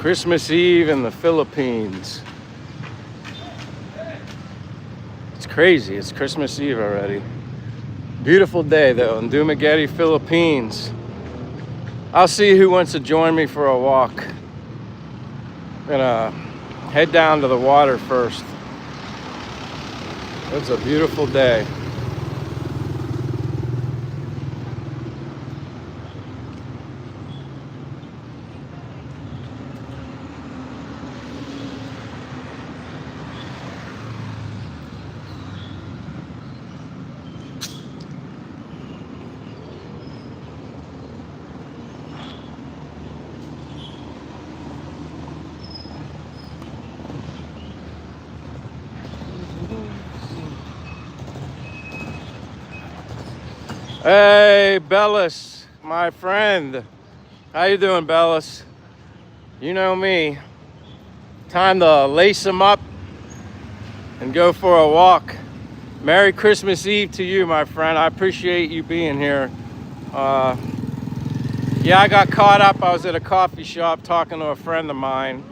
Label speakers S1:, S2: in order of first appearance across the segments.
S1: Christmas Eve in the Philippines. It's crazy. It's Christmas Eve already. Beautiful day though in Dumaguete, Philippines. I'll see who wants to join me for a walk. I'm gonna head down to the water first. It's a beautiful day. Hey, Bellis, my friend. How you doing, Bellis? You know me. Time to lace him up and go for a walk. Merry Christmas Eve to you, my friend. I appreciate you being here. Yeah, I got caught up. I was at a coffee shop talking to a friend of mine.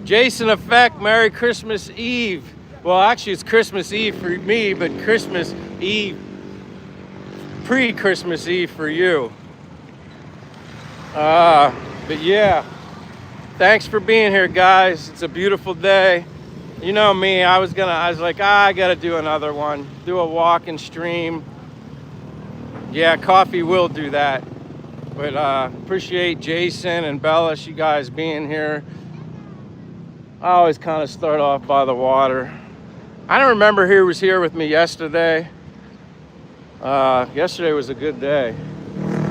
S1: Jason Effect, Merry Christmas Eve. Well, actually, it's Christmas Eve for me, but Christmas Eve, pre-Christmas Eve for you. But yeah, thanks for being here, guys. It's a beautiful day. You know me, I was like, I gotta do another one. Do a walk and stream. Yeah, coffee will do that. But appreciate Jason and Bellis, you guys being here. I always kind of start off by the water. I don't remember who was here with me yesterday. Yesterday was a good day,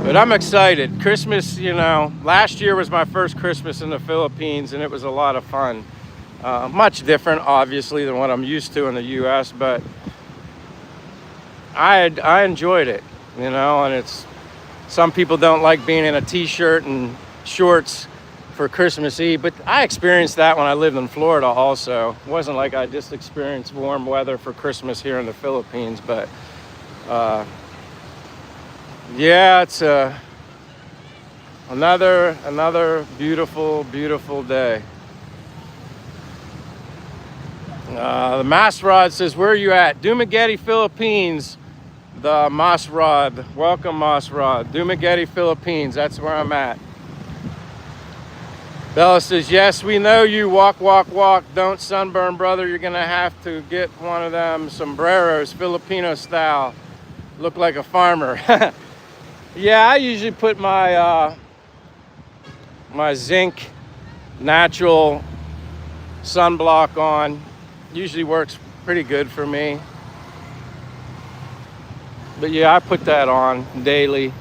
S1: but I'm excited. Christmas, you know, last year was my first Christmas in the Philippines and it was a lot of fun. Much different, obviously, than what I'm used to in the US, but I enjoyed it, you know, and some people don't like being in a t-shirt and shorts for Christmas Eve, but I experienced that when I lived in Florida also. It wasn't like I just experienced warm weather for Christmas here in the Philippines, but yeah, it's another beautiful day. The Mas Rod says, where are you at? Dumaguete, Philippines. The Mas Rod. Welcome, Mas Rod. Dumaguete, Philippines. That's where I'm at. Bella says, yes, we know you. Walk. Don't sunburn, brother. You're going to have to get one of them sombreros, Filipino style. Look like a farmer. Yeah, I usually put my my zinc natural sunblock on. Usually works pretty good for me. But yeah, I put that on daily.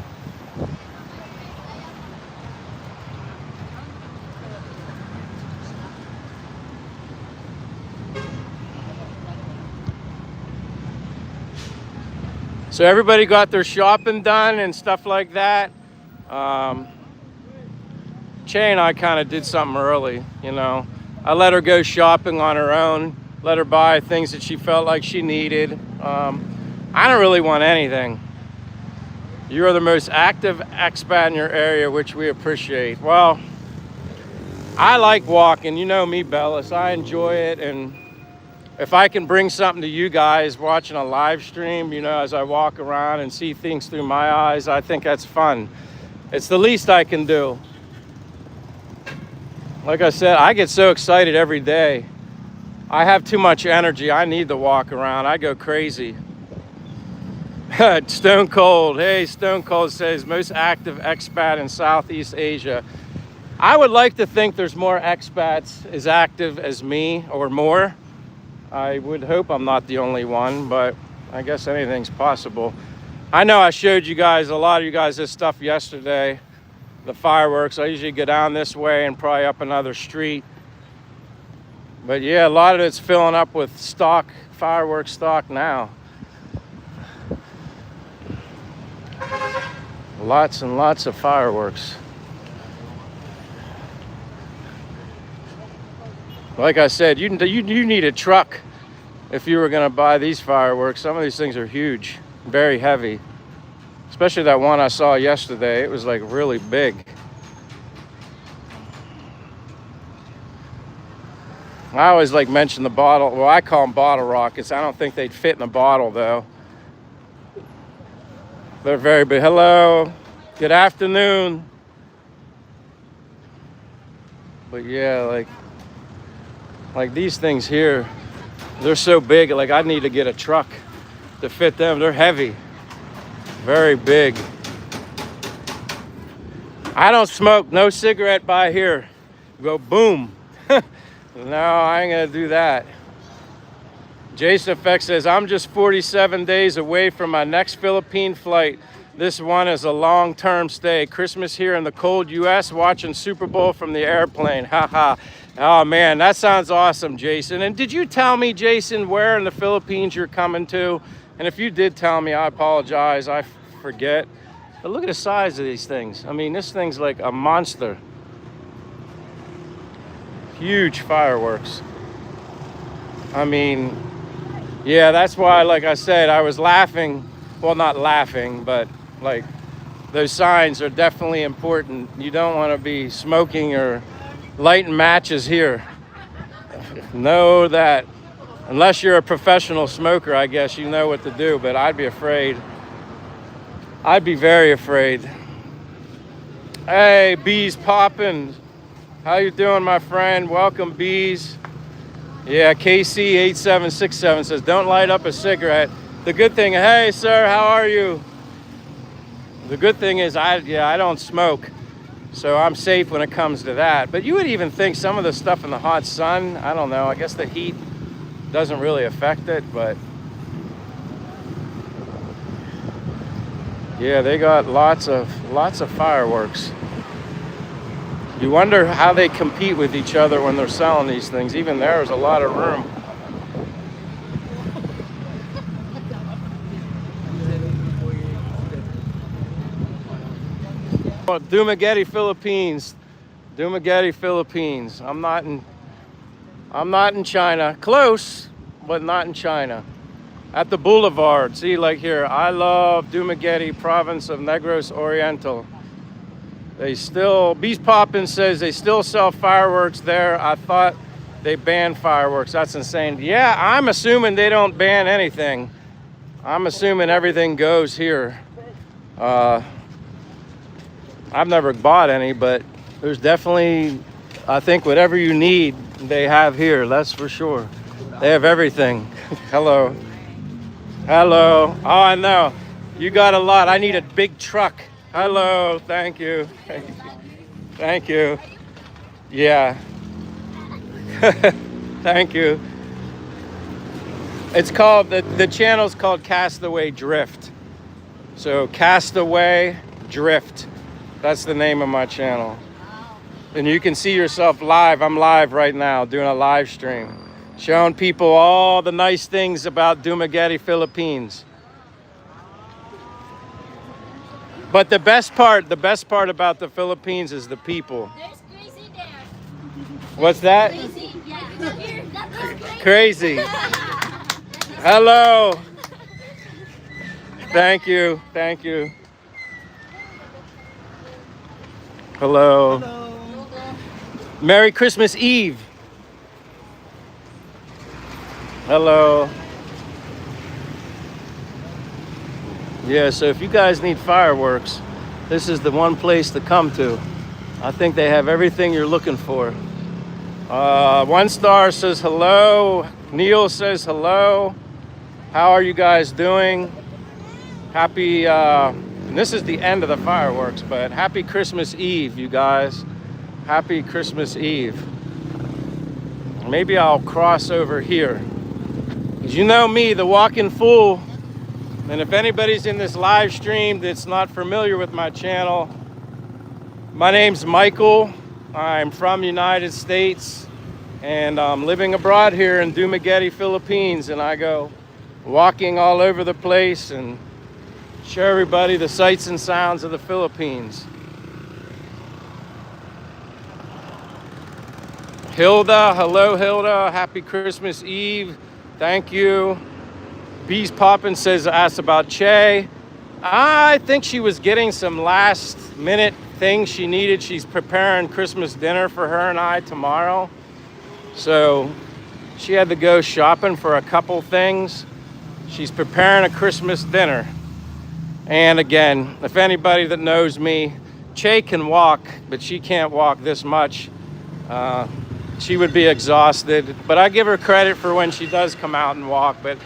S1: So everybody got their shopping done and stuff like that. Che and I kind of did something early, you know. I let her go shopping on her own, let her buy things that she felt like she needed. I don't really want anything. You are the most active expat in your area, which we appreciate. Well, I like walking. You know me, Bellis. I enjoy it, and if I can bring something to you guys watching a live stream, you know, as I walk around and see things through my eyes, I think that's fun. It's the least I can do. Like I said, I get so excited every day. I have too much energy. I need to walk around. I go crazy. Stone Cold. Hey, Stone Cold says, most active expat in Southeast Asia. I would like to think there's more expats as active as me or more. I would hope I'm not the only one, but I guess anything's possible. I know I showed you guys, a lot of you guys, this stuff yesterday, the fireworks. I usually go down this way and probably up another street. But yeah, a lot of it's filling up with stock, fireworks stock now. Lots and lots of fireworks. Like I said, you need a truck if you were going to buy these fireworks. Some of these things are huge, very heavy. Especially that one I saw yesterday. It was like really big. I always like mention the bottle. Well, I call them bottle rockets. I don't think they'd fit in a bottle though. They're very big. Hello, good afternoon. But yeah, like these things here, they're so big. Like I need to get a truck to fit them. They're heavy, very big. I don't smoke. No cigarette by here. Go boom. No, I ain't gonna do that. Jason Effect says, I'm just 47 days away from my next Philippine flight. This one is a long-term stay. Christmas here in the cold U.S., watching Super Bowl from the airplane. Haha. Oh, man, that sounds awesome, Jason. And did you tell me, Jason, where in the Philippines you're coming to? And if you did tell me, I apologize. I forget. But look at the size of these things. I mean, this thing's like a monster. Huge fireworks. I mean, yeah, that's why, like I said, I was laughing. Well, not laughing, but like those signs are definitely important. You don't want to be smoking or lighting matches here. Know that unless you're a professional smoker, I guess you know what to do, but I'd be afraid. I'd be very afraid. Hey, Bees popping. How you doing, my friend? Welcome, Bees. Yeah, KC8767 says, don't light up a cigarette. The good thing, hey, sir, how are you? The good thing is, I don't smoke, so I'm safe when it comes to that. But you would even think some of the stuff in the hot sun, I don't know, I guess the heat doesn't really affect it, but yeah, they got lots of fireworks. You wonder how they compete with each other when they're selling these things. Even there's a lot of room. Dumaguete, Philippines. Dumaguete, Philippines. I'm not in China. Close, but not in China. At the Boulevard. See, like here, I love Dumaguete, province of Negros Oriental. They still, Beast Poppin says they still sell fireworks there. I thought they banned fireworks. That's insane. Yeah, I'm assuming they don't ban anything. I'm assuming everything goes here. I've never bought any, but there's definitely, I think whatever you need, they have here. That's for sure. They have everything. Hello. Hello. Oh, I know. You got a lot. I need a big truck. Hello. Thank you. Thank you. Yeah. Thank you. It's called, the channel's called Castaway Drift. So Castaway Drift. That's the name of my channel. And you can see yourself live. I'm live right now doing a live stream, showing people all the nice things about Dumaguete, Philippines. But the best part about the Philippines is the people.
S2: There's crazy there.
S1: What's that?
S2: Crazy. Yeah. Here, that was
S1: Crazy. Hello. Thank you. Thank you. Hello.
S3: Hello.
S1: Merry Christmas Eve. Hello. Yeah, so if you guys need fireworks, this is the one place to come to. I think they have everything you're looking for. One star says hello. Neil says hello. How are you guys doing? Happy, and this is the end of the fireworks, but happy Christmas Eve, you guys. Happy Christmas Eve. Maybe I'll cross over here. Because you know me, the walking fool. And if anybody's in this live stream that's not familiar with my channel, my name's Michael. I'm from the United States, and I'm living abroad here in Dumaguete, Philippines, and I go walking all over the place and show everybody the sights and sounds of the Philippines. Hilda, hello Hilda, happy Christmas Eve. Thank you. Bees Poppin says, asked about Che. I think she was getting some last minute things she needed. She's preparing Christmas dinner for her and I tomorrow. So she had to go shopping for a couple things. She's preparing a Christmas dinner. And again, if anybody that knows me, Che can walk, but she can't walk this much. She would be exhausted, but I give her credit for when she does come out and walk, but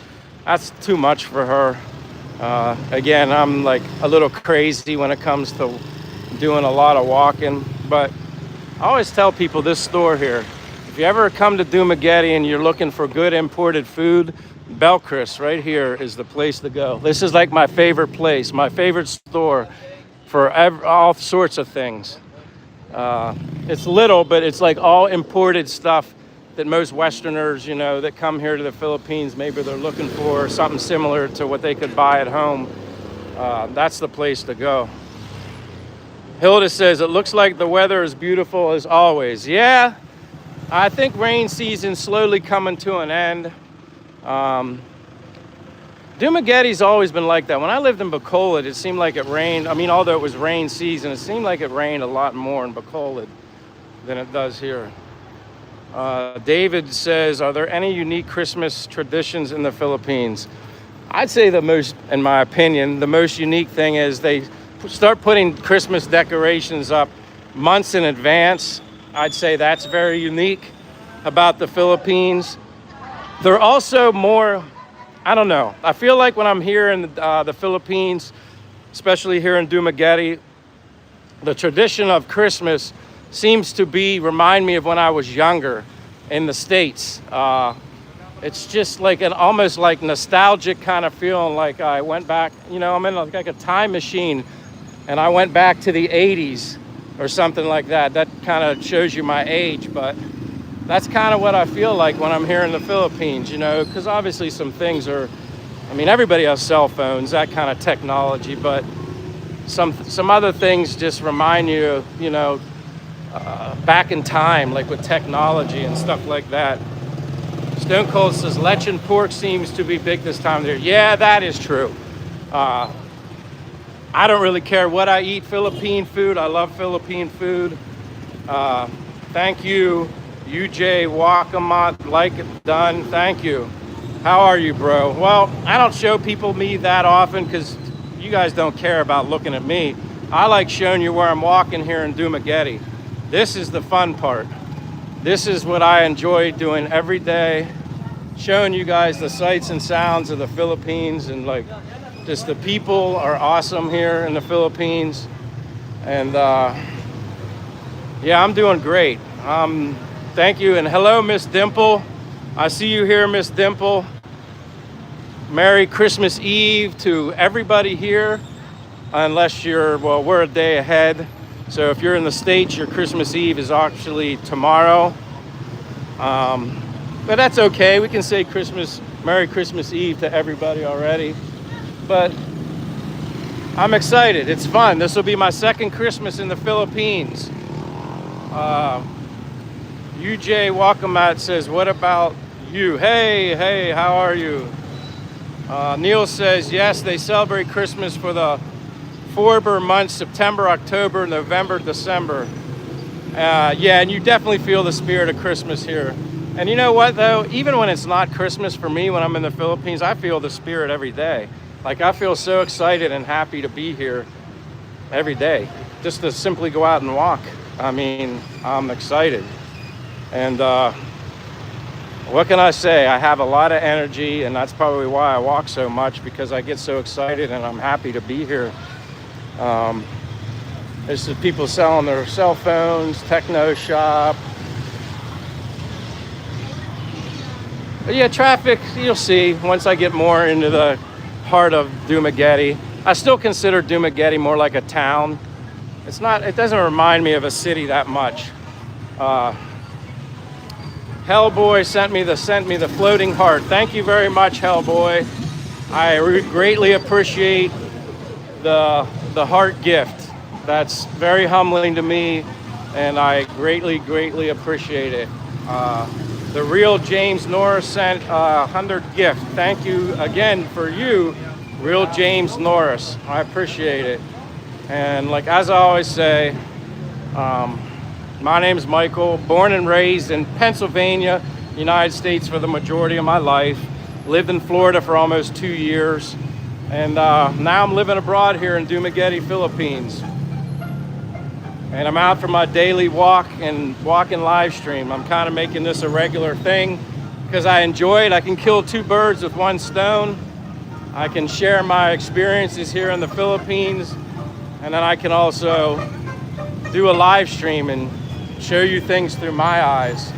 S1: that's too much for her. Again, I'm like a little crazy when it comes to doing a lot of walking, but I always tell people this store here, if you ever come to Dumaguete and you're looking for good imported food, Belchris right here is the place to go. This is like my favorite place, my favorite store for all sorts of things. It's little, but it's like all imported stuff that most Westerners, you know, that come here to the Philippines, maybe they're looking for something similar to what they could buy at home. That's the place to go. Hilda says, it looks like the weather is beautiful as always. Yeah, I think rain season's slowly coming to an end. Dumaguete's always been like that. When I lived in Bacolod, it seemed like it rained. I mean, although it was rain season, it seemed like it rained a lot more in Bacolod than it does here. David says, are there any unique Christmas traditions in the Philippines? I'd say the most, in my opinion, the most unique thing is they start putting Christmas decorations up months in advance. I'd say that's very unique about the Philippines. They're also more, I don't know. I feel like when I'm here in the Philippines, especially here in Dumaguete, the tradition of Christmas seems to remind me of when I was younger in the States. It's just like an almost like nostalgic kind of feeling, like I went back, you know, I'm in like a time machine and I went back to the 80s or something like that. That kind of shows you my age, but that's kind of what I feel like when I'm here in the Philippines, you know, because obviously some things are, I mean, everybody has cell phones, that kind of technology, but some other things just remind you, you know, back in time, like with technology and stuff like that. Stone Cold says lechon pork seems to be big this time of year. Yeah, that is true. I don't really care what I eat. Philippine food, I love Philippine food. Thank you, UJ Wakamat, like it done. Thank you. How are you, bro? Well, I don't show people me that often because you guys don't care about looking at me. I like showing you where I'm walking here in Dumaguete. This is the fun part. This is what I enjoy doing every day, showing you guys the sights and sounds of the Philippines, and like just the people are awesome here in the Philippines. And yeah, I'm doing great. Thank you, and hello, Miss Dimple. I see you here, Miss Dimple. Merry Christmas Eve to everybody here, unless you're, well, we're a day ahead. So if you're in the States, your Christmas Eve is actually tomorrow. But that's okay. We can say Merry Christmas Eve to everybody already. But I'm excited. It's fun. This will be my second Christmas in the Philippines. UJ Wakamat says, what about you? Hey, how are you? Neil says, yes, they celebrate Christmas for the Forber months, September, October, November, December. Yeah, and you definitely feel the spirit of Christmas here. And you know what, though? Even when it's not Christmas for me, when I'm in the Philippines, I feel the spirit every day. Like, I feel so excited and happy to be here every day, just to simply go out and walk. I mean, I'm excited. And what can I say? I have a lot of energy, and that's probably why I walk so much, because I get so excited and I'm happy to be here. There's the people selling their cell phones, techno shop. But yeah, traffic, you'll see once I get more into the heart of Dumaguete. I still consider Dumaguete more like a town. It doesn't remind me of a city that much. Hellboy sent me the floating heart. Thank you very much, Hellboy. I greatly appreciate the heart gift. That's very humbling to me, and I greatly appreciate it. The real James Norris sent a 100 gift. Thank you again for you, real James Norris. I appreciate it. And like as I always say, My name's Michael, born and raised in Pennsylvania, United States for the majority of my life. Lived in Florida for almost 2 years. And now I'm living abroad here in Dumaguete, Philippines. And I'm out for my daily walk and live stream. I'm kind of making this a regular thing because I enjoy it. I can kill 2 birds with 1 stone. I can share my experiences here in the Philippines, and then I can also do a live stream and show you things through my eyes.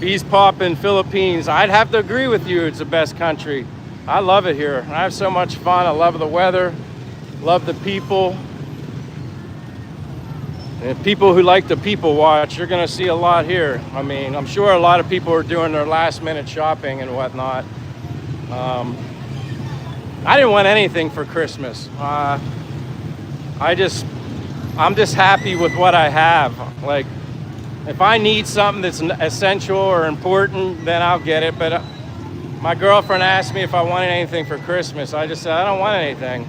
S1: Bees poppin' Philippines. I'd have to agree with you, it's the best country. I love it here. I have so much fun. I love the weather, love the people. And people who like to people watch, you're gonna see a lot here. I mean, I'm sure a lot of people are doing their last minute shopping and whatnot. I didn't want anything for Christmas. I'm just happy with what I have. Like, if I need something that's essential or important, then I'll get it. But my girlfriend asked me if I wanted anything for Christmas. I just said, I don't want anything.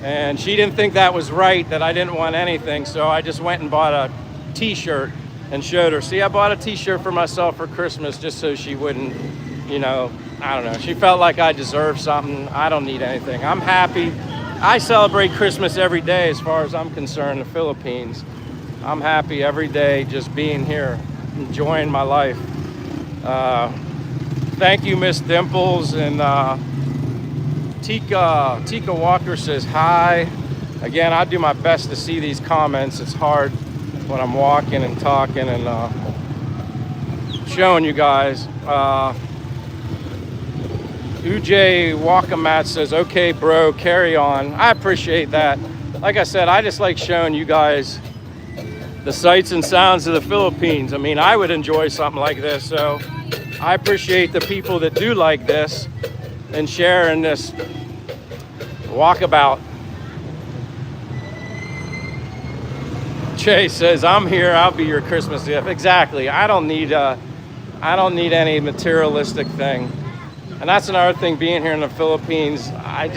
S1: And she didn't think that was right, that I didn't want anything. So I just went and bought a t-shirt and showed her. See, I bought a t-shirt for myself for Christmas just so she wouldn't, you know, I don't know. She felt like I deserved something. I don't need anything. I'm happy. I celebrate Christmas every day as far as I'm concerned in the Philippines. I'm happy every day just being here, enjoying my life. Thank you, Miss Dimples. And Tika Walker says hi. Again, I do my best to see these comments. It's hard when I'm walking and talking and showing you guys. Ujay Wakamat says, okay, bro, carry on. I appreciate that. Like I said, I just like showing you guys the sights and sounds of the Philippines. I mean, I would enjoy something like this. So I appreciate the people that do like this and sharing this walkabout. Jay says, I'm here, I'll be your Christmas gift. Exactly. I don't need any materialistic thing. And that's another thing, being here in the Philippines, I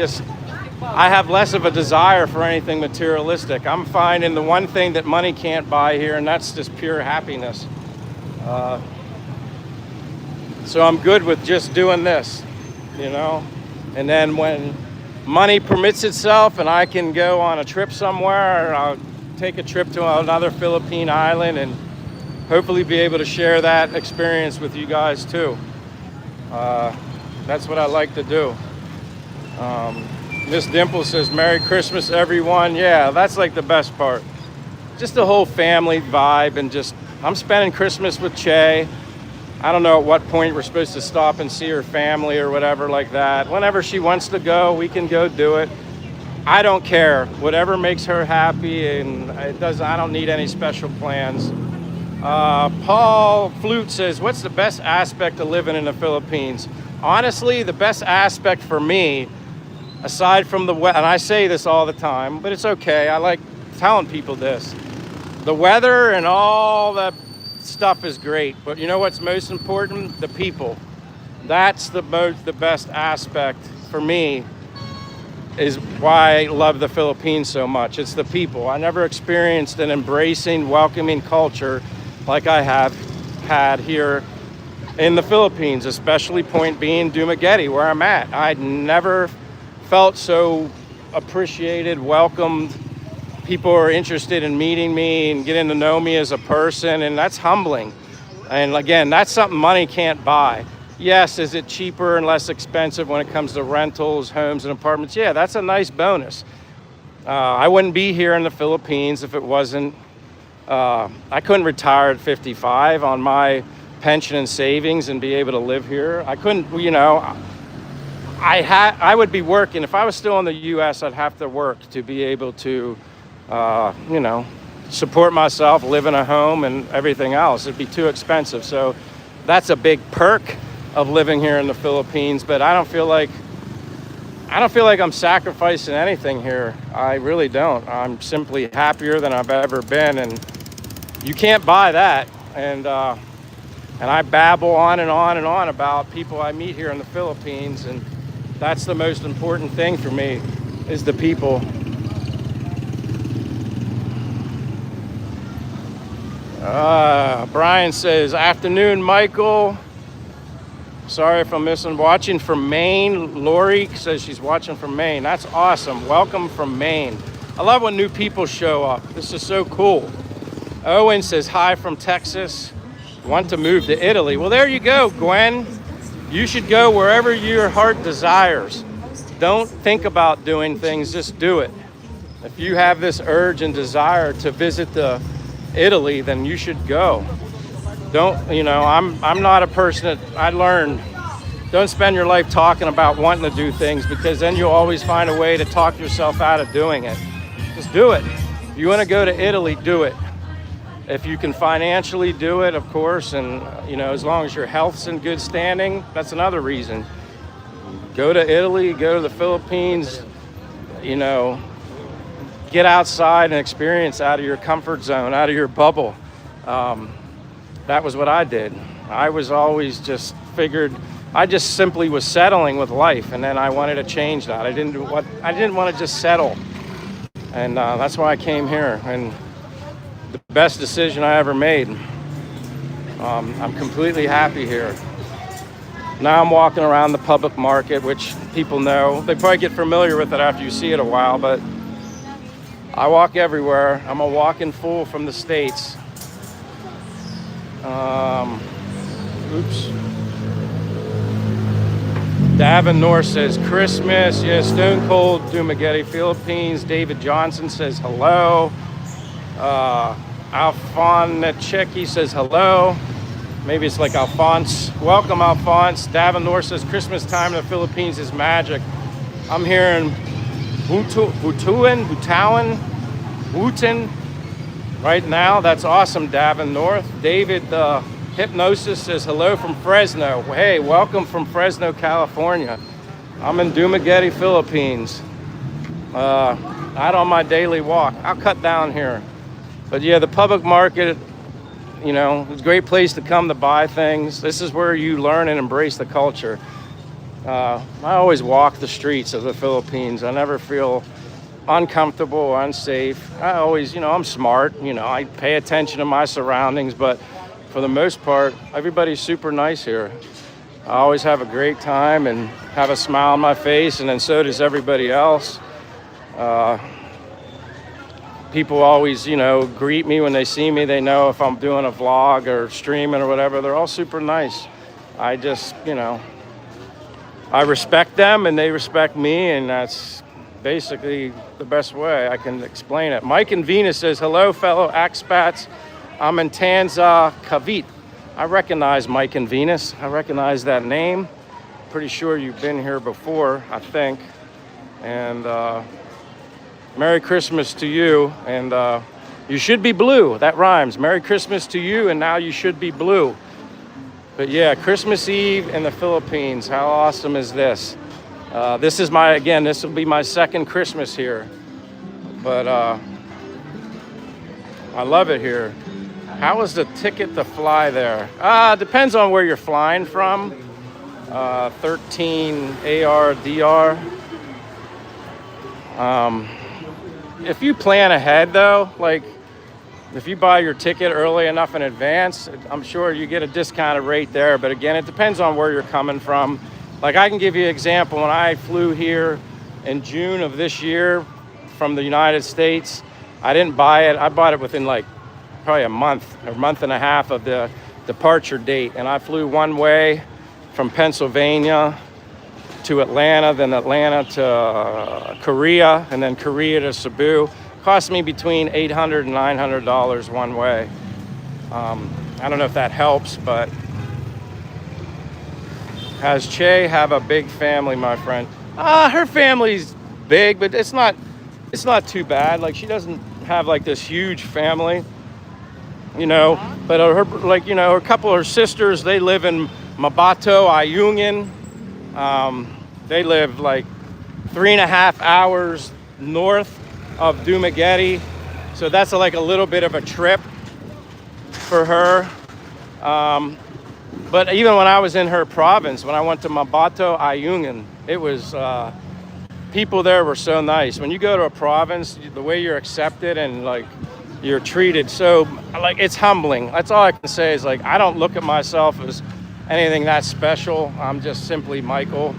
S1: have less of a desire for anything materialistic. I'm finding the one thing that money can't buy here, and that's just pure happiness. So I'm good with just doing this, you know? And then when money permits itself and I can go on a trip somewhere, I'll take a trip to another Philippine island and hopefully be able to share that experience with you guys too. That's what I like to do. Miss Dimple says, Merry Christmas, everyone. Yeah, that's like the best part. Just the whole family vibe, and just, I'm spending Christmas with Che. I don't know at what point we're supposed to stop and see her family or whatever like that. Whenever she wants to go, we can go do it. I don't care. Whatever makes her happy, and I don't need any special plans. Paul Flute says, what's the best aspect of living in the Philippines? Honestly, the best aspect for me, aside from the weather, and I say this all the time, but it's okay. I like telling people this. The weather and all that stuff is great, but you know what's most important? The people. That's the best aspect for me, is why I love the Philippines so much. It's the people. I never experienced an embracing, welcoming culture like I have had here in the Philippines, especially point being Dumaguete, where I'm at. I'd never felt so appreciated, welcomed. People are interested in meeting me and getting to know me as a person, and that's humbling. And again, that's something money can't buy. Yes, is it cheaper and less expensive when it comes to rentals, homes, and apartments? Yeah, that's a nice bonus. I wouldn't be here in the Philippines if it wasn't, I couldn't retire at 55 on my pension and savings and be able to live here. I couldn't, you know, I would be working. If I was still in the US, I'd have to work to be able to, you know, support myself, live in a home and everything else. It'd be too expensive. So that's a big perk of living here in the Philippines, but I don't feel like I'm sacrificing anything here. I really don't. I'm simply happier than I've ever been, and you can't buy that. And I babble on and on and on about people I meet here in the Philippines, and that's the most important thing for me, is the people. Brian says, afternoon, Michael. Sorry if I'm missing. Watching from Maine. Lori says she's watching from Maine. That's awesome. Welcome from Maine. I love when new people show up. This is so cool. Owen says, hi from Texas. Want to move to Italy. Well, there you go, Gwen. You should go wherever your heart desires. Don't think about doing things, just do it. If you have this urge and desire to visit Italy, then you should go. Don't, I'm not a person that I learned. Don't spend your life talking about wanting to do things, because then you'll always find a way to talk yourself out of doing it. Just do it. If you want to go to Italy, do it. If you can financially do it, of course, and as long as your health's in good standing, that's another reason. Go to Italy, go to the Philippines, get outside and experience out of your comfort zone, out of your bubble. That was what I did. I was always I just simply was settling with life, and then I wanted to change that. I didn't want to just settle, and that's why I came here. And the best decision I ever made. I'm completely happy here. Now I'm walking around the public market, which people know. They probably get familiar with it after you see it a while, but I walk everywhere. I'm a walking fool from the States. Oops. Davin North says Christmas. Yeah, Stone Cold Dumaguete, Philippines. David Johnson says hello. Alphonecheki says hello. Maybe it's like Alphonse. Welcome, Alphonse. Davin North says Christmas time in the Philippines is magic. I'm here in Butuan right now. That's awesome, Davin North. David Hypnosis says hello from Fresno. Hey, welcome from Fresno, California. I'm in Dumaguete, Philippines. Out on my daily walk. I'll cut down here. But yeah, the public market, it's a great place to come to buy things. This is where you learn and embrace the culture. I always walk the streets of the Philippines. I never feel uncomfortable or unsafe. I always, I'm smart. I pay attention to my surroundings, but for the most part, everybody's super nice here. I always have a great time and have a smile on my face, and then so does everybody else. People always, greet me when they see me. They know if I'm doing a vlog or streaming or whatever. They're all super nice. I just, I respect them and they respect me, and that's basically the best way I can explain it. Mike and Venus says, hello, fellow expats. I'm in Tanza Cavite. I recognize Mike and Venus. I recognize that name. Pretty sure you've been here before, I think. And Merry Christmas to you. And you should be blue. That rhymes. Merry Christmas to you, and now you should be blue. But yeah, Christmas Eve in the Philippines. How awesome is this? This will be my second Christmas here. But I love it here. How is the ticket to fly there? Depends on where you're flying from. 13 ARDR. If you plan ahead though, like if you buy your ticket early enough in advance, I'm sure you get a discounted rate there. But again, it depends on where you're coming from. Like I can give you an example. When I flew here in June of this year from the United States, I didn't buy it. I bought it within probably a month and a half of the departure date. And I flew one way from Pennsylvania to Atlanta, then Atlanta to Korea, and then Korea to Cebu. Cost me between $800 and $900 one way. I don't know if that helps, but has Che have a big family, my friend? Her family's big, but it's not too bad. Like she doesn't have this huge family, but her couple of her sisters, they live in Mabato, Ayungin. They live 3.5 hours north of Dumaguete. So that's a little bit of a trip for her. But even when I was in her province, when I went to Mabato, Ayungin, it was, people there were so nice. When you go to a province, the way you're accepted and you're treated so, like, it's humbling. That's all I can say is, like, I don't look at myself as anything that special. I'm just simply Michael.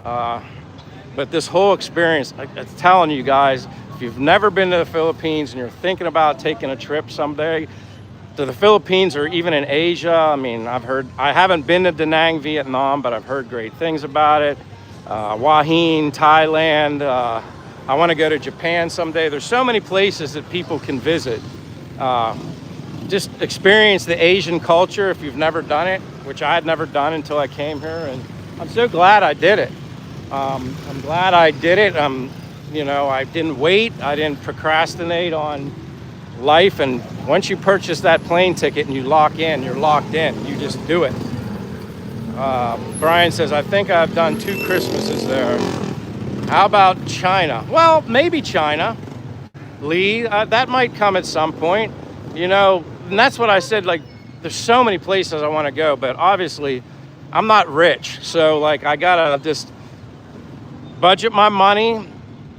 S1: But this whole experience, I'm telling you guys, if you've never been to the Philippines and you're thinking about taking a trip someday to the Philippines or even in Asia, I mean, I haven't been to Da Nang, Vietnam, but I've heard great things about it. Hua Hin, Thailand. I want to go to Japan someday. There's so many places that people can visit. Just experience the Asian culture if you've never done it, which I had never done until I came here, and I'm so glad I did it. I'm glad I did it. You know, I didn't wait. I didn't procrastinate on life. And once you purchase that plane ticket and you lock in, you're locked in. You just do it. Brian says, I think I've done 2 Christmases there. How about China? Well, maybe China. Lee, that might come at some point. You know, and that's what I said, like, there's so many places I want to go, but obviously I'm not rich. So, like, I got to just budget my money,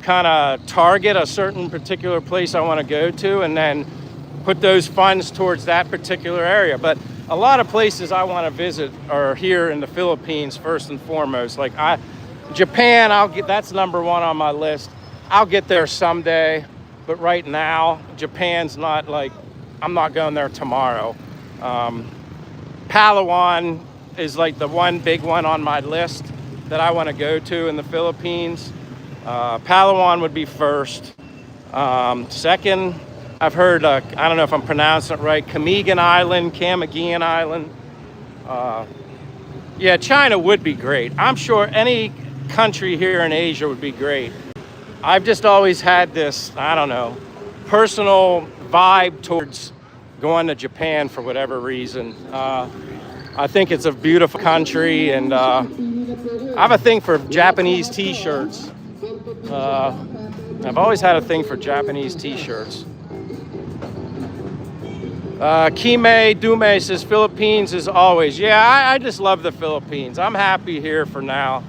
S1: kind of target a certain particular place I want to go to, and then put those funds towards that particular area. But a lot of places I want to visit are here in the Philippines first and foremost. Like Japan, that's number 1 on my list. I'll get there someday, but right now Japan's not, like, I'm not going there tomorrow. Palawan is like the one big one on my list that I want to go to in the Philippines. Palawan would be first. Second, I've heard, I don't know if I'm pronouncing it right, Camaguan Island. Yeah, China would be great. I'm sure any country here in Asia would be great. I've just always had this, I don't know, personal vibe towards going to Japan for whatever reason. I think it's a beautiful country, and I have a thing for Japanese t-shirts. I've always had a thing for Japanese t-shirts. Kime Dume says Philippines is always. Yeah, I just love the Philippines. I'm happy here for now.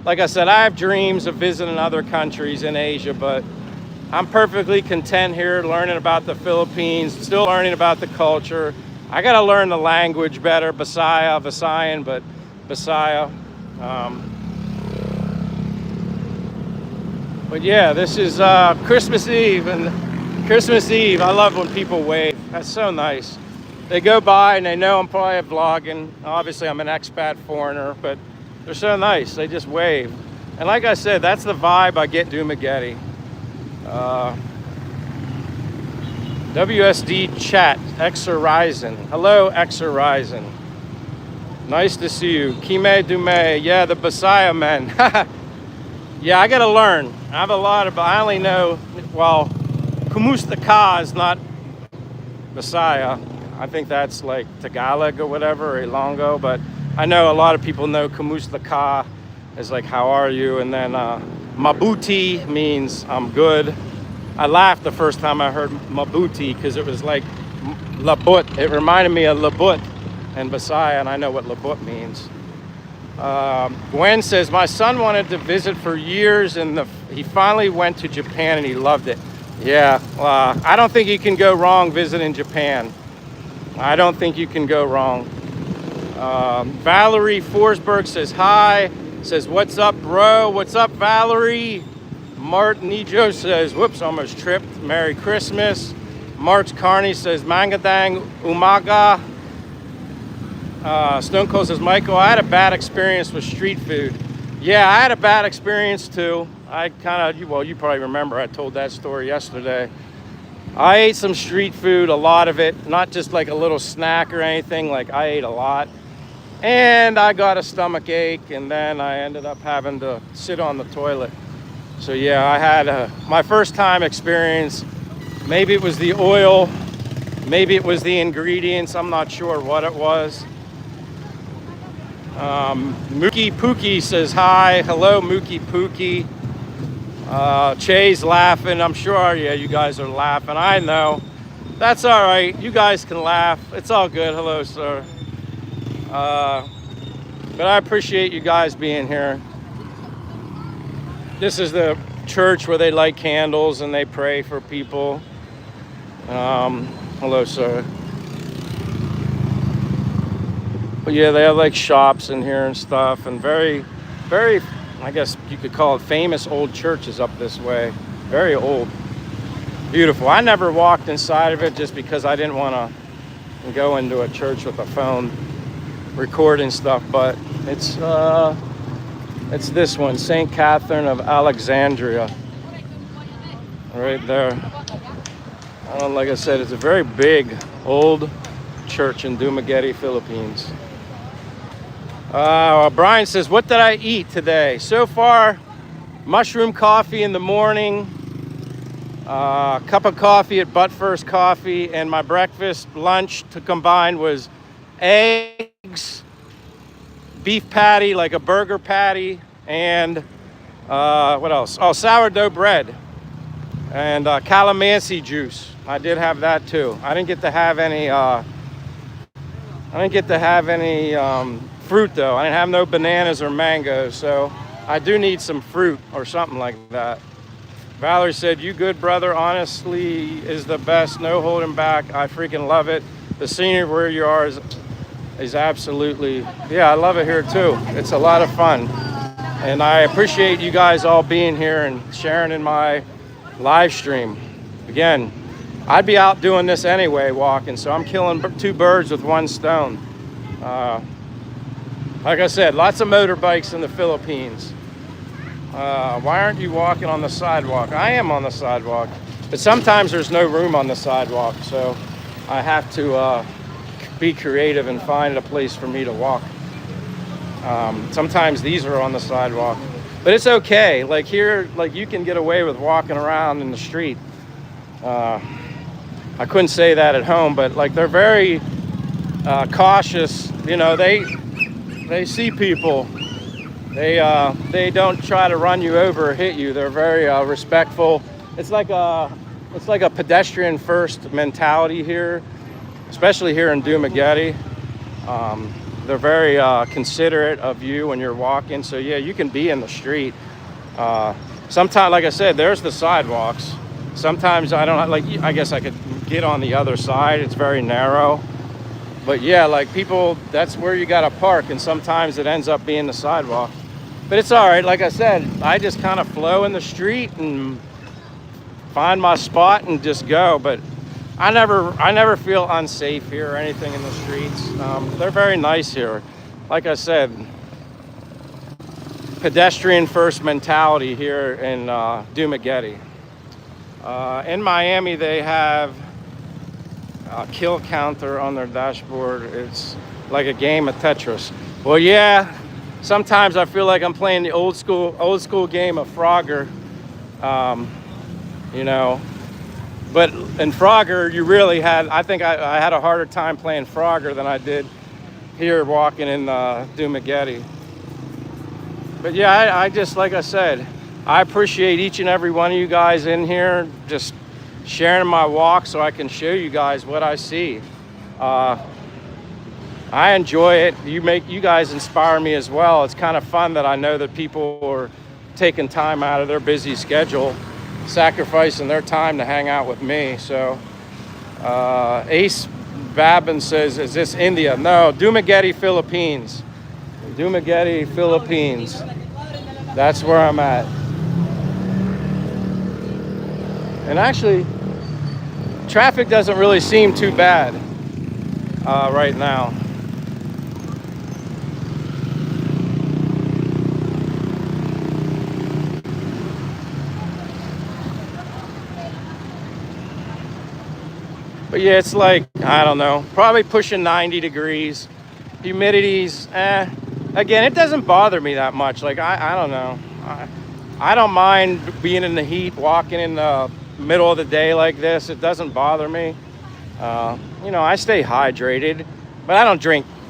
S1: Like I said, I have dreams of visiting other countries in Asia, but I'm perfectly content here learning about the Philippines, still learning about the culture. I got to learn the language better, Visayan, but Bisaya. But yeah, this is Christmas Eve, and Christmas Eve, I love when people wave. That's so nice. They go by and they know I'm probably vlogging. Obviously, I'm an expat foreigner, but they're so nice. They just wave. And like I said, that's the vibe I get Dumaguete. WSD chat, X Horizon. Hello, X Horizon. Nice to see you. Kime Dume, yeah, the Bisaya men. Yeah, I gotta learn. I have a lot of, I only know, well, Kumusta Ka is not Bisaya. I think that's like Tagalog or whatever, or Ilongo, but I know a lot of people know Kumusta Ka is like, how are you? And then Mabuti means I'm good. I laughed the first time I heard Mabuti because it was like Labut. It reminded me of Labut and Bisaya, and I know what Labut means. Gwen says, my son wanted to visit for years, and he finally went to Japan and he loved it. Yeah, I don't think you can go wrong visiting Japan. I don't think you can go wrong. Valerie Forsberg says hi. Says, what's up, bro? What's up, Valerie? Mart Nijo says, whoops, almost tripped. Merry Christmas. March Carney says, Mangadang Umaga. Stone Cold says, Michael, I had a bad experience with street food. Yeah, I had a bad experience too. I kind of, well, you probably remember I told that story yesterday. I ate some street food, a lot of it, not just like a little snack or anything. Like, I ate a lot. And I got a stomach ache, and then I ended up having to sit on the toilet. So yeah, I had my first time experience. Maybe it was the oil, maybe it was the ingredients. I'm not sure what it was. Mookie Pookie says hi. Hello, Mookie Pookie. Che's laughing. I'm sure, yeah, you guys are laughing. I know. That's all right. You guys can laugh. It's all good. Hello, sir. But I appreciate you guys being here. This is the church where they light candles and they pray for people. Hello, sir. But yeah, they have like shops in here and stuff, and very, very, I guess you could call it famous old churches up this way. Very old. Beautiful. I never walked inside of it just because I didn't want to go into a church with a phone recording stuff, but it's this one, St. Catherine of Alexandria, right there. Like I said, it's a very big, old church in Dumaguete, Philippines. Brian says, what did I eat today? So far, mushroom coffee in the morning, cup of coffee at Butt First Coffee, and my breakfast, lunch to combine was eggs, beef patty, like a burger patty, and what else? Oh, sourdough bread and calamansi juice. I did have that too. I didn't get to have any. Fruit though. I didn't have no bananas or mangoes, so I do need some fruit or something like that. Valerie said, "You good, brother? Honestly, is the best. No holding back. I freaking love it. The scenery where you are is absolutely, yeah, I love it here too. It's a lot of fun, and I appreciate you guys all being here and sharing in my live stream. Again, I'd be out doing this anyway, walking, so I'm killing two birds with one stone. Like I said, lots of motorbikes in the Philippines. Why aren't you walking on the sidewalk? I am on the sidewalk, but sometimes there's no room on the sidewalk, so I have to be creative and find a place for me to walk. Sometimes these are on the sidewalk, but it's okay. Like here, like you can get away with walking around in the street. I couldn't say that at home, but like they're very cautious. You know, they see people. They don't try to run you over or hit you. They're very respectful. It's like a pedestrian first mentality here, especially here in Dumaguete. They're very considerate of you when you're walking. So yeah, you can be in the street. Sometimes, like I said, there's the sidewalks. Sometimes I don't like. I guess I could get on the other side. It's very narrow. But yeah, like people, that's where you gotta park, and sometimes it ends up being the sidewalk. But it's all right. Like I said, I just kind of flow in the street and find my spot and just go. But I never feel unsafe here or anything in the streets. They're very nice here. Like I said, pedestrian first mentality here in Dumaguete. In Miami, they have a kill counter on their dashboard. It's like a game of Tetris. Well, yeah, sometimes I feel like I'm playing the old school game of Frogger. You know, but in Frogger, you really had, I think I had a harder time playing Frogger than I did here walking in Dumaguete. But yeah, I just, like I said, I appreciate each and every one of you guys in here, just sharing my walk so I can show you guys what I see. I enjoy it. You guys inspire me as well. It's kind of fun that I know that people are taking time out of their busy schedule, sacrificing their time to hang out with me. So Ace Babin says, is this India? No, Dumaguete, Philippines. Dumaguete, Philippines. That's where I'm at. And actually, traffic doesn't really seem too bad right now. But yeah, it's like, I don't know, probably pushing 90 degrees. Humidity's, Again, it doesn't bother me that much. Like, I don't know. I don't mind being in the heat, walking in the middle of the day like this. It doesn't bother me. You know, I stay hydrated, but I don't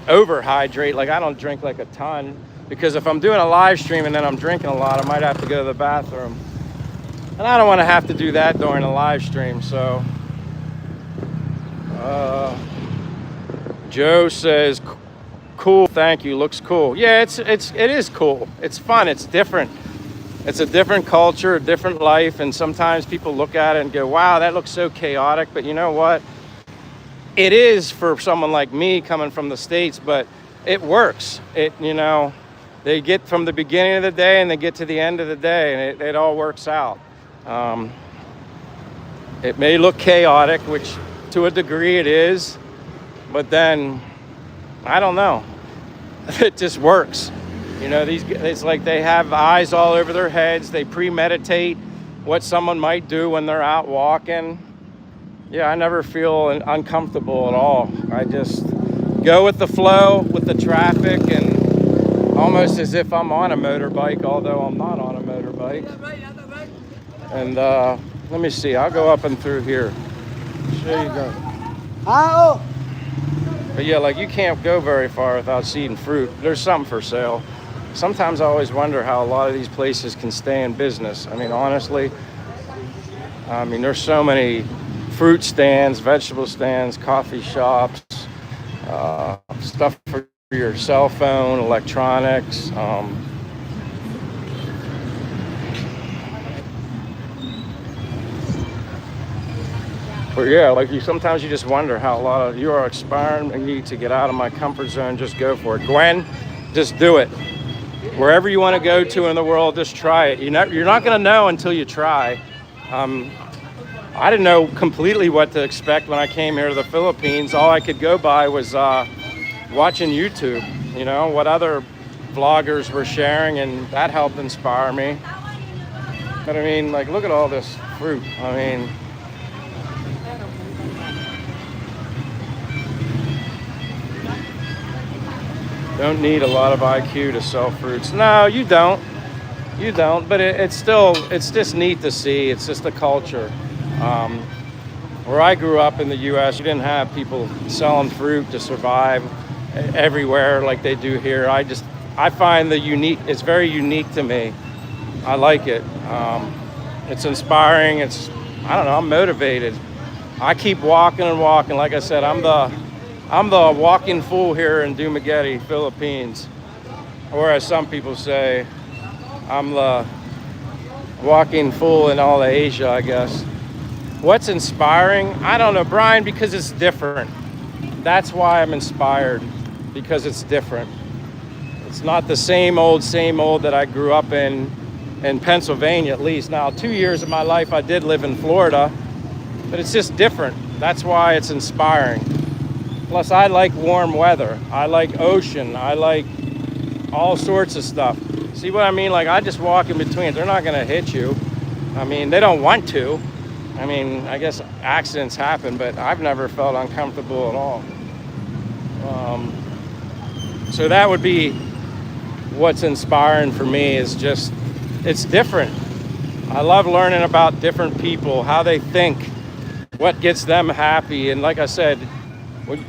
S1: overhydrate. Like, I don't drink like a ton, because if I'm doing a live stream and then I'm drinking a lot, I might have to go to the bathroom. And I don't want to have to do that during a live stream, so. Joe says, cool, thank you, looks cool. Yeah, it is cool. It's fun, it's different. It's a different culture, a different life, and sometimes people look at it and go, wow, that looks so chaotic. But you know what? It is for someone like me coming from the States, but it works. They get from the beginning of the day and they get to the end of the day, and it all works out. It may look chaotic, which to a degree it is, but then, I don't know. It just works. It's like they have eyes all over their heads. They premeditate what someone might do when they're out walking. Yeah, I never feel uncomfortable at all. I just go with the flow, with the traffic, and almost as if I'm on a motorbike, although I'm not on a motorbike. And let me see, I'll go up and through here. Show you go. But yeah, like you can't go very far without seeing fruit. There's something for sale. Sometimes I always wonder how a lot of these places can stay in business. I mean, honestly, there's so many fruit stands, vegetable stands, coffee shops, stuff for your cell phone, electronics. But yeah, sometimes you just wonder how a lot of you are inspiring me to get out of my comfort zone. Just go for it. Gwen, just do it. Wherever you want to go to in the world, just try it. You're not going to know until you try. I didn't know completely what to expect when I came here to the Philippines. All I could go by was watching YouTube, what other vloggers were sharing, and that helped inspire me. But look at all this fruit. Don't need a lot of IQ to sell fruits. No, you don't. You don't, but it's just neat to see. It's just a culture. Where I grew up in the U.S., you didn't have people selling fruit to survive everywhere like they do here. I find it's very unique to me. I like it. It's inspiring. I don't know, I'm motivated. I keep walking and walking. Like I said, I'm the walking fool here in Dumaguete, Philippines. Or as some people say, I'm the walking fool in all of Asia, I guess. What's inspiring? I don't know, Brian, because it's different. That's why I'm inspired, because it's different. It's not the same old that I grew up in Pennsylvania, at least. Now, 2 years of my life I did live in Florida, but it's just different. That's why it's inspiring. Plus, I like warm weather. I like ocean. I like all sorts of stuff. See what I mean? I just walk in between. They're not going to hit you. They don't want to. I guess accidents happen, but I've never felt uncomfortable at all. So that would be what's inspiring for me, is just, it's different. I love learning about different people, how they think, what gets them happy. And like I said,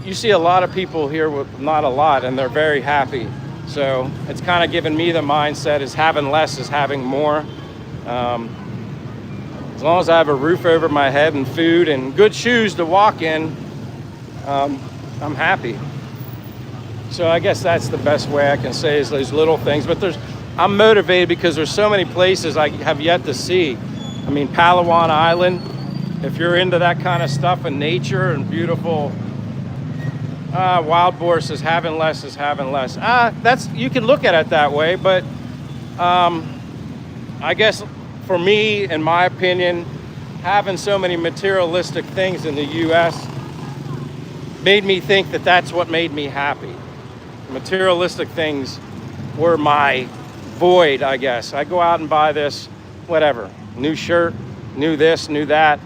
S1: you see a lot of people here with not a lot, and they're very happy. So it's kind of given me the mindset is having less is having more. As long as I have a roof over my head and food and good shoes to walk in, I'm happy. So I guess that's the best way I can say is those little things. But I'm motivated because there's so many places I have yet to see. Palawan Island, if you're into that kind of stuff and nature and beautiful wild boar says having less is having less. You can look at it that way, but I guess for me, in my opinion, having so many materialistic things in the U.S. made me think that that's what made me happy. Materialistic things were my void, I guess. I go out and buy this, whatever, new shirt, new this, new that.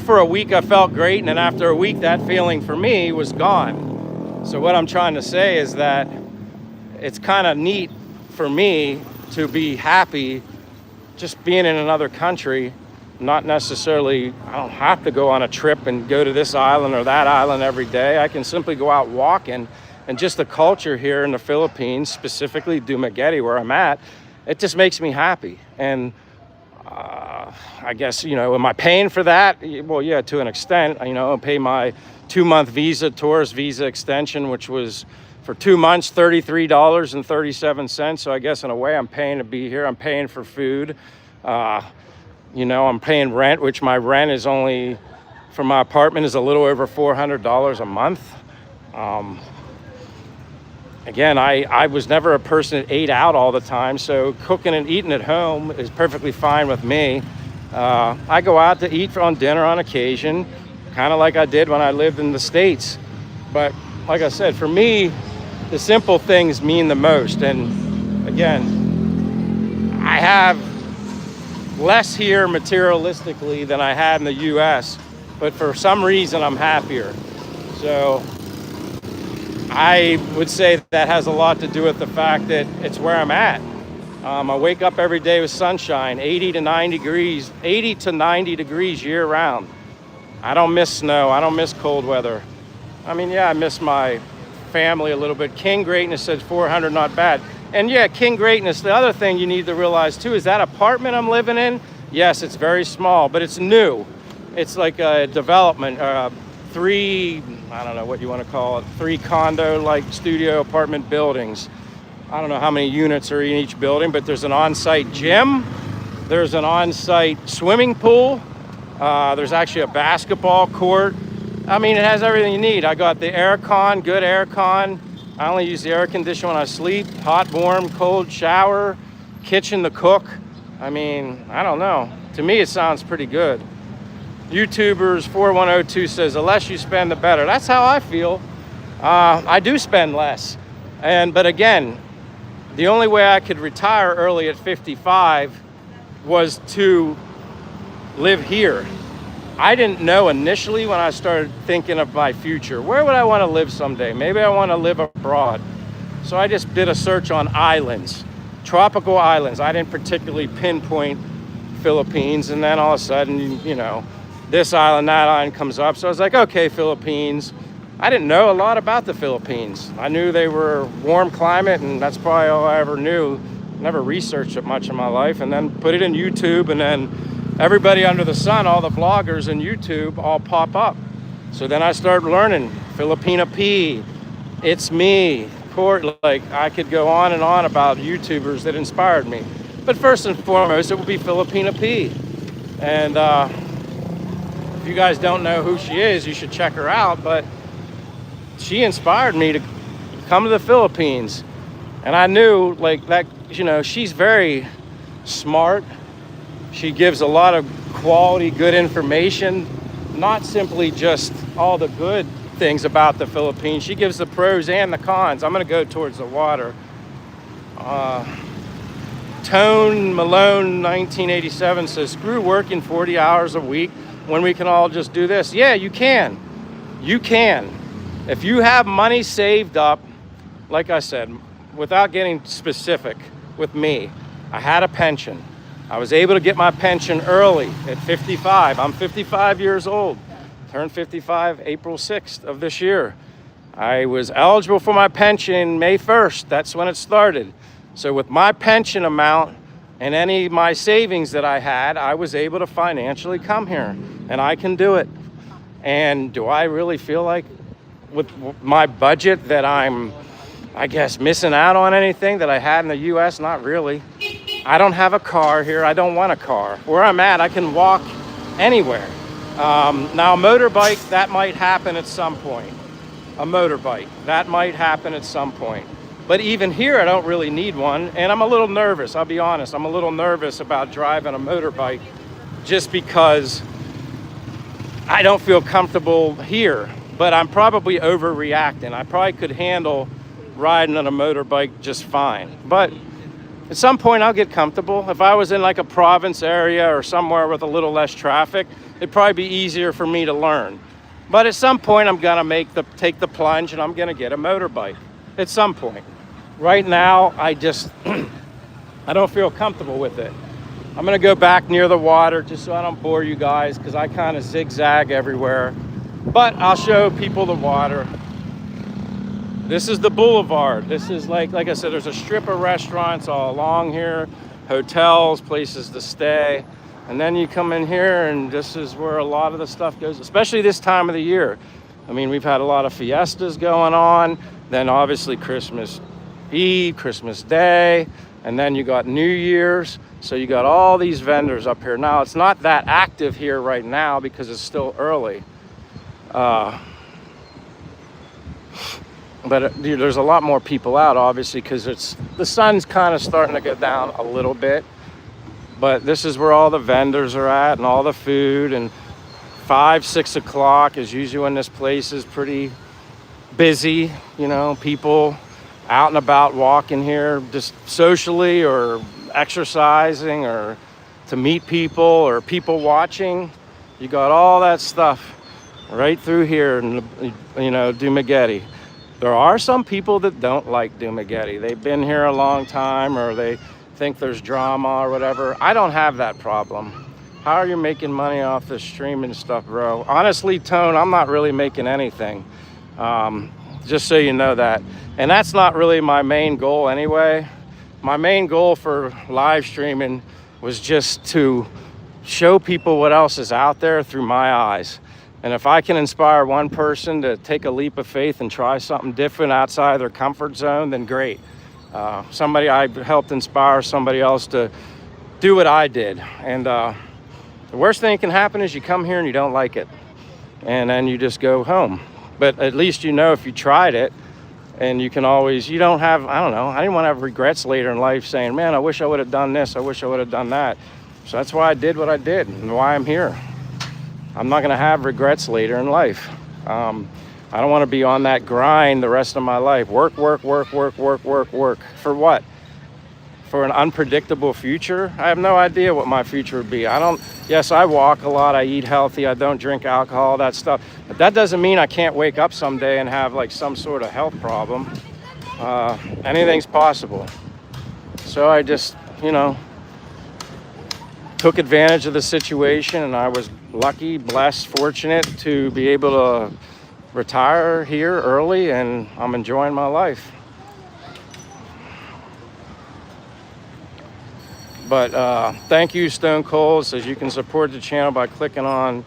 S1: For a week I felt great, and then after a week that feeling for me was gone. So what I'm trying to say is that it's kind of neat for me to be happy just being in another country. Not necessarily, I don't have to go on a trip and go to this island or that island every day. I can simply go out walking, and just the culture here in the Philippines, specifically Dumaguete where I'm at, it just makes me happy. And I guess, am I paying for that? Well, yeah, to an extent. I pay my 2-month visa, tourist visa extension, which was For 2 months, $33.37. So I guess in a way I'm paying to be here. I'm paying for food. You know, I'm paying rent, which my rent is only, for my apartment, is a little over $400 a month. Again, I was never a person that ate out all the time, so cooking and eating at home is perfectly fine with me. I go out to eat on dinner on occasion, kind of like I did when I lived in the States. But like I said, for me, the simple things mean the most. And again, I have less here materialistically than I had in the US, but for some reason I'm happier. So I would say that has a lot to do with the fact that it's where I'm at. I wake up every day with sunshine, 80 to 90 degrees year round. I don't miss snow. I don't miss cold weather. I mean, yeah, I miss my family a little bit. King Greatness says 400, not bad. And yeah, King Greatness, the other thing you need to realize too is that apartment I'm living in, yes, it's very small, but it's new. It's like a development, three, I don't know what you want to call it, 3 condo-like studio apartment buildings. I don't know how many units are in each building, but there's an on-site gym. There's an on-site swimming pool. There's actually a basketball court. I mean, it has everything you need. I got the air con, good air con. I only use the air conditioner when I sleep. Hot, warm, cold shower, kitchen to cook. I mean, I don't know. To me, it sounds pretty good. YouTubers 4102 says, the less you spend, the better. That's how I feel. I do spend less. But again, the only way I could retire early at 55 was to live here. I didn't know initially when I started thinking of my future, where would I want to live someday? Maybe I want to live abroad. So I just did a search on islands, tropical islands. I didn't particularly pinpoint Philippines, and then all of a sudden, you know, this island, that island comes up. So I was like, okay, Philippines. I didn't know a lot about the Philippines. I knew they were warm climate, and that's probably all I ever knew. Never researched it much in my life, and then put it in YouTube, and then everybody under the sun, all the vloggers in YouTube all pop up. So then I started learning Filipina P, It's Me, like I could go on and on about YouTubers that inspired me. But first and foremost, it would be Filipina P. And if you guys don't know who she is, you should check her out. But she inspired me to come to the Philippines. And I knew like that, you know, she's very smart. She gives a lot of quality, good information, not simply just all the good things about the Philippines. She gives the pros and the cons. I'm going to go towards the water. Tone Malone 1987 says, screw working 40 hours a week when we can all just do this. Yeah, you can. You can. If you have money saved up, like I said, without getting specific with me, I had a pension. I was able to get my pension early at 55. I'm 55 years old. Turned 55 April 6th of this year. I was eligible for my pension May 1st. That's when it started. So with my pension amount and any of my savings that I had, I was able to financially come here. And I can do it. And do I really feel like with my budget that I'm, I guess, missing out on anything that I had in the US? Not really. I don't have a car here. I don't want a car. Where I'm at, I can walk anywhere. Now, a motorbike, that might happen at some point. A motorbike, that might happen at some point. But even here, I don't really need one. And I'm a little nervous, I'll be honest. I'm a little nervous about driving a motorbike just because I don't feel comfortable here. But I'm probably overreacting. I probably could handle riding on a motorbike just fine. But at some point, I'll get comfortable. If I was in like a province area or somewhere with a little less traffic, it'd probably be easier for me to learn. But at some point, I'm gonna take the plunge and I'm gonna get a motorbike. At some point. Right now, I don't feel comfortable with it. I'm gonna go back near the water just so I don't bore you guys because I kind of zigzag everywhere. But I'll show people the water. This is the Boulevard. This is like I said, there's a strip of restaurants all along here, hotels, places to stay. And then you come in here and this is where a lot of the stuff goes, especially this time of the year. I mean, we've had a lot of fiestas going on. Then obviously Christmas Eve, Christmas Day, and then you got New Year's. So you got all these vendors up here. Now it's not that active here right now because it's still early. But there's a lot more people out, obviously, because the sun's kind of starting to go down a little bit. But this is where all the vendors are at and all the food. And 5, 6 o'clock is usually when this place is pretty busy. You know, people out and about walking here just socially or exercising or to meet people or people watching. You got all that stuff right through here in, you know, Dumaguete. There are some people that don't like Dumaguete. They've been here a long time or they think there's drama or whatever. I don't have that problem. How are you making money off this streaming stuff, bro? Honestly, Tone, I'm not really making anything. Just so you know that. And that's not really my main goal anyway. My main goal for live streaming was just to show people what else is out there through my eyes. And if I can inspire one person to take a leap of faith and try something different outside their comfort zone, then great. I helped inspire somebody else to do what I did. And the worst thing that can happen is you come here and you don't like it. And then you just go home. But at least you know if you tried it, and you can always, you don't have, I don't know, I didn't want to have regrets later in life saying, man, I wish I would have done this, I wish I would have done that. So that's why I did what I did and why I'm here. I'm not going to have regrets later in life. I don't want to be on that grind the rest of my life. Work. For what? For an unpredictable future? I have no idea what my future would be. Yes, I walk a lot. I eat healthy. I don't drink alcohol, that stuff. But that doesn't mean I can't wake up someday and have like some sort of health problem. Anything's possible. So I just, you know, took advantage of the situation, and I was lucky, blessed, fortunate to be able to retire here early, and I'm enjoying my life. But thank you, Stone Cold. Says you can support the channel by clicking on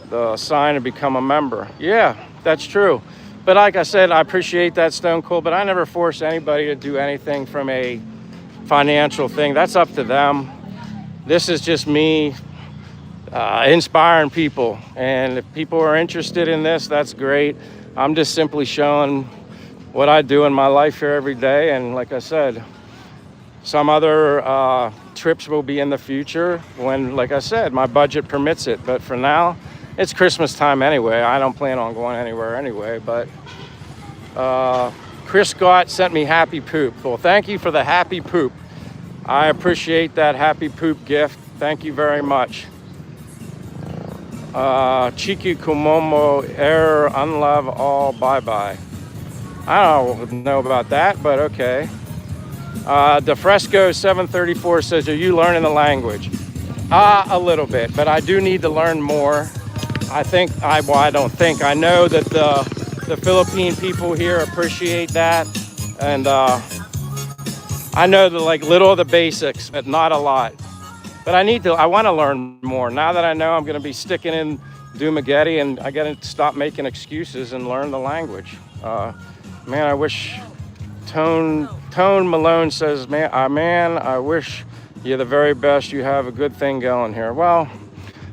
S1: the sign and become a member. Yeah, that's true. But like I said, I appreciate that, Stone Cold, but I never force anybody to do anything from a financial thing. That's up to them. This is just me inspiring people. And if people are interested in this, that's great. I'm just simply showing what I do in my life here every day. And like I said, some other trips will be in the future when, like I said, my budget permits it. But for now, it's Christmas time anyway. I don't plan on going anywhere anyway. But Chris Scott sent me happy poop. Well, thank you for the happy poop. I appreciate that happy poop gift. Thank you very much. Chiki Kumomo Unlove All Bye Bye. I don't know about that, but okay. DeFresco 734 says, are you learning the language? A little bit, but I do need to learn more. I know that the Philippine people here appreciate that. And I know the little of the basics, but not a lot. But I want to learn more. Now that I know I'm going to be sticking in Dumaguete, and I got to stop making excuses and learn the language. Man, I wish Tone Malone says, man, I wish you're the very best. You have a good thing going here. Well,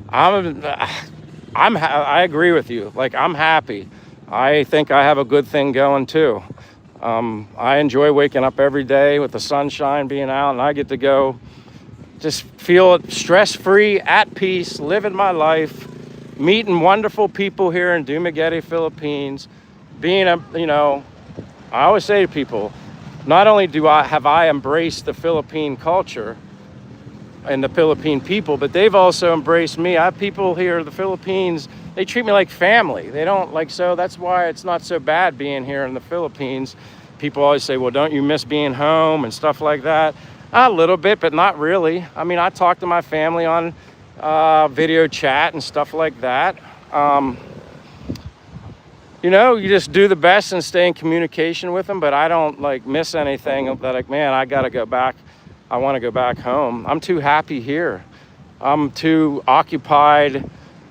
S1: I agree with you. I'm happy. I think I have a good thing going too. I enjoy waking up every day with the sunshine being out, and I get to go just feel stress-free, at peace, living my life, meeting wonderful people here in Dumaguete, Philippines, I always say to people, not only have I embraced the Philippine culture and the Philippine people, but they've also embraced me. I have people here in the Philippines, they treat me like family. They don't so that's why it's not so bad being here in the Philippines. People always say, well, don't you miss being home and stuff like that? A little bit, but not really. I mean, I talk to my family on video chat and stuff like that. You just do the best and stay in communication with them, but I don't miss anything that man, I gotta go back. I want to go back home. I'm too happy here. I'm too occupied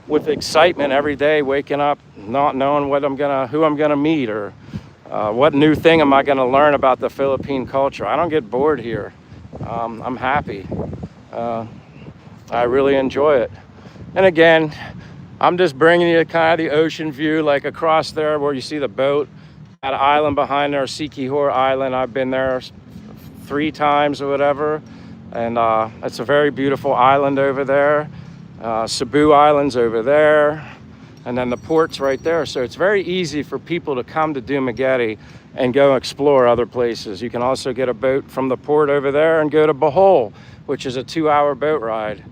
S1: with excitement every day, waking up, not knowing who I'm gonna meet or What new thing am I going to learn about the Philippine culture? I don't get bored here. I'm happy. I really enjoy it. And again, I'm just bringing you kind of the ocean view, like across there where you see the boat. That island behind there, Siquijor Island. I've been there 3 times or whatever. And it's a very beautiful island over there. Cebu Island's over there. And then the port's right there. So it's very easy for people to come to Dumaguete and go explore other places. You can also get a boat from the port over there and go to Bohol, which is a 2-hour boat ride.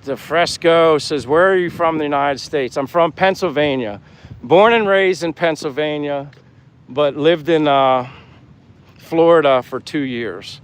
S1: De Fresco says, where are you from in the United States? I'm from Pennsylvania. Born and raised in Pennsylvania, but lived in Florida for 2 years.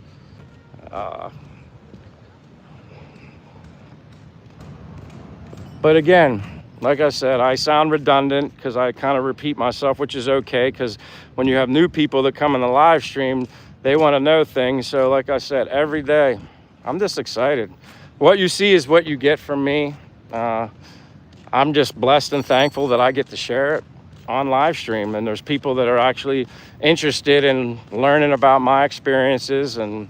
S1: But again, like I said, I sound redundant because I kind of repeat myself, which is okay, because when you have new people that come in the live stream, they want to know things. So like I said, every day, I'm just excited. What you see is what you get from me. I'm just blessed and thankful that I get to share it on live stream, and there's people that are actually interested in learning about my experiences. And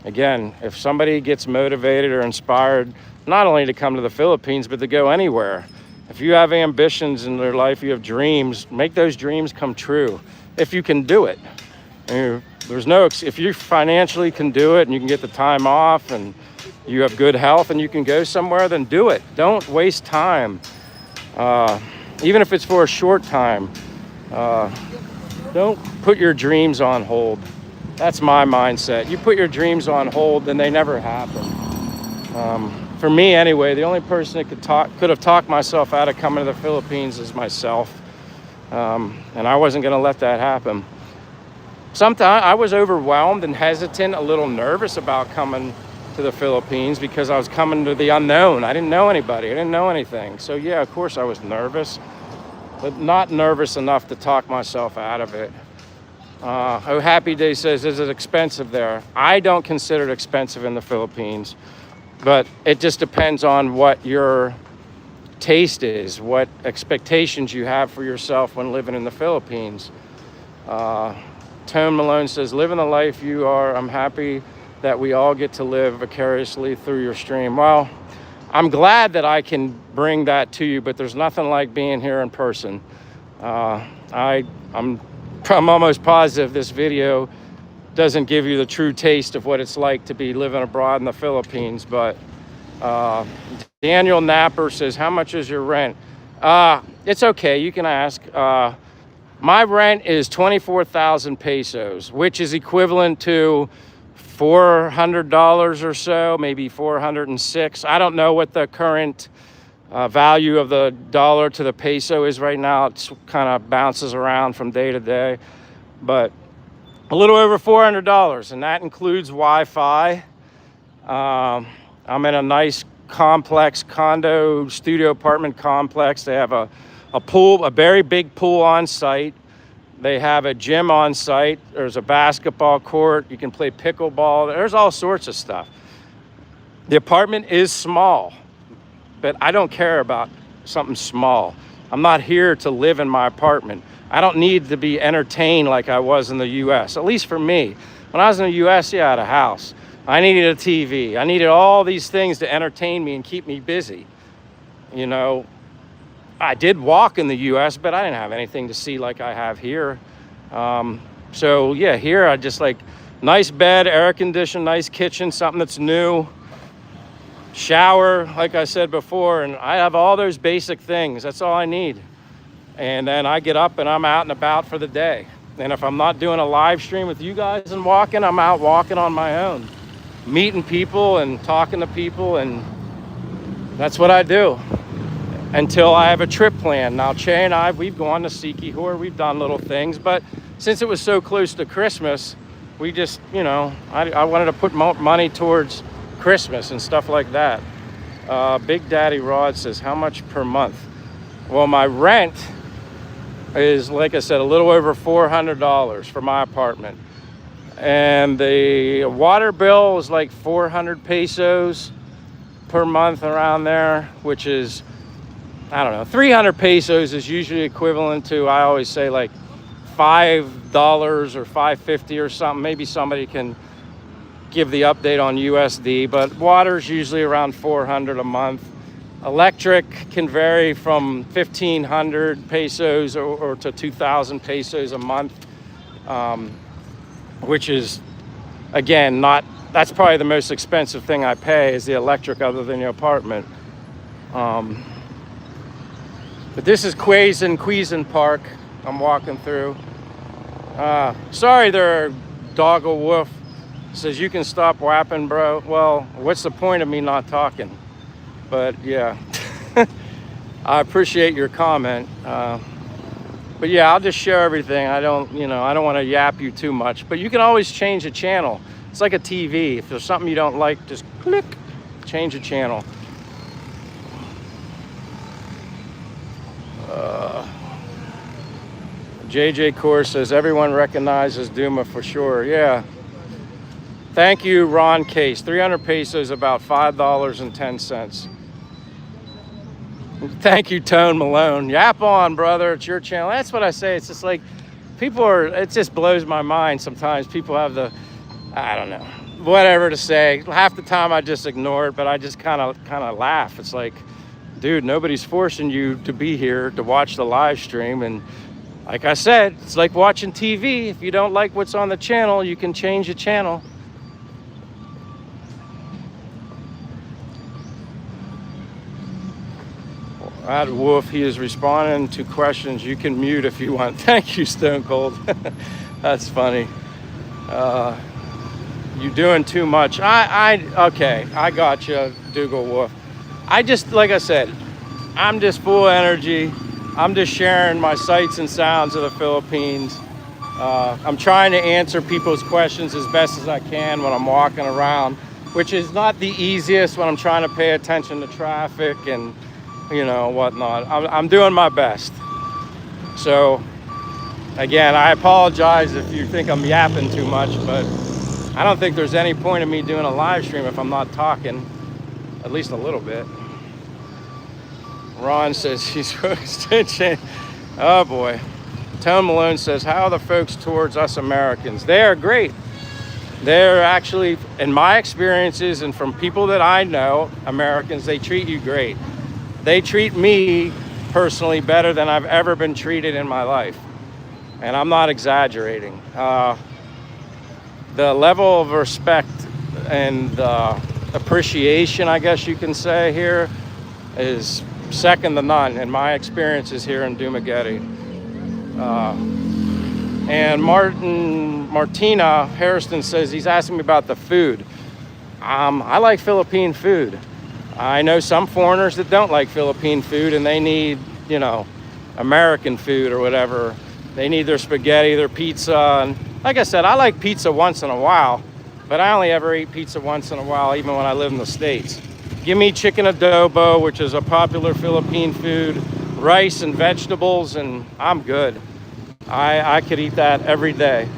S1: again, if somebody gets motivated or inspired, not only to come to the Philippines, but to go anywhere. If you have ambitions in their life, you have dreams, make those dreams come true. If you can do it. If you financially can do it and you can get the time off and you have good health and you can go somewhere, then do it. Don't waste time. Even if it's for a short time. Don't put your dreams on hold. That's my mindset. You put your dreams on hold, then they never happen. For me anyway, the only person that could have talked myself out of coming to the Philippines is myself. And I wasn't gonna let that happen. Sometimes I was overwhelmed and hesitant, a little nervous about coming to the Philippines because I was coming to the unknown. I didn't know anybody, I didn't know anything. So yeah, of course I was nervous, but not nervous enough to talk myself out of it. Oh, Happy Day says, is it expensive there? I don't consider it expensive in the Philippines. But it just depends on what your taste is, what expectations you have for yourself when living in the Philippines. Tone Malone says, living the life you are, I'm happy that we all get to live vicariously through your stream. Well, I'm glad that I can bring that to you, but there's nothing like being here in person. I'm almost positive this video doesn't give you the true taste of what it's like to be living abroad in the Philippines. But Daniel Napper says, how much is your rent? It's okay, you can ask. My rent is 24,000 pesos, which is equivalent to $400 or so, maybe 406. I don't know what the current value of the dollar to the peso is right now. It kind of bounces around from day to day, but a little over $400, and that includes Wi-Fi. I'm in a nice complex condo studio apartment complex. They have a pool, a very big pool on site. They have a gym on site. There's a basketball court. You can play pickleball. There's all sorts of stuff. The apartment is small, but I don't care about something small. I'm not here to live in my apartment. I don't need to be entertained like I was in the US, at least for me. When I was in the US, yeah, I had a house. I needed a TV. I needed all these things to entertain me and keep me busy. You know, I did walk in the US, but I didn't have anything to see like I have here. So yeah, here I just like nice bed, air conditioned, nice kitchen, something that's new. Shower, like I said before, and I have all those basic things. That's all I need. And then I get up and I'm out and about for the day. And if I'm not doing a live stream with you guys and walking, I'm out walking on my own, meeting people and talking to people, and that's what I do until I have a trip planned. Now, Che and I, we've gone to Siquijor, we've done little things, but since it was so close to Christmas, we just, you know, I wanted to put money towards Christmas and stuff like that. Big Daddy Rod says, how much per month? Well, my rent is, like I said, a little over $400 for my apartment. And the water bill is like 400 pesos per month, around there, which is I don't know, 300 pesos is usually equivalent to, I always say, like $5 or $5.50 or something. Maybe somebody can give the update on USD, but water's usually around 400 a month. Electric can vary from 1,500 pesos or to 2,000 pesos a month, which is, again, that's probably the most expensive thing I pay is the electric other than the apartment. But this is Quezon Park I'm walking through. Sorry there, Doggle Wolf. Says you can stop whapping, bro. Well, what's the point of me not talking? But yeah, I appreciate your comment. But yeah, I'll just share everything. I don't want to yap you too much, but you can always change the channel. It's like a TV. If there's something you don't like, just click, change the channel. JJ Core says everyone recognizes Duma for sure. Yeah. Thank you, Ron Case. 300 pesos, about $5.10. Thank you, Tone Malone. Yap on, brother. It's your channel. That's what I say. It's just like it just blows my mind sometimes. People have I don't know, whatever to say. Half the time I just ignore it, but I just kind of laugh. It's like, dude, nobody's forcing you to be here to watch the live stream. And like I said, it's like watching TV. If you don't like what's on the channel, you can change the channel. That Wolf, he is responding to questions. You can mute if you want. Thank you, Stone Cold. That's funny. You doing too much. Okay, I got you, Dougal Wolf. Like I said, I'm just full of energy. I'm just sharing my sights and sounds of the Philippines. I'm trying to answer people's questions as best as I can when I'm walking around, which is not the easiest when I'm trying to pay attention to traffic and whatnot. I'm doing my best. So again, I apologize if you think I'm yapping too much, but I don't think there's any point in me doing a live stream if I'm not talking at least a little bit. Ron says he's oh boy. Tone Malone says, how are the folks towards us Americans? They are great. They're actually, in my experiences and from people that I know, Americans, they treat you great. They treat me personally better than I've ever been treated in my life. And I'm not exaggerating. The level of respect and appreciation, I guess you can say here, is second to none in my experiences here in Dumaguete. And Martina Harrison says he's asking me about the food. I like Philippine food. I know some foreigners that don't like Philippine food and they need, American food or whatever. They need their spaghetti, their pizza. And like I said, I like pizza once in a while, but I only ever eat pizza once in a while, even when I live in the States. Give me chicken adobo, which is a popular Philippine food, rice and vegetables, and I'm good. I could eat that every day.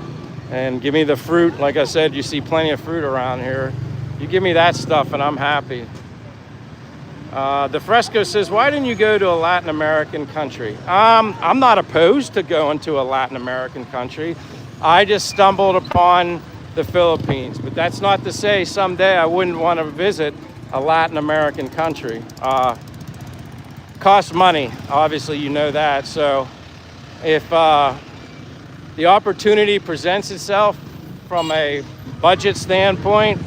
S1: And give me the fruit. Like I said, you see plenty of fruit around here. You give me that stuff and I'm happy. DeFresco says, why didn't you go to a Latin American country? I'm not opposed to going to a Latin American country. I just stumbled upon the Philippines, but that's not to say someday I wouldn't want to visit a Latin American country. Costs money, obviously you know that. So if the opportunity presents itself from a budget standpoint,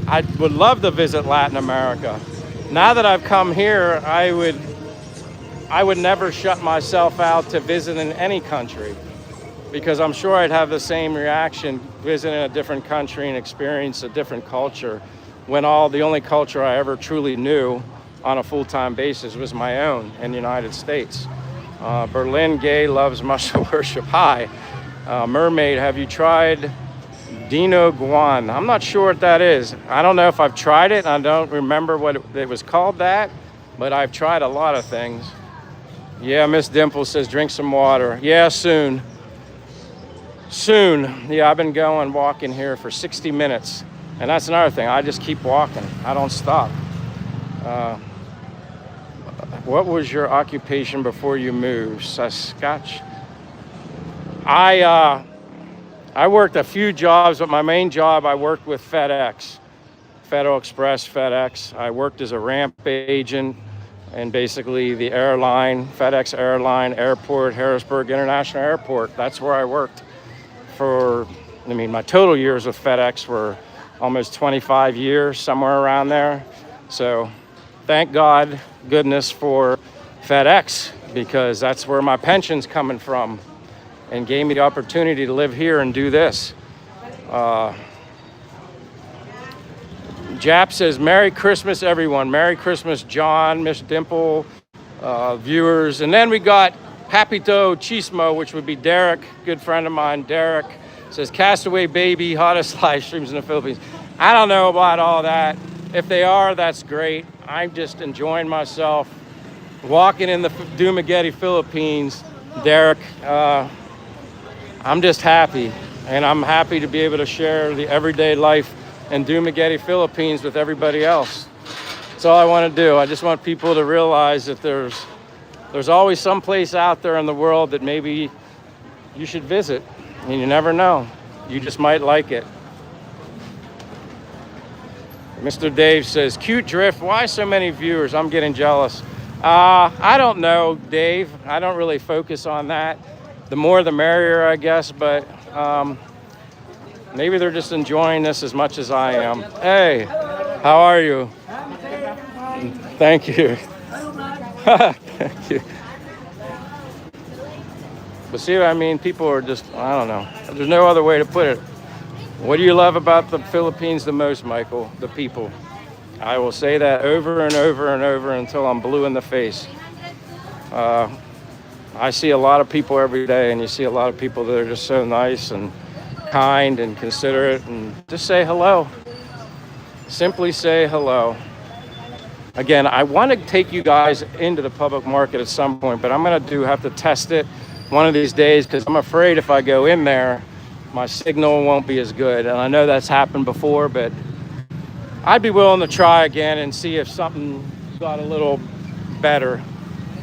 S1: I would love to visit Latin America. Now that I've come here, I would never shut myself out to visit in any country, because I'm sure I'd have the same reaction visiting a different country and experience a different culture when the only culture I ever truly knew on a full-time basis was my own in the United States. Berlin Gay loves muscle worship. Hi. Mermaid, have you tried Dino Guan? I'm not sure what that is. I don't know if I've tried it. I don't remember what it was called that, but I've tried a lot of things. Yeah, Miss Dimple says drink some water. Yeah, soon. Soon. Yeah, I've been walking here for 60 minutes. And that's another thing. I just keep walking. I don't stop. What was your occupation before you moved? Saskatch. I worked a few jobs, but my main job, I worked with FedEx, Federal Express, FedEx. I worked as a ramp agent and basically the airline, FedEx airline, airport, Harrisburg International Airport. That's where I worked for, my total years with FedEx were almost 25 years, somewhere around there. So thank God, goodness for FedEx, because that's where my pension's coming from and gave me the opportunity to live here and do this. Jap says, Merry Christmas, everyone. Merry Christmas, John, Miss Dimple, viewers. And then we got Papito Chismo, which would be Derek, good friend of mine. Derek says, Castaway Baby, hottest live streams in the Philippines. I don't know about all that. If they are, that's great. I'm just enjoying myself walking in the Dumaguete, Philippines. Derek, I'm just happy. And I'm happy to be able to share the everyday life in Dumaguete, Philippines with everybody else. That's all I want to do. I just want people to realize that there's always some place out there in the world that maybe you should visit. And you never know. You just might like it. Mr. Dave says, cute drift. Why so many viewers? I'm getting jealous. I don't know, Dave. I don't really focus on that. The more the merrier, I guess. But maybe they're just enjoying this as much as I am. Hey, how are you? Thank you. Thank you. But see what I mean? People are just, I don't know. There's no other way to put it. What do you love about the Philippines the most, Michael? The people. I will say that over and over and over until I'm blue in the face. I see a lot of people every day, and you see a lot of people that are just so nice and kind and considerate, and just say hello. Simply say hello. Again, I want to take you guys into the public market at some point, but I'm going to have to test it one of these days, because I'm afraid if I go in there, my signal won't be as good. And I know that's happened before, but I'd be willing to try again and see if something got a little better.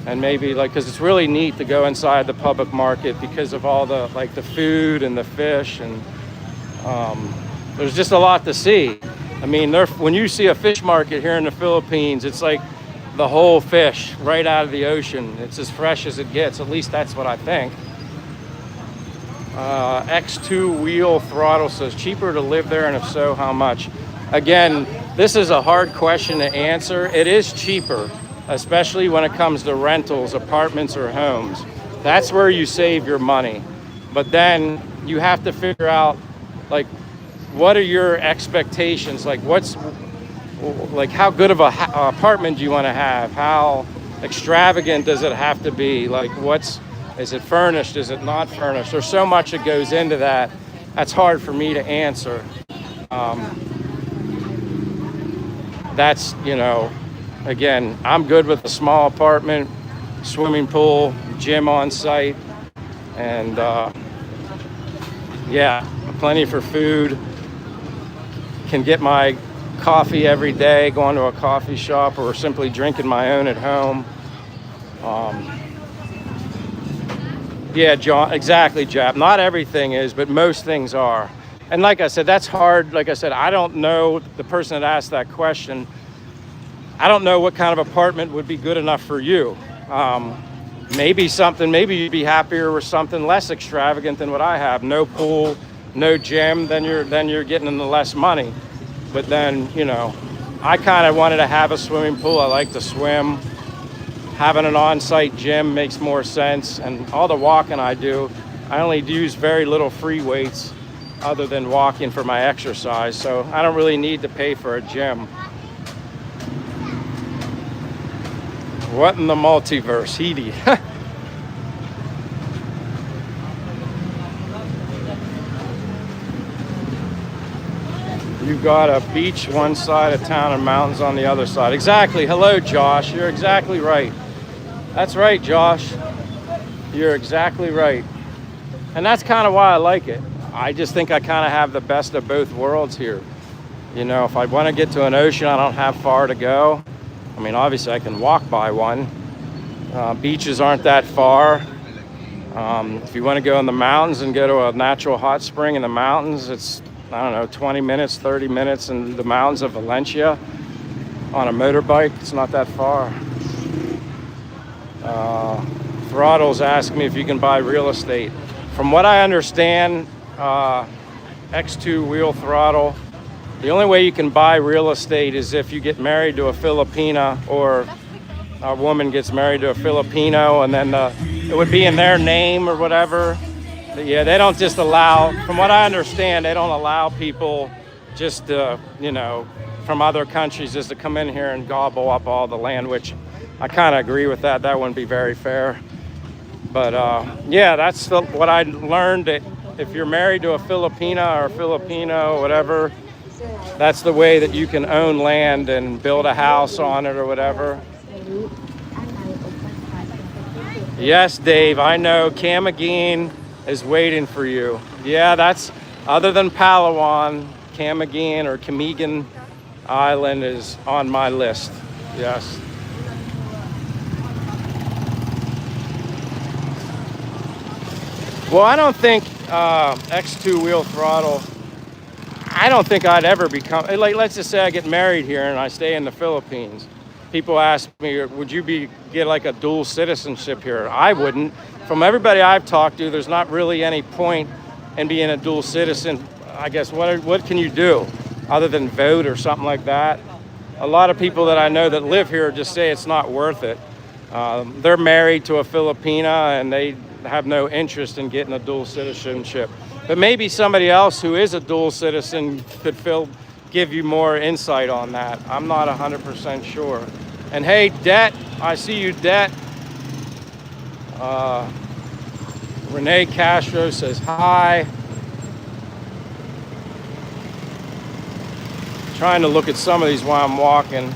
S1: And maybe because it's really neat to go inside the public market because of all the the food and the fish, and there's just a lot to see. I mean, when you see a fish market here in the Philippines, it's like the whole fish right out of the ocean. It's as fresh as it gets. At least that's what I think. X2 wheel throttle says, cheaper to live there, and if so, how much? Again, this is a hard question to answer. It is cheaper, especially when it comes to rentals, apartments, or homes. That's where you save your money. But then you have to figure out, what are your expectations? How good of a apartment do you want to have? How extravagant does it have to be? Is it furnished? Is it not furnished? There's so much that goes into that. That's hard for me to answer. That's, again, I'm good with a small apartment, swimming pool, gym on site, and plenty for food. Can get my coffee every day, going to a coffee shop, or simply drinking my own at home. John, exactly, Jap. Not everything is, but most things are. And like I said, that's hard. Like I said, I don't know the person that asked that question. I don't know what kind of apartment would be good enough for you. Maybe you'd be happier with something less extravagant than what I have. No pool, no gym, then you're getting into less money. But then, I kind of wanted to have a swimming pool. I like to swim. Having an on-site gym makes more sense. And all the walking I do, I only use very little free weights other than walking for my exercise. So I don't really need to pay for a gym. What in the multiverse? Heedy. You got a beach one side of town and mountains on the other side. Exactly. Hello, Josh. You're exactly right. That's right, Josh. You're exactly right. And that's kind of why I like it. I just think I kind of have the best of both worlds here. If I want to get to an ocean, I don't have far to go. I mean, obviously I can walk by one. Beaches aren't that far. If you want to go in the mountains and go to a natural hot spring in the mountains, it's, I don't know, 20 minutes, 30 minutes in the mountains of Valencia on a motorbike. It's not that far. Throttle's asking me if you can buy real estate. From what I understand, X2 Wheel Throttle, the only way you can buy real estate is if you get married to a Filipina, or a woman gets married to a Filipino, and then it would be in their name or whatever. But yeah, they don't just allow, from what I understand, they don't allow people just to, from other countries just to come in here and gobble up all the land, which I kind of agree with that. That wouldn't be very fair. But yeah, that's what I learned, that if you're married to a Filipina or Filipino, whatever, that's the way that you can own land and build a house on it or whatever. Yes, Dave, I know Camiguin is waiting for you. Yeah, that's, other than Palawan, Camiguin or Camiguin Island is on my list. Yes. Well, I don't think X2 Wheel Throttle, I don't think I'd ever become, like, let's just say I get married here and I stay in the Philippines. People ask me, would you get like a dual citizenship here? I wouldn't. From everybody I've talked to, there's not really any point in being a dual citizen. I guess, what can you do other than vote or something like that? A lot of people that I know that live here just say it's not worth it. They're married to a Filipina and they have no interest in getting a dual citizenship. But maybe somebody else who is a dual citizen could give you more insight on that. I'm not 100% sure. And hey, Det, I see you, Det. Renee Castro says hi. Trying to look at some of these while I'm walking.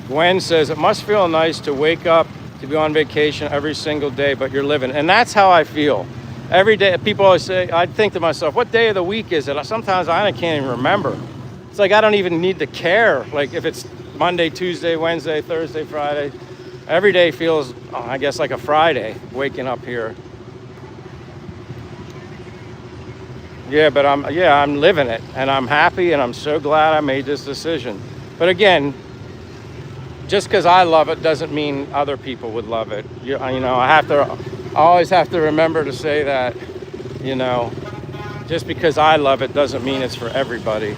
S1: Gwen says, it must feel nice to wake up to be on vacation every single day, but you're living. And that's how I feel. Every day, people always say, I think to myself, what day of the week is it? Sometimes I can't even remember. It's like I don't even need to care. Like if it's Monday, Tuesday, Wednesday, Thursday, Friday. Every day feels, I guess, like a Friday, waking up here. Yeah, but I'm living it, and I'm happy, and I'm so glad I made this decision. But again, just because I love it doesn't mean other people would love it. I always have to remember to say that, just because I love it doesn't mean it's for everybody.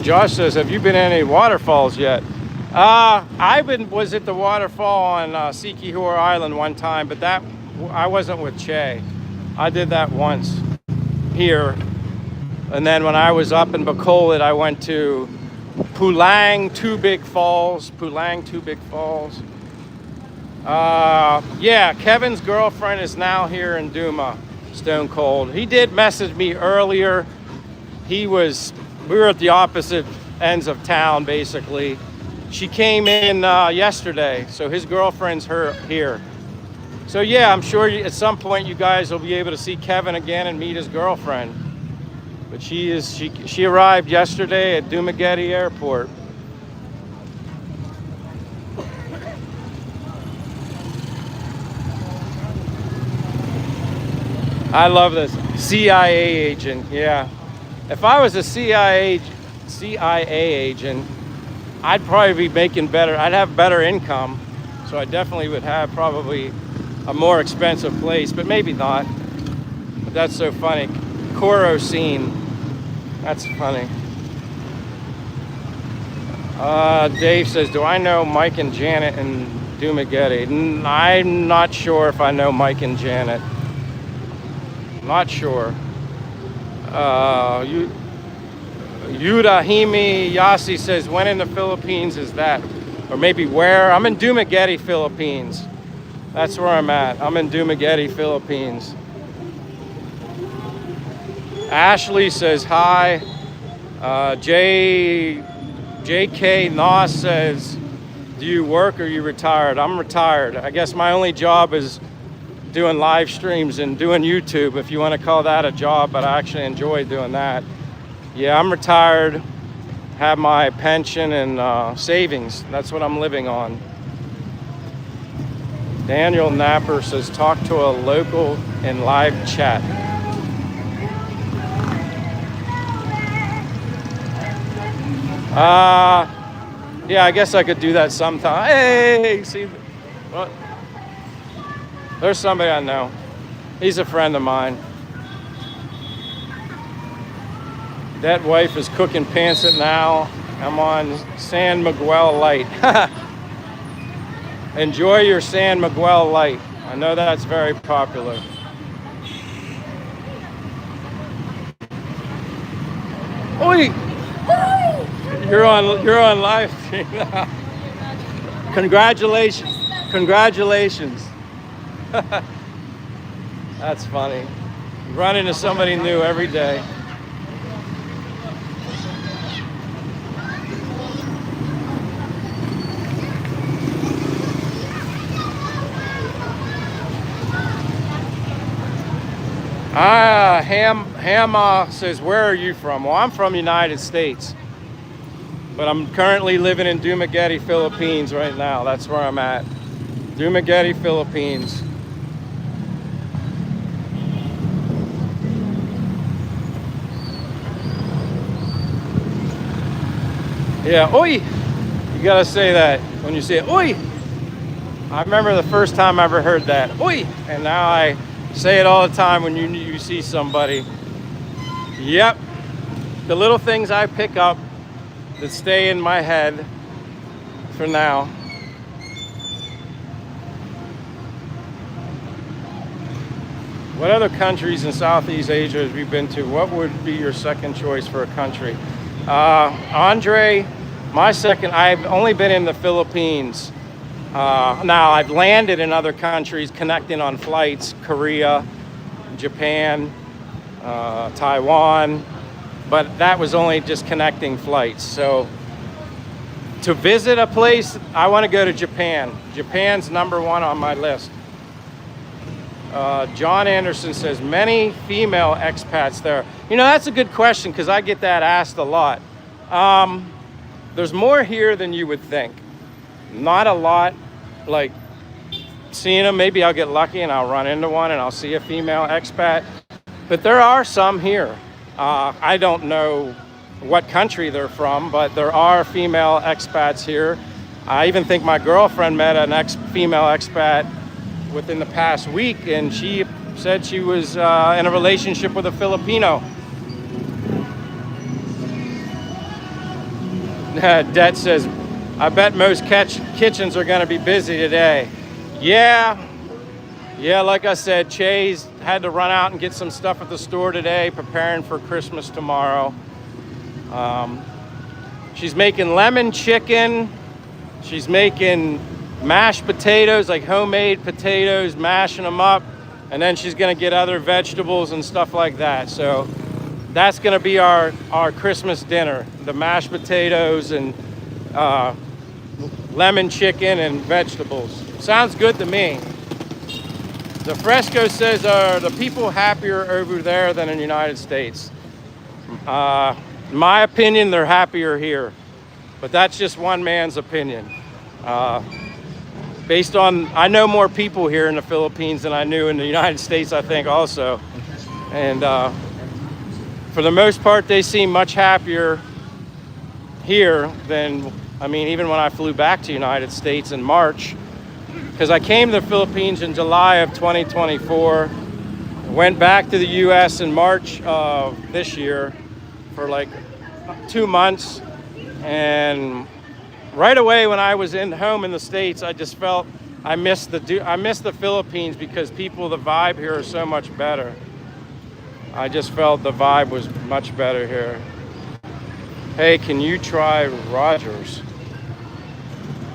S1: Josh says, have you been in any waterfalls yet? Was at the waterfall on Siquijor Island one time, but I wasn't with Che. I did that once here. And then when I was up in Bacolod, I went to Pulang Two Big Falls. Yeah, Kevin's girlfriend is now here in Duma, Stone Cold. He did message me earlier. We were at the opposite ends of town, basically. She came in yesterday, so his girlfriend's here. So yeah, I'm sure at some point you guys will be able to see Kevin again and meet his girlfriend. But she arrived yesterday at Dumaguete Airport. I love this. CIA agent, yeah. If I was a CIA agent, I'd probably be making better. I'd have better income, so I definitely would have probably a more expensive place, but maybe not. But that's so funny. Coro scene. That's funny. Dave says, do I know Mike and Janet in Dumaguete? I'm not sure if I know Mike and Janet. Not sure. Yudahimi Yasi says, when in the Philippines is that? Or maybe where? I'm in Dumaguete, Philippines. That's where I'm at. I'm in Dumaguete, Philippines. Ashley says hi. JK Noss says, Do you work or are you retired? I'm retired. I guess my only job is doing live streams and doing YouTube, if you want to call that a job, but I actually enjoy doing that. Yeah, I'm retired, have my pension and savings. That's what I'm living on. Daniel Napper says, talk to a local in live chat. Yeah, I guess I could do that sometime. Hey, see, what? There's somebody I know. He's a friend of mine. That wife is cooking pancit now. I'm on San Miguel Light. Enjoy your San Miguel Light. I know that's very popular. Oi! You're on live stream now. Congratulations. Congratulations. That's funny. Run into somebody new every day. Ham says, where are you from? Well, I'm from the United States, but I'm currently living in Dumaguete, Philippines right now. That's where I'm at. Dumaguete, Philippines. Yeah, oi! You gotta say that when you say it, oi! I remember the first time I ever heard that, oi! And now I say it all the time when you see somebody. Yep, the little things I pick up that stay in my head for now. What other countries in Southeast Asia have you been to? What would be your second choice for a country? Andre, my second, I've only been in the Philippines. Now, I've landed in other countries connecting on flights, Korea, Japan, Taiwan, but that was only just connecting flights. So to visit a place, I want to go to Japan. Japan's number one on my list. John Anderson says, many female expats there. You know, that's a good question because I get that asked a lot. There's more here than you would think. Not a lot, like seeing them, maybe I'll get lucky and I'll run into one and I'll see a female expat. But there are some here. I don't know what country they're from, but there are female expats here. I even think my girlfriend met an female expat within the past week, and she said she was in a relationship with a Filipino. Det says, I bet most kitchens are going to be busy today. Yeah, like I said, Che's had to run out and get some stuff at the store today, preparing for Christmas tomorrow. She's making lemon chicken. She's making mashed potatoes, like homemade potatoes, mashing them up. And then she's going to get other vegetables and stuff like that. So that's going to be our Christmas dinner, the mashed potatoes and lemon chicken and vegetables. Sounds good to me. The Fresco says, are the people happier over there than in the United States? In my opinion, they're happier here. But that's just one man's opinion. Based on, I know more people here in the Philippines than I knew in the United States, I think also. And for the most part, they seem much happier here than, I mean, even when I flew back to the United States in March, because I came to the Philippines in July of 2024, went back to the US in March of this year for like 2 months, and right away when I was home in the States, I just felt I missed the Philippines because the vibe here is so much better. I just felt the vibe was much better here. Hey, can you try Rogers?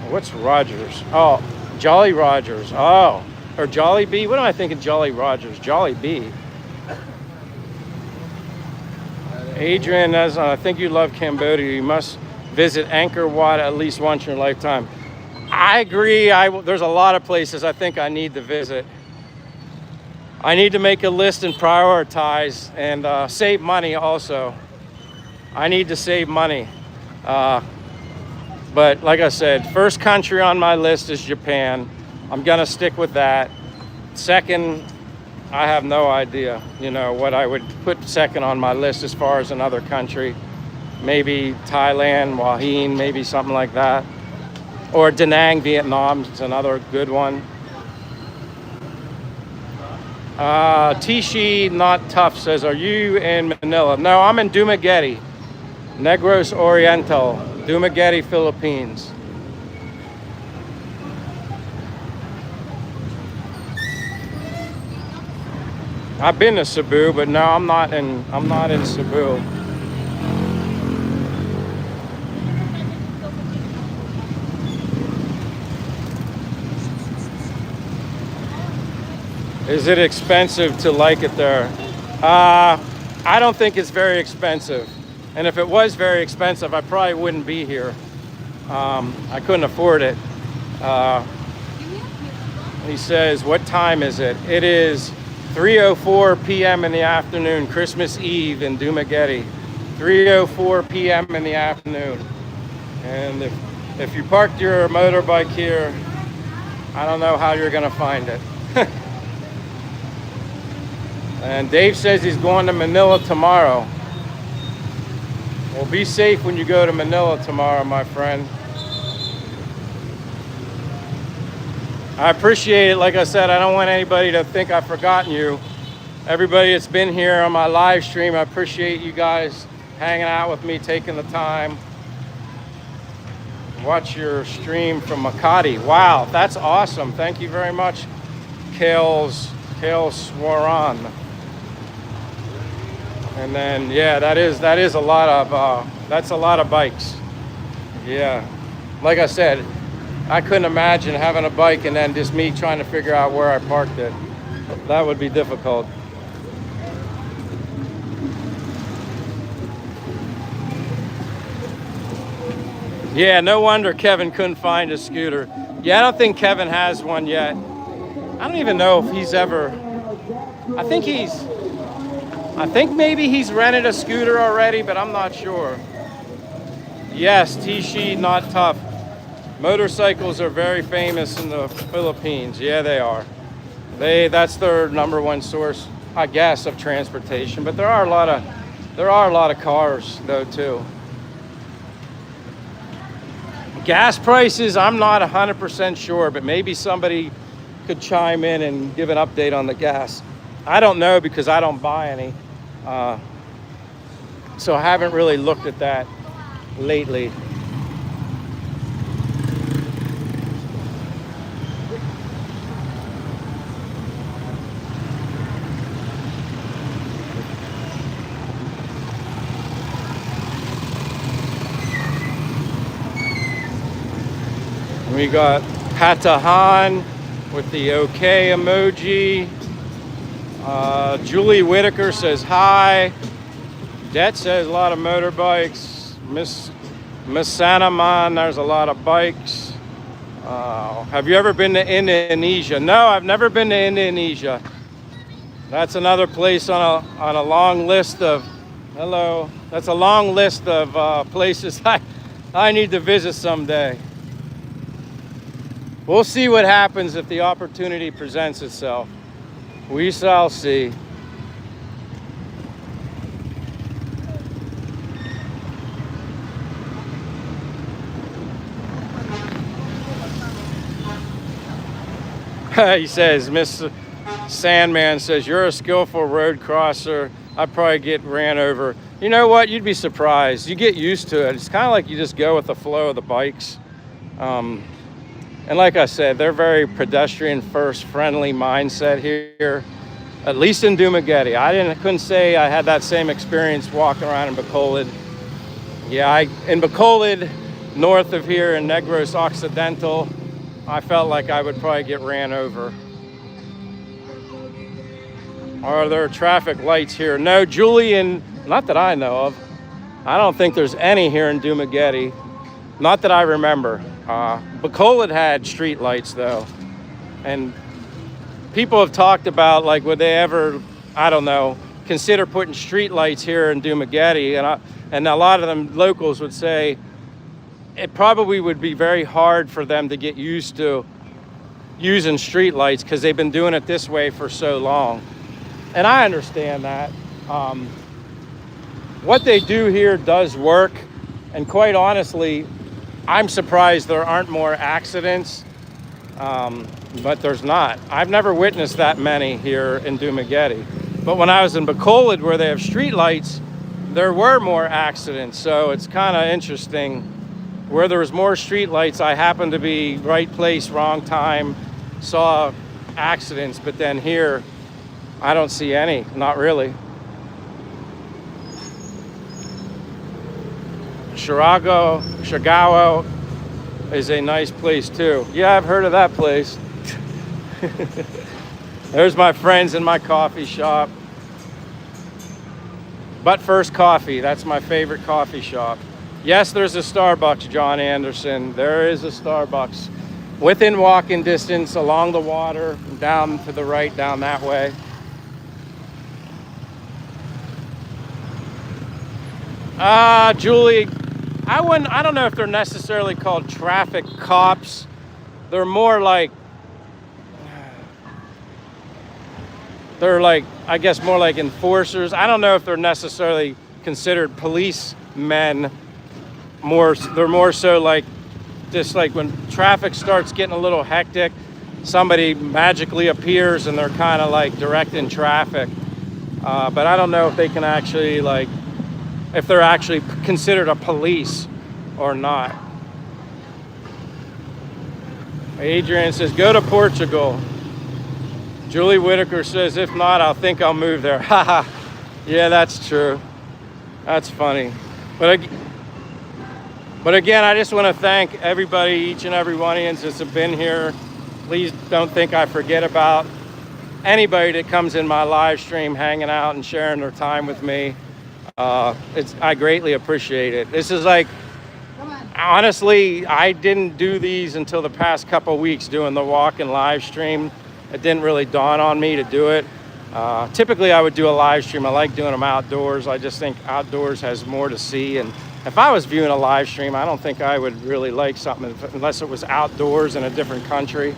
S1: What's Rogers? Oh, Jolly Rogers. Oh, or Jolly Bee? What am I thinking? Jolly Rogers. Jolly Bee. Adrian, I think you love Cambodia. You must visit Angkor Wat at least once in your lifetime. I agree. There's a lot of places I think I need to visit. I need to make a list and prioritize and save money also. I need to save money. But like I said, first country on my list is Japan. I'm gonna stick with that. Second, I have no idea, what I would put second on my list as far as another country. Maybe Thailand, Wahine, maybe something like that. Or Da Nang, Vietnam is another good one. Tishi Not Tough says, are you in Manila? No, I'm in Dumaguete, Negros Oriental, Dumaguete, Philippines. I've been to Cebu, but no, I'm not in Cebu. Is it expensive to like it there? I don't think it's very expensive. And if it was very expensive, I probably wouldn't be here. I couldn't afford it. He says, what time is it? It is 3:04 p.m. in the afternoon, Christmas Eve in Dumaguete. 3:04 p.m. in the afternoon. And if you parked your motorbike here, I don't know how you're gonna find it. And Dave says he's going to Manila tomorrow. Well, be safe when you go to Manila tomorrow, my friend. I appreciate it. Like I said, I don't want anybody to think I've forgotten you. Everybody that's been here on my live stream, I appreciate you guys hanging out with me, taking the time. Watch your stream from Makati. Wow, that's awesome. Thank you very much, Kale Swaran. And then, yeah, that is a lot of that's a lot of bikes. Yeah, like I said, I couldn't imagine having a bike and then just me trying to figure out where I parked it. That would be difficult. Yeah, no wonder Kevin couldn't find a scooter. Yeah, I don't think Kevin has one yet. I don't even know if he's ever, I think maybe he's rented a scooter already, but I'm not sure. Yes, Tishi Not Tough. Motorcycles are very famous in the Philippines. Yeah, they are. That's their number one source, I guess, of transportation. But there are a lot of cars though too. Gas prices, I'm not 100% sure, but maybe somebody could chime in and give an update on the gas. I don't know because I don't buy any. So I haven't really looked at that lately. We got Patahan with the okay emoji. Julie Whitaker says hi. Det says a lot of motorbikes. Miss Sanaman, there's a lot of bikes. Have you ever been to Indonesia? No, I've never been to Indonesia. That's another place on a long list of, hello, that's a long list of places I need to visit someday. We'll see what happens if the opportunity presents itself. We shall see. He says, Miss Sandman says, you're a skillful road crosser. I'd probably get ran over. You know what? You'd be surprised. You get used to it. It's kind of like you just go with the flow of the bikes. And like I said, they're very pedestrian first friendly mindset here, at least in Dumaguete. I couldn't say I had that same experience walking around in Bacolod. Yeah, in Bacolod, north of here in Negros Occidental, I felt like I would probably get ran over. Are there traffic lights here? No, Julian, not that I know of. I don't think there's any here in Dumaguete. Not that I remember. Bacolod had street lights though, and people have talked about like would they ever, I don't know, consider putting street lights here in Dumaguete, and a lot of them locals would say it probably would be very hard for them to get used to using street lights because they've been doing it this way for so long. And I understand that. What they do here does work, and quite honestly, I'm surprised there aren't more accidents, but there's not. I've never witnessed that many here in Dumaguete. But when I was in Bacolod, where they have street lights, there were more accidents. So it's kind of interesting. Where there was more street lights, I happened to be right place, wrong time, saw accidents. But then here, I don't see any, not really. Shagawa is a nice place too. Yeah, I've heard of that place. There's my friends in my coffee shop. But First Coffee, that's my favorite coffee shop. Yes, there's a Starbucks, John Anderson. There is a Starbucks within walking distance along the water, down to the right, down that way. Julie, I don't know if they're necessarily called traffic cops. They're more like, I guess more like enforcers. I don't know if they're necessarily considered policemen. They're more so like, just like when traffic starts getting a little hectic, somebody magically appears and they're kind of like directing traffic. But I don't know if they can actually like, if they're actually considered a police or not. Adrian says, go to Portugal. Julie Whitaker says, if not, I'll move there. Haha. Yeah, that's true. That's funny. But again, I just want to thank everybody, each and every one of you that's have been here. Please don't think I forget about anybody that comes in my live stream, hanging out and sharing their time with me. I greatly appreciate it. This is like, honestly, I didn't do these until the past couple weeks doing the walk and live stream. It didn't really dawn on me to do it. Typically I would do a live stream. I like doing them outdoors. I just think outdoors has more to see. And if I was viewing a live stream, I don't think I would really like something unless it was outdoors in a different country.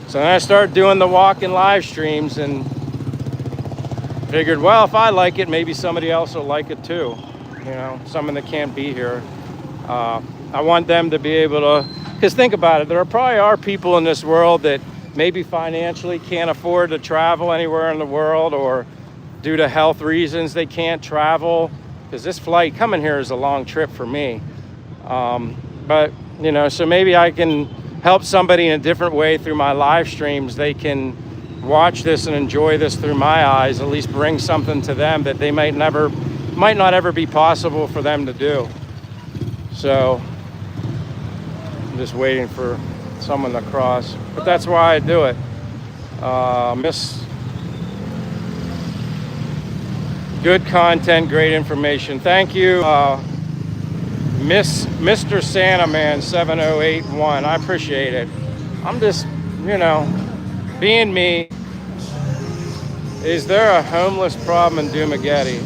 S1: So then I started doing the walk and live streams and figured, well, if I like it, maybe somebody else will like it too. You know, someone that can't be here. I want them to be able to, because think about it, there probably are people in this world that maybe financially can't afford to travel anywhere in the world, or due to health reasons they can't travel, because this flight coming here is a long trip for me. But, you know, so maybe I can help somebody in a different way through my live streams. They can watch this and enjoy this through my eyes, at least bring something to them that they might not ever be possible for them to do. So I'm just waiting for someone to cross, but that's why I do it. Good content, great information. Thank you, Mr. Santa Man 7081. I appreciate it. I'm just, you know, being me. Is there a homeless problem in Dumaguete?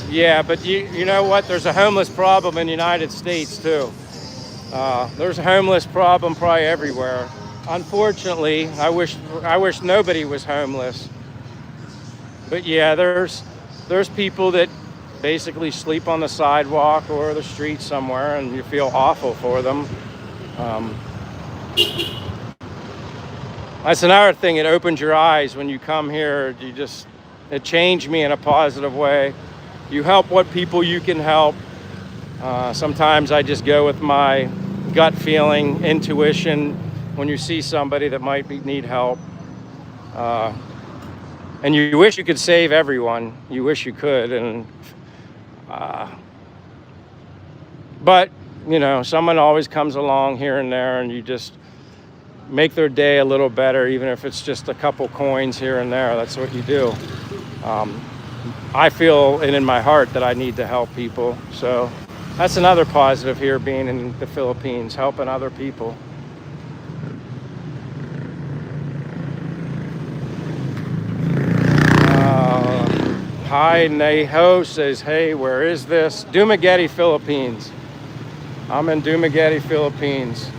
S1: Yeah, but you know what? There's a homeless problem in the United States too. There's a homeless problem probably everywhere. Unfortunately, I wish nobody was homeless. But yeah, there's people that basically sleep on the sidewalk or the street somewhere, and you feel awful for them. That's another thing. It opens your eyes when you come here. It changed me in a positive way. You help what people you can help. Sometimes I just go with my gut feeling, intuition, when you see somebody that might need help. And you wish you could save everyone. You wish you could. But, you know, someone always comes along here and there, and you just make their day a little better, even if it's just a couple coins here and there. That's what you do. I feel it in my heart that I need to help people. So That's another positive here, being in the Philippines, helping other people. Hi Neho says, hey, where is this? Dumaguete, Philippines. I'm in Dumaguete, Philippines.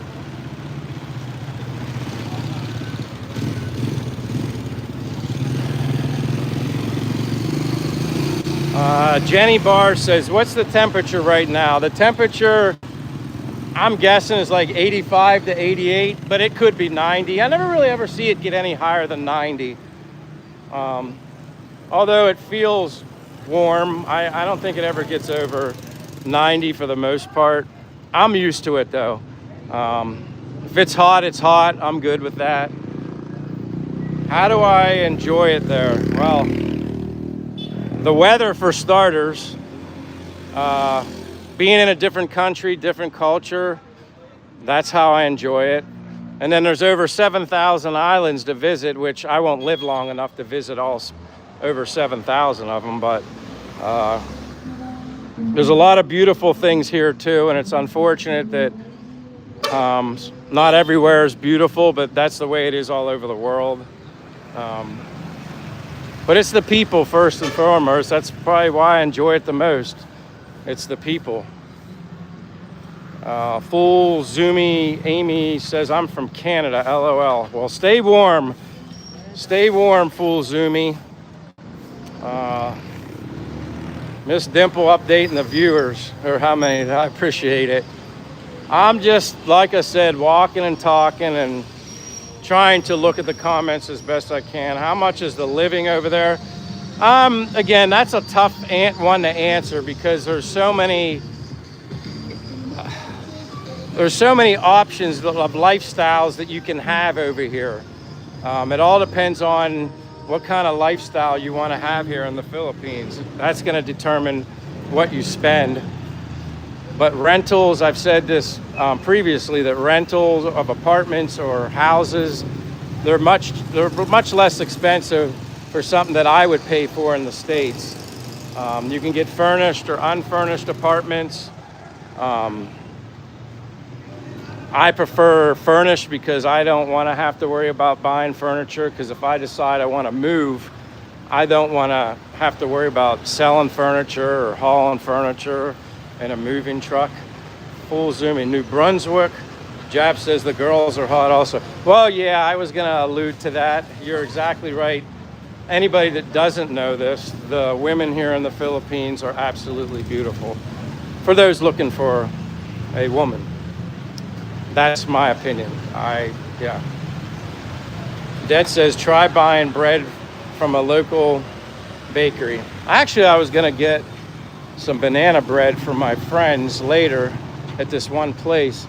S1: Jenny Barr says, what's the temperature right now? The temperature, I'm guessing, is like 85 to 88, but it could be 90. I never really ever see it get any higher than 90. Although it feels warm, I don't think it ever gets over 90 for the most part. I'm used to it though. If it's hot, it's hot. I'm good with that. How do I enjoy it there? Well, the weather for starters, being in a different country, different culture, that's how I enjoy it. And then there's over 7,000 islands to visit, which I won't live long enough to visit all over 7,000 of them, but there's a lot of beautiful things here too, and it's unfortunate that not everywhere is beautiful, but that's the way it is all over the world. But it's the people first and foremost. That's probably why I enjoy it the most. It's the people. Full Zoomy Amy says, I'm from Canada, LOL. Well, stay warm. Stay warm, Full Zoomy. Miss Dimple updating the viewers, or how many, I appreciate it. I'm just, like I said, walking and talking and trying to look at the comments as best I can. How much is the living over there? Again, that's a tough one to answer because there's so many options of lifestyles that you can have over here. It all depends on what kind of lifestyle you want to have here in the Philippines. That's going to determine what you spend. But rentals, I've said this previously, that rentals of apartments or houses, they're much less expensive for something that I would pay for in the States. You can get furnished or unfurnished apartments. I prefer furnished because I don't want to have to worry about buying furniture, because if I decide I want to move, I don't want to have to worry about selling furniture or hauling furniture in a moving truck. Full Zoom in New Brunswick. Jab says the girls are hot also. Well, yeah, I was going to allude to that. You're exactly right. Anybody that doesn't know this, the women here in the Philippines are absolutely beautiful. For those looking for a woman. That's my opinion. Yeah. Dad says, try buying bread from a local bakery. Actually, I was going to get some banana bread for my friends later at this one place,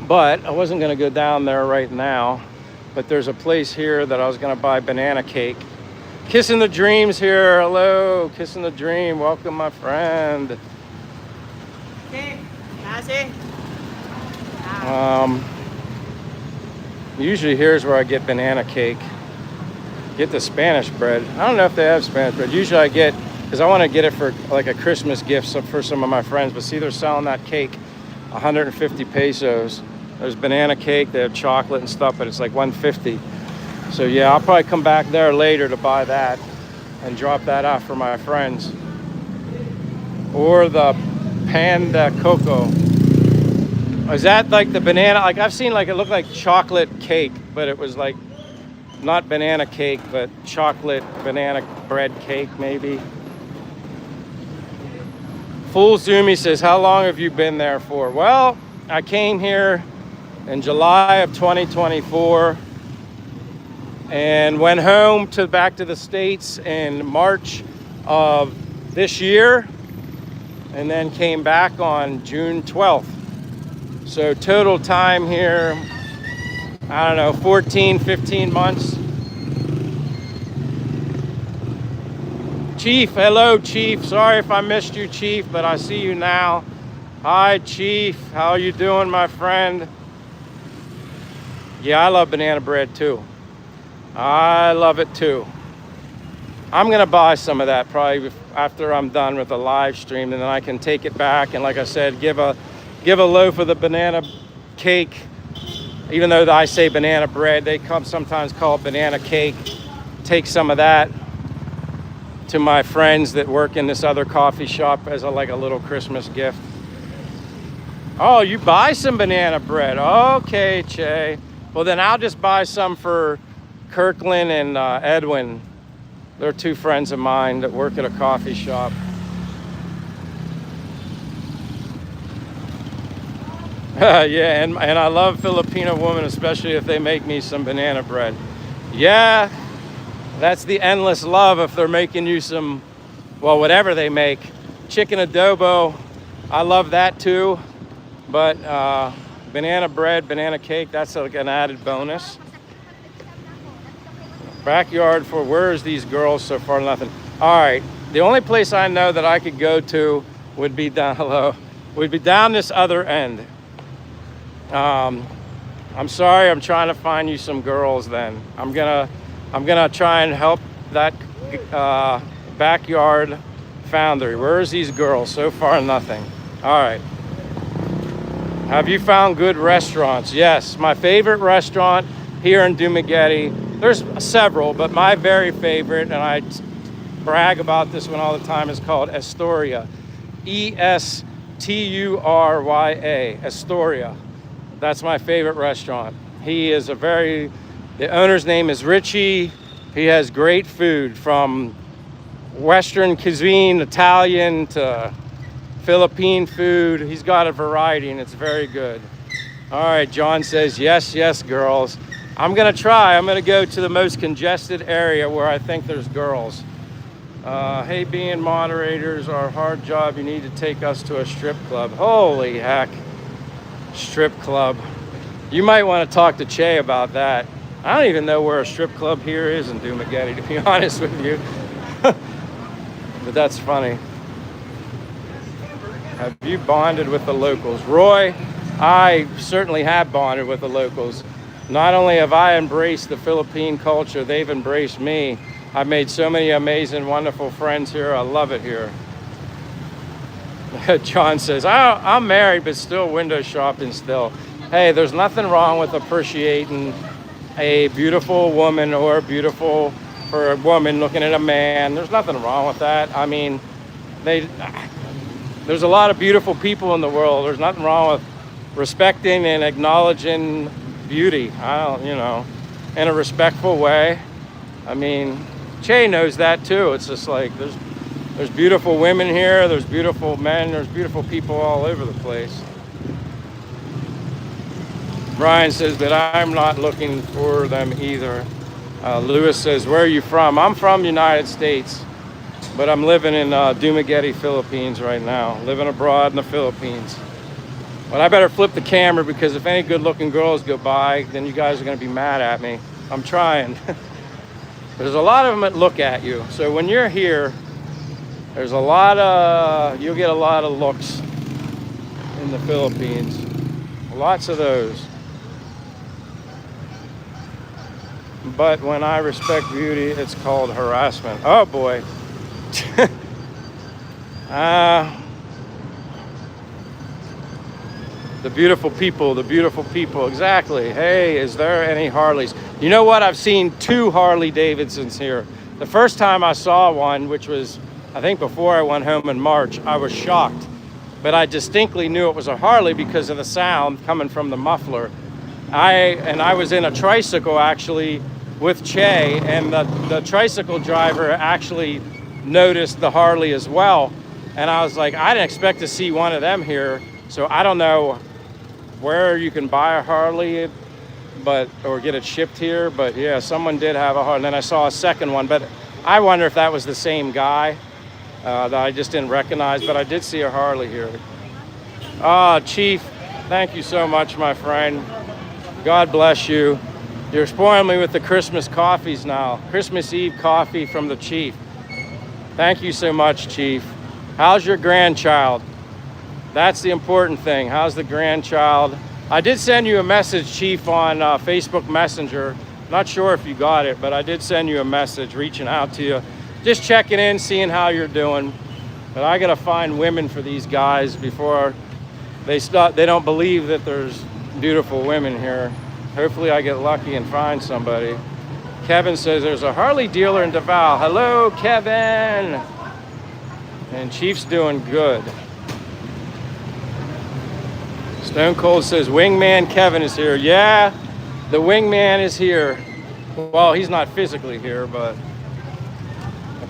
S1: but I wasn't going to go down there right now. But there's a place here that I was going to buy banana cake. Kissing the Dreams here. Hello, Kissing the Dream. Welcome, my friend. Usually here's where I get banana cake. Get the Spanish bread. I don't know if they have Spanish bread. Usually I get, because I want to get it for like a Christmas gift for some of my friends. But see, they're selling that cake 150 pesos. There's banana cake, they have chocolate and stuff, but it's like 150. So yeah, I'll probably come back there later to buy that and drop that off for my friends. Or the Panda Coco. Is that like the banana? Like I've seen, like it looked like chocolate cake, but it was like not banana cake, but chocolate banana bread cake maybe. Full Zoomy says, how long have you been there for? Well, I came here in July of 2024 and went home back to the States in March of this year, and then came back on June 12th. So total time here, I don't know, 14, 15 months. Chief, hello Chief. Sorry if I missed you, Chief, but I see you now. Hi Chief, how are you doing, my friend? Yeah, I love banana bread too. I love it too. I'm gonna buy some of that probably after I'm done with the live stream, and then I can take it back and, like I said, give a loaf of the banana cake. Even though I say banana bread, they sometimes call it banana cake. Take some of that to my friends that work in this other coffee shop as like a little Christmas gift. Oh, you buy some banana bread? Okay, Che. Well, then I'll just buy some for Kirkland and Edwin. They're two friends of mine that work at a coffee shop. Yeah, and I love Filipino women, especially if they make me some banana bread. Yeah, that's the endless love if they're making you some, well, whatever they make. Chicken adobo, I love that too. But banana bread, banana cake, that's like an added bonus. Backyard for, where's these girls so far? Nothing. All right, the only place I know that I could go to would be down, hello, would be down this other end. I'm sorry, I'm trying to find you some girls then. I'm gonna try and help that backyard foundry. Where's these girls? So far, nothing. All right. Have you found good restaurants? Yes, my favorite restaurant here in Dumaguete, there's several, but my very favorite, and I brag about this one all the time, is called Astoria. Esturia. Astoria. That's my favorite restaurant. The owner's name is Richie. He has great food from Western cuisine, Italian to Philippine food. He's got a variety and it's very good. All right, John says, yes, yes, girls. I'm gonna try. I'm gonna go to the most congested area where I think there's girls. Hey, being moderators are a hard job. You need to take us to a strip club. Holy heck, strip club. You might want to talk to Che about that. I don't even know where a strip club here is in Dumaguete, to be honest with you. But that's funny. Have you bonded with the locals? Roy, I certainly have bonded with the locals. Not only have I embraced the Philippine culture, they've embraced me. I've made so many amazing, wonderful friends here. I love it here. John says, I'm married, but still window shopping still. Hey, there's nothing wrong with appreciating a beautiful woman or for a woman looking at a man. There's nothing wrong with that. I mean, there's a lot of beautiful people in the world. There's nothing wrong with respecting and acknowledging beauty, in a respectful way. I mean, Che knows that too. It's just like there's beautiful women here, there's beautiful men, there's beautiful people all over the place. Brian says that I'm not looking for them either. Lewis says, where are you from? I'm from the United States, but I'm living in Dumaguete, Philippines right now. Living abroad in the Philippines. But I better flip the camera because if any good looking girls go by, then you guys are gonna be mad at me. I'm trying. There's a lot of them that look at you. So when you're here, you'll get a lot of looks in the Philippines. Lots of those. But when I respect beauty, it's called harassment. Oh boy. The beautiful people, exactly. Hey, is there any Harleys? You know what? I've seen 2 Harley Davidsons here. The first time I saw one, which was, I think before I went home in March, I was shocked. But I distinctly knew it was a Harley because of the sound coming from the muffler. I was in a tricycle actually with Che, and the tricycle driver actually noticed the Harley as well. And I was like, I didn't expect to see one of them here. So I don't know where you can buy a Harley, or get it shipped here. But yeah, someone did have a Harley. And then I saw a second one, but I wonder if that was the same guy that I just didn't recognize. But I did see a Harley here. Chief, thank you so much, my friend. God bless you. You're spoiling me with the Christmas coffees now. Christmas Eve coffee from the Chief. Thank you so much, Chief. How's your grandchild? That's the important thing. How's the grandchild? I did send you a message, Chief, on Facebook Messenger. Not sure if you got it, but I did send you a message reaching out to you. just checking in, seeing how you're doing. But I gotta find women for these guys before they don't believe that there's beautiful women here. Hopefully I get lucky and find somebody. Kevin says there's a Harley dealer in Davao. Hello, Kevin. And Chief's doing good. Stone Cold says Wingman Kevin is here. Yeah, the Wingman is here. Well, he's not physically here, but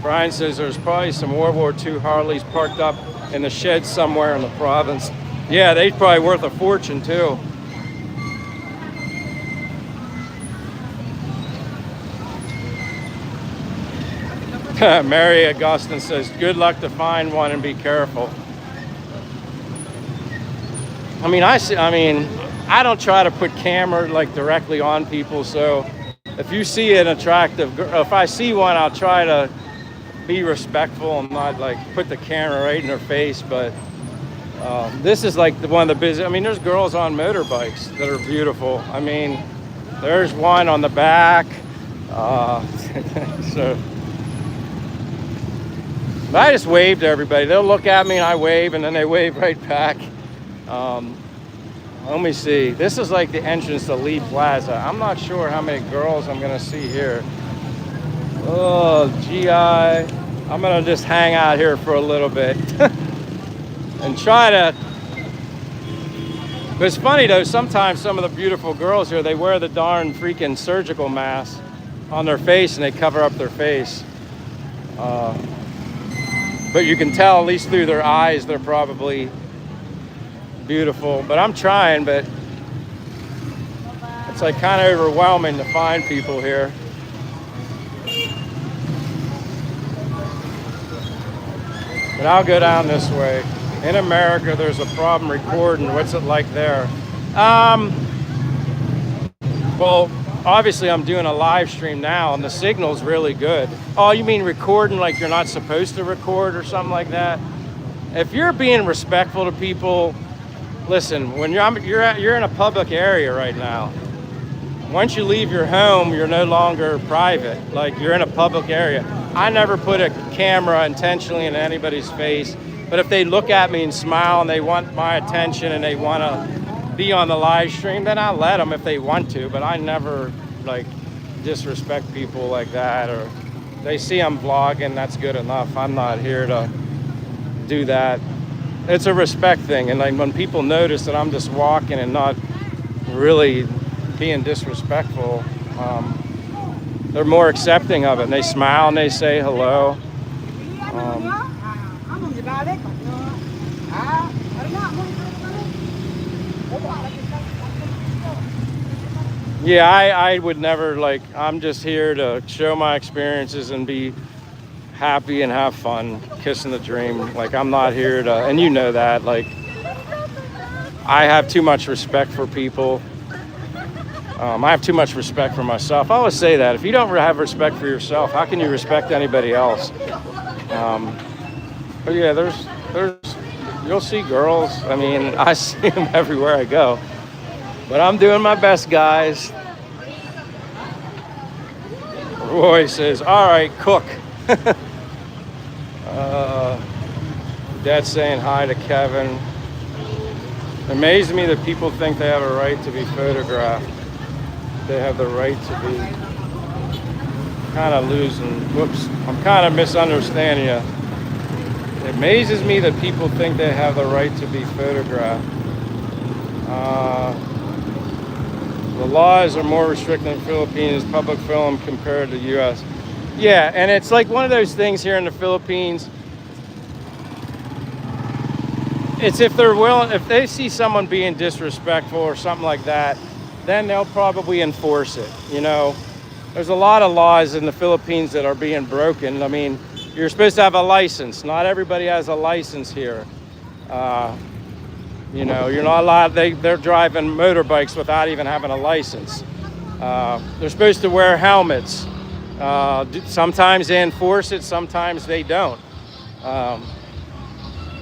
S1: Brian says there's probably some World War II Harleys parked up in the shed somewhere in the province. Yeah, they're probably worth a fortune too. Mary Augustine says, good luck to find one and be careful. I mean, I don't try to put camera like directly on people, so if you see an attractive girl, if I see one, I'll try to be respectful and not like put the camera right in her face. But this is like one of the busy. I mean, there's girls on motorbikes that are beautiful. I mean, there's one on the back. So but I just wave to everybody. They'll look at me and I wave, and then they wave right back. Let me see. This is like the entrance to Lee Plaza. I'm not sure how many girls I'm gonna see here. Oh, GI. I'm gonna just hang out here for a little bit and try to. But it's funny though, sometimes some of the beautiful girls here, they wear the darn freaking surgical mask on their face and they cover up their face. But you can tell, at least through their eyes, they're probably beautiful. But I'm trying, but it's like kind of overwhelming to find people here. But I'll go down this way. In America, there's a problem recording. What's it like there? Well, obviously I'm doing a live stream now and the signal's really good. Oh, you mean recording like you're not supposed to record or something like that? If you're being respectful to people, listen, when you're in a public area right now. Once you leave your home, you're no longer private. Like, you're in a public area. I never put a camera intentionally in anybody's face, but if they look at me and smile and they want my attention and they want to be on the live stream, then I'll let them if they want to, but I never like disrespect people like that. Or they see I'm vlogging, that's good enough. I'm not here to do that. It's a respect thing, and like when people notice that I'm just walking and not really being disrespectful, they're more accepting of it, and they smile and they say hello. Yeah, I would never, like, I'm just here to show my experiences and be happy and have fun, kissing the dream. Like, I'm not here to, and you know that, like, I have too much respect for people. I have too much respect for myself. I always say that. If you don't have respect for yourself, how can you respect anybody else? But yeah, there's, you'll see girls. I mean, I see them everywhere I go. But I'm doing my best, guys. Roy says, all right, cook. Dad's saying hi to Kevin. It amazes me that people think they have a right to be photographed. They have the right to be. Kind of losing. Whoops. I'm kind of misunderstanding you. It amazes me that people think they have the right to be photographed. The laws are more restricted in the Philippines, public film compared to the U.S. Yeah, and it's like one of those things here in the Philippines. It's if they're willing, if they see someone being disrespectful or something like that, then they'll probably enforce it. You know, there's a lot of laws in the Philippines that are being broken. I mean, you're supposed to have a license. Not everybody has a license here. You know, you're not allowed, they're driving motorbikes without even having a license. They're supposed to wear helmets. Sometimes they enforce it, sometimes they don't.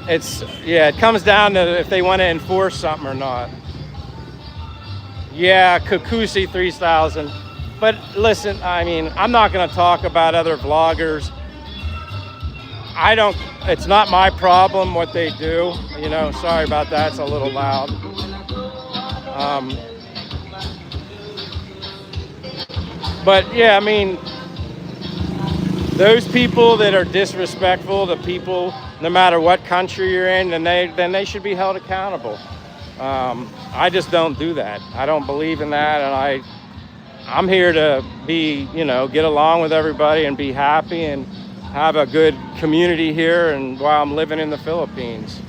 S1: It comes down to if they want to enforce something or not. Yeah, Kukusi 3000. But listen, I mean, I'm not going to talk about other vloggers. I don't, it's not my problem what they do. You know, sorry about that. It's a little loud. Um, but yeah, I mean, those people that are disrespectful to people, no matter what country you're in, then they should be held accountable. I just don't do that. I don't believe in that, and I'm here to be, you know, get along with everybody and be happy and have a good community here, and while I'm living in the Philippines.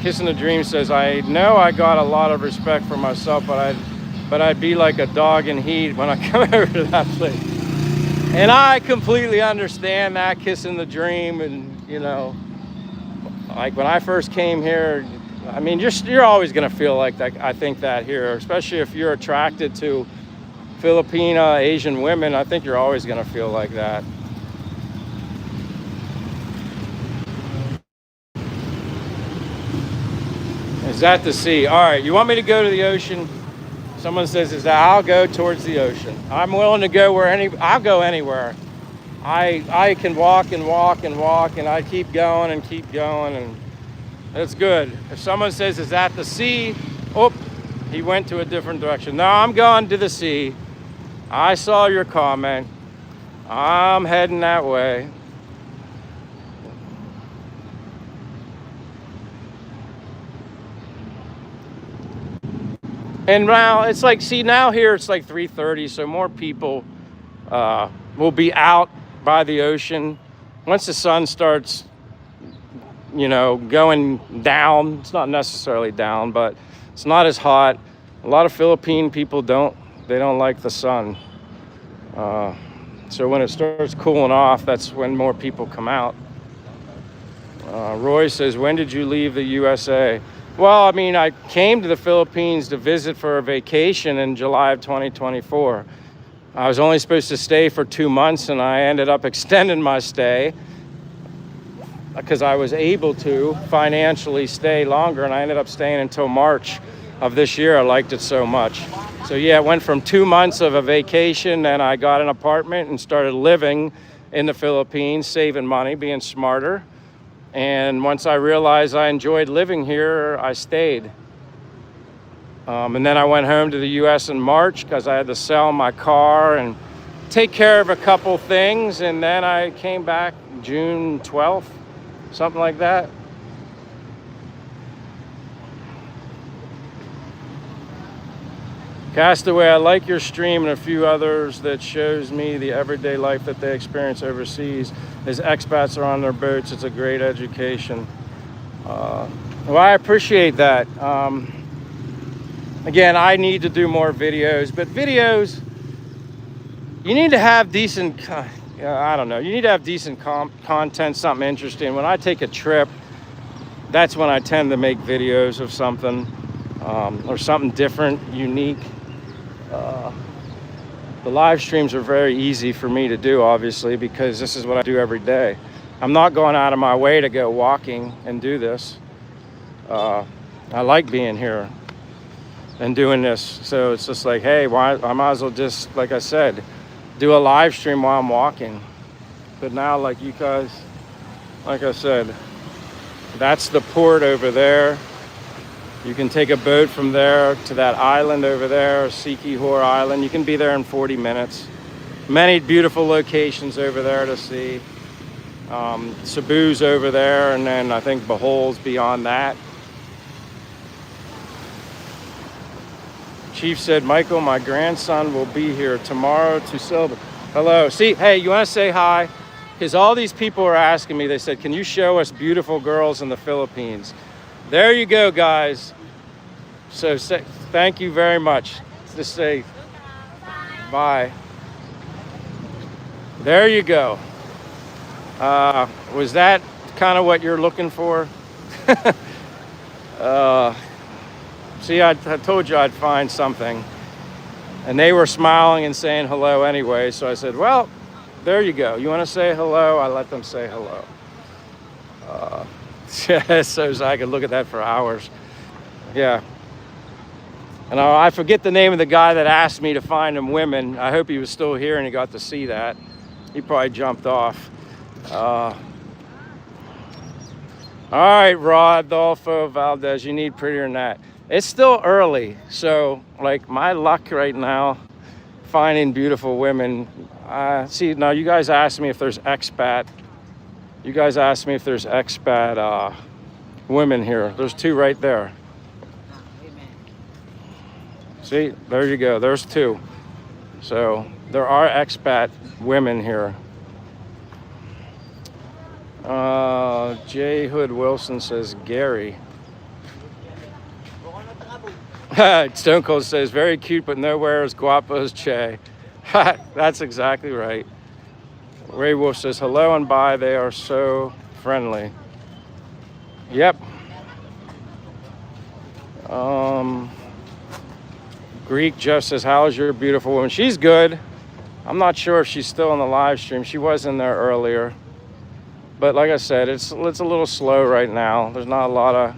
S1: Kissing the Dream says, I know I got a lot of respect for myself, but I'd be like a dog in heat when I come over to that place. And I completely understand that, Kissing the Dream. And, you know, like when I first came here, I mean, you're always going to feel like that. I think that here, especially if you're attracted to Filipina, Asian women, I think you're always going to feel like that. Is that the sea? All right, you want me to go to the ocean? Someone says, is that I'll go towards the ocean. I'm willing to go I'll go anywhere. I can walk and walk and walk, and I keep going, and that's good. If someone says, is that the sea? Oh, he went to a different direction. No, I'm going to the sea. I saw your comment. I'm heading that way. And now it's like, see, now here it's like 3:30, so more people will be out by the ocean. Once the sun starts, you know, going down, it's not necessarily down, but it's not as hot. A lot of Philippine people don't like the sun. So when it starts cooling off, that's when more people come out. Roy says, when did you leave the USA? Well, I mean, I came to the Philippines to visit for a vacation in July of 2024. I was only supposed to stay for 2 months, and I ended up extending my stay because I was able to financially stay longer, and I ended up staying until March of this year. I liked it so much. So yeah, it went from 2 months of a vacation, and I got an apartment and started living in the Philippines, saving money, being smarter. And once I realized I enjoyed living here, I stayed. And then I went home to the US in March because I had to sell my car and take care of a couple things. And then I came back June 12th, something like that. Castaway, I like your stream and a few others that shows me the everyday life that they experience overseas as expats are on their boats. It's a great education. Well, I appreciate that. Again, I need to do more videos, but videos, you need to have decent, I don't know, you need to have decent content, something interesting. When I take a trip, that's when I tend to make videos of something or something different, unique. The live streams are very easy for me to do, obviously, because this is what I do every day. I'm not going out of my way to go walking and do this. I like being here and doing this. So it's just like, hey, I might as well just, like I said, do a live stream while I'm walking. But now, like you guys, like I said, that's the port over there. You can take a boat from there to that island over there, Sikihor Island. You can be there in 40 minutes. Many beautiful locations over there to see. Cebu's over there, and then I think Bohol's beyond that. Chief said, Michael, my grandson will be here tomorrow to celebrate. Hello. See, hey, you want to say hi? Because all these people are asking me, they said, can you show us beautiful girls in the Philippines? There you go, guys. So thank you very much. Just say bye. There you go. Was that kind of what you're looking for? See, I told you I'd find something. And they were smiling and saying hello anyway. So I said, well, there you go. You want to say hello? I let them say hello. So I could look at that for hours. Yeah. And I forget the name of the guy that asked me to find him women. I hope he was still here and he got to see that. He probably jumped off. All right, Rodolfo Valdez, you need prettier than that. It's still early, so like my luck right now finding beautiful women. See, now you guys asked me if there's expat. You guys asked me if there's expat women here. There's two right there. See, there you go. There's two. So there are expat women here. J. Hood Wilson says Gary. Stone Cold says very cute, but nowhere as guapo as Che. That's exactly right. Ray Wolf says hello and bye. They are so friendly. Yep. Greek Jeff says, how's your beautiful woman? She's good. I'm not sure if she's still in the live stream. She was in there earlier. But like I said, it's a little slow right now. There's not a lot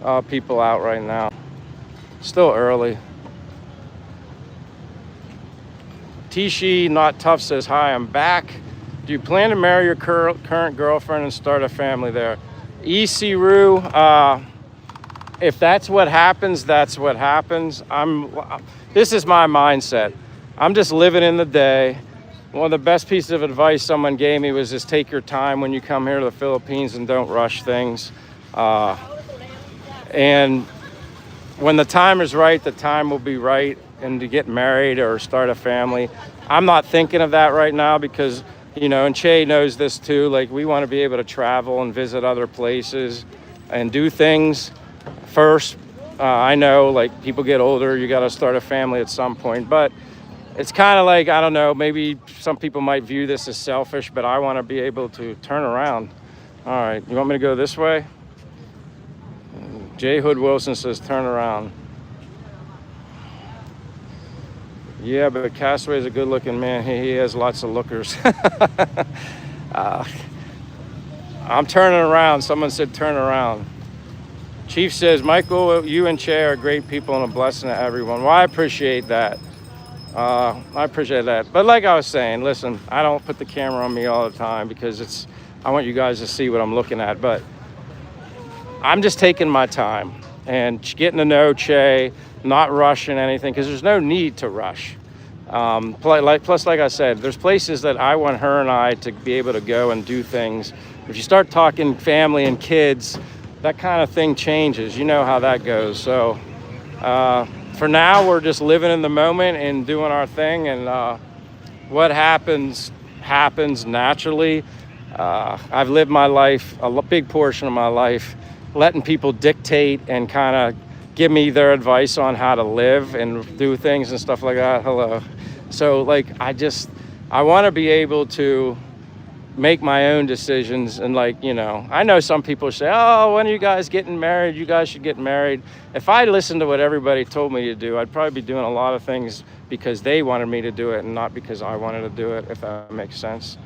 S1: of people out right now. Still early. Tishi Not Tough says, hi, I'm back. Do you plan to marry your current girlfriend and start a family there? EC Roo, if that's what happens, that's what happens. This is my mindset. I'm just living in the day. One of the best pieces of advice someone gave me was just take your time when you come here to the Philippines and don't rush things. And when the time is right, the time will be right, and to get married or start a family. I'm not thinking of that right now because, you know, and Che knows this too, like we want to be able to travel and visit other places and do things first. I know, like, people get older, you got to start a family at some point, but it's kind of like, I don't know, maybe some people might view this as selfish, but I want to be able to turn around. All right, you want me to go this way? J. Hood Wilson says turn around. Yeah, but Castaway is a good looking man. He has lots of lookers. I'm turning around. Someone said turn around. Chief says, Michael, you and Che are great people and a blessing to everyone. Well, I appreciate that. I appreciate that. But like I was saying, listen, I don't put the camera on me all the time because I want you guys to see what I'm looking at. But I'm just taking my time and getting to know Che, not rushing anything because there's no need to rush. Plus, like I said, there's places that I want her and I to be able to go and do things. If you start talking family and kids, that kind of thing changes. You know how that goes. So for now, we're just living in the moment and doing our thing. And what happens naturally. I've lived my life, a big portion of my life, letting people dictate and kind of give me their advice on how to live and do things and stuff like that. Hello. So like, I want to be able to make my own decisions. And like, you know, I know some people say, oh, when are you guys getting married? You guys should get married. If I listened to what everybody told me to do, I'd probably be doing a lot of things because they wanted me to do it and not because I wanted to do it, if that makes sense.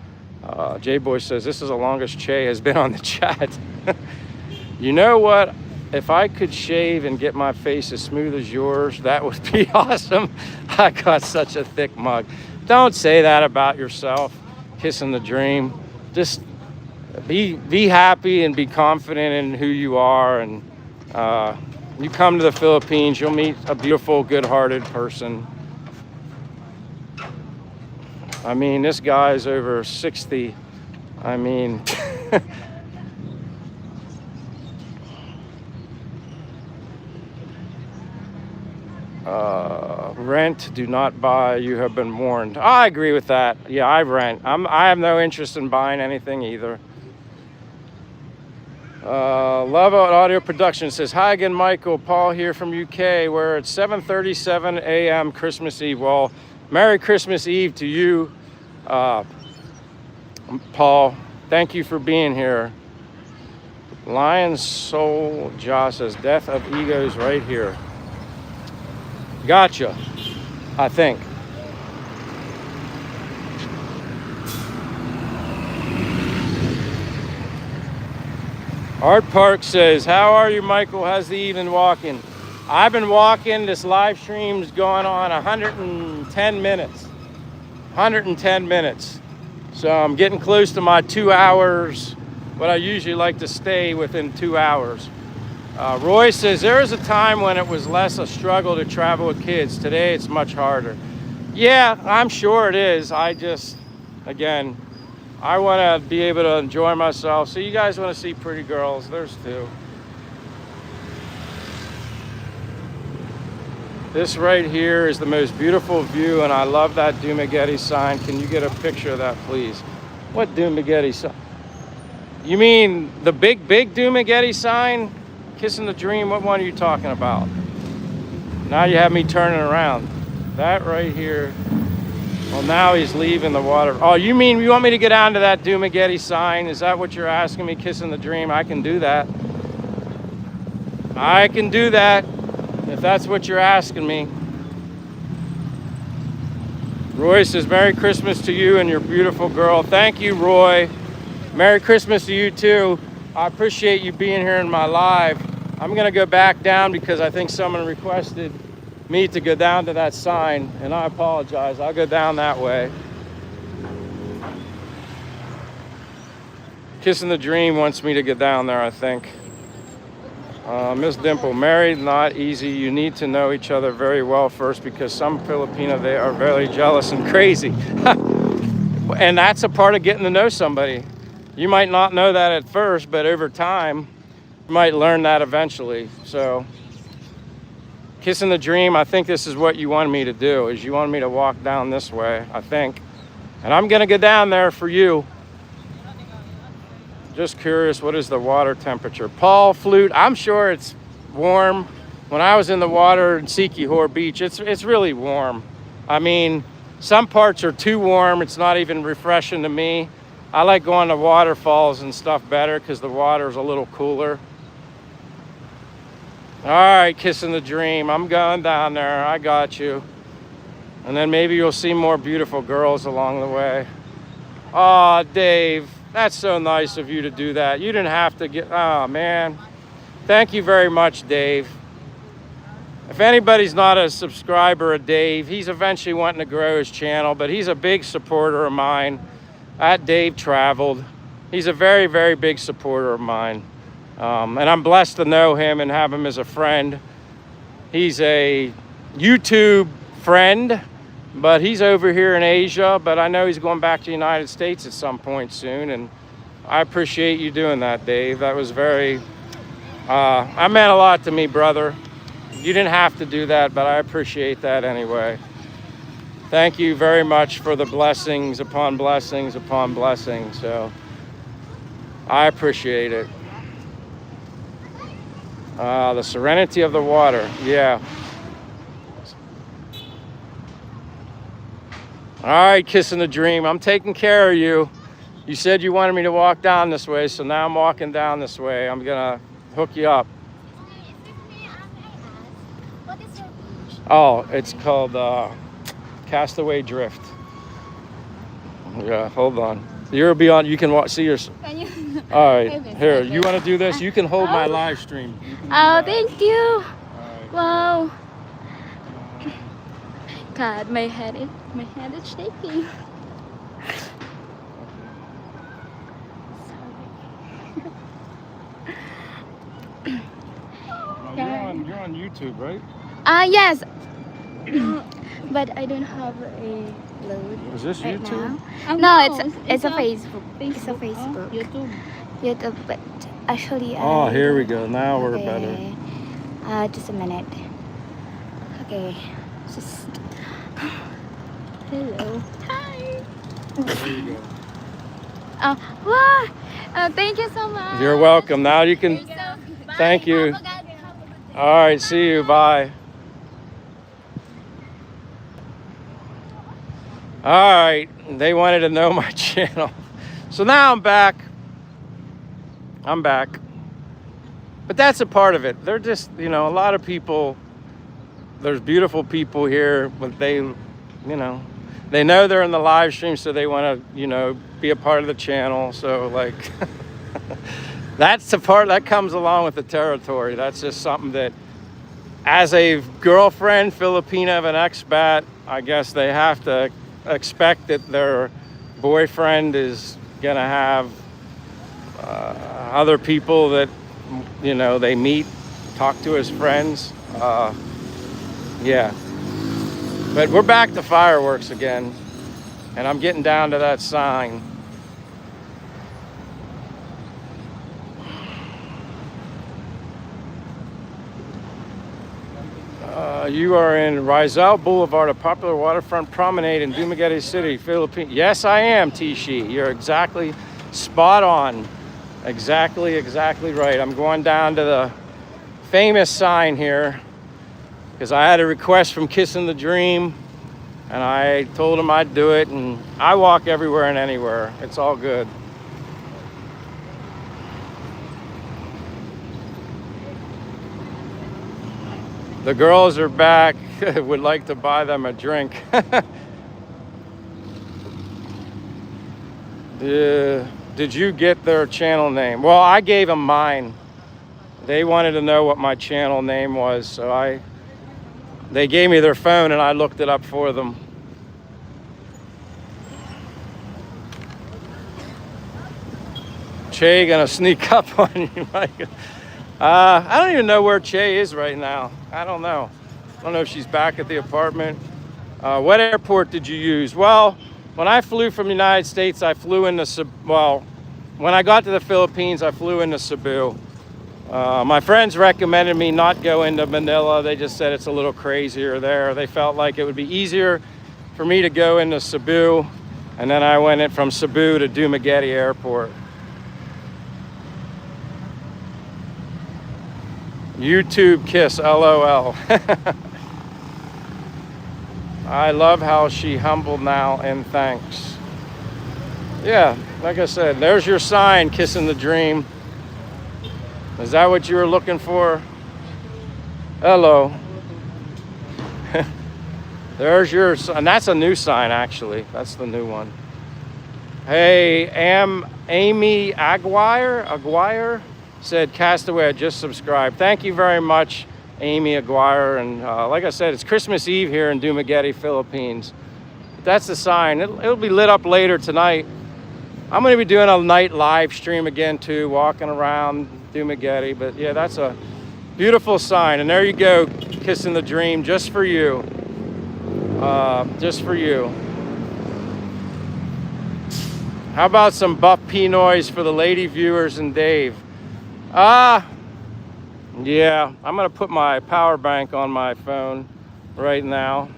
S1: J-Boy says, this is the longest Che has been on the chat. You know what? If I could shave and get my face as smooth as yours, that would be awesome. I got such a thick mug. Don't say that about yourself. Kissing the dream. Just be happy and be confident in who you are. And you come to the Philippines, you'll meet a beautiful, good-hearted person. I mean, this guy's over 60. I mean... rent, do not buy, you have been warned. I agree with that. Yeah, I rent. I have no interest in buying anything either. Love Audio Production says, hi again, Michael. Paul here from UK. We're at 7:37 a.m. Christmas Eve. Well, Merry Christmas Eve to you, Paul. Thank you for being here. Lion Soul Josh says, death of egos right here. Gotcha, I think. Art Park says, how are you, Michael? How's the evening walking? I've been walking. This live stream's going on 110 minutes. 110 minutes. So I'm getting close to my 2 hours, what I usually like to stay within 2 hours. Roy says there was a time when it was less a struggle to travel with kids. Today it's much harder. Yeah, I'm sure it is. I just, again, I want to be able to enjoy myself. So you guys want to see pretty girls? There's two. This right here is the most beautiful view, and I love that Dumaguete sign. Can you get a picture of that, please? What Dumaguete sign? You mean the big Dumaguete sign? Kissing the Dream, what one are you talking about? Now you have me turning around. That right here. Well, now he's leaving the water. Oh, you mean you want me to get down to that Dumaguete sign? Is that what you're asking me, Kissing the Dream? I can do that. I can do that. If that's what you're asking me. Roy says, Merry Christmas to you and your beautiful girl. Thank you, Roy. Merry Christmas to you too. I appreciate you being here in my live. I'm gonna go back down because I think someone requested me to go down to that sign, and I apologize. I'll go down that way. Kissing the Dream wants me to get down there, I think. Miss Dimple, married, not easy. You need to know each other very well first because some Filipino, they are very jealous and crazy. And that's a part of getting to know somebody. You might not know that at first, but over time, you might learn that eventually. So, Kissing the Dream, I think this is what you wanted me to do, is you wanted me to walk down this way, I think. And I'm gonna go down there for you. Just curious, what is the water temperature? Paul Flute, I'm sure it's warm. When I was in the water in Siquijor Beach, it's really warm. I mean, some parts are too warm. It's not even refreshing to me. I like going to waterfalls and stuff better because the water's a little cooler. All right, Kissing the Dream. I'm going down there. I got you. And then maybe you'll see more beautiful girls along the way. Aw, Dave. That's so nice of you to do that. You didn't have to get, oh man. Thank you very much, Dave. If anybody's not a subscriber of Dave, he's eventually wanting to grow his channel, but he's a big supporter of mine. At Dave Traveled. He's a very, very big supporter of mine. And I'm blessed to know him and have him as a friend. He's a YouTube friend, but he's over here in Asia, but I know he's going back to the United States at some point soon, and I appreciate you doing that, Dave. That was very, that meant a lot to me, brother. You didn't have to do that, but I appreciate that anyway. Thank you very much for the blessings upon blessings upon blessings, so I appreciate it. The serenity of the water, yeah. All right, Kissing the Dream. I'm taking care of you. You said you wanted me to walk down this way, so now I'm walking down this way. I'm gonna hook you up.
S2: What is your beach?
S1: Oh, it's called Castaway Drift. Yeah, hold on. You'll be on. You can watch. See your.
S2: Can you?
S1: All right, here. You want to do this? You can hold my live stream.
S2: Oh, thank you. Wow. God, my head is shaking.
S1: You're on YouTube, right?
S2: Yes. But I don't have a load.
S1: Is this
S2: right
S1: YouTube?
S2: Now. No, it's a Facebook. It's a Facebook. YouTube, but actually.
S1: Oh, here we go. Now we're better.
S2: Just a minute. Okay, just. Hello. Hi.
S1: There you go.
S2: Wow. Thank you so much.
S1: You're welcome. Now you can. Thank you. All right. See you. Bye. All right. They wanted to know my channel. So now I'm back. But that's a part of it. They're just, a lot of people, there's beautiful people here, but they know they're in the live stream, so they want to, be a part of the channel. So like, that's the part that comes along with the territory. That's just something that, as a girlfriend Filipina of an expat, I guess they have to expect that their boyfriend is gonna have other people that, you know, they meet, talk to his friends. Yeah. But we're back to fireworks again, and I'm getting down to that sign. You are in Rizal Boulevard, a popular waterfront promenade in Dumaguete City, Philippines. Yes, I am, Tishi. You're exactly spot on. Exactly right. I'm going down to the famous sign here because I had a request from Kissing the Dream, and I told him I'd do it, and I walk everywhere and anywhere. It's all good. The girls are back. Would like to buy them a drink. Did you get their channel name? Well, I gave them mine. They wanted to know what my channel name was, so they gave me their phone and I looked it up for them. Che gonna sneak up on you, Mike. I don't even know where Che is right now. I don't know. I don't know if she's back at the apartment. What airport did you use? Well, when I flew from the United States, I flew into when I got to the Philippines, I flew into Cebu. My friends recommended me not go into Manila. They just said it's a little crazier there. They felt like it would be easier for me to go into Cebu, and then I went in from Cebu to Dumaguete Airport. YouTube kiss, LOL. I love how she humbled now and thanks. Yeah, like I said, there's your sign, Kissing the Dream. Is that what you were looking for? Hello. There's your sign. And that's a new sign, actually. That's the new one. Hey, Amy Aguirre said, Castaway, I just subscribed. Thank you very much, Amy Aguirre. And like I said, it's Christmas Eve here in Dumaguete, Philippines. That's the sign. It'll be lit up later tonight. I'm going to be doing a night live stream again, too, walking around Dumaguete. But yeah, that's a beautiful sign. And there you go, Kissing the Dream, just for you. Just for you. How about some Buff Pinoys for the lady viewers and Dave? Yeah, I'm gonna put my power bank on my phone right now.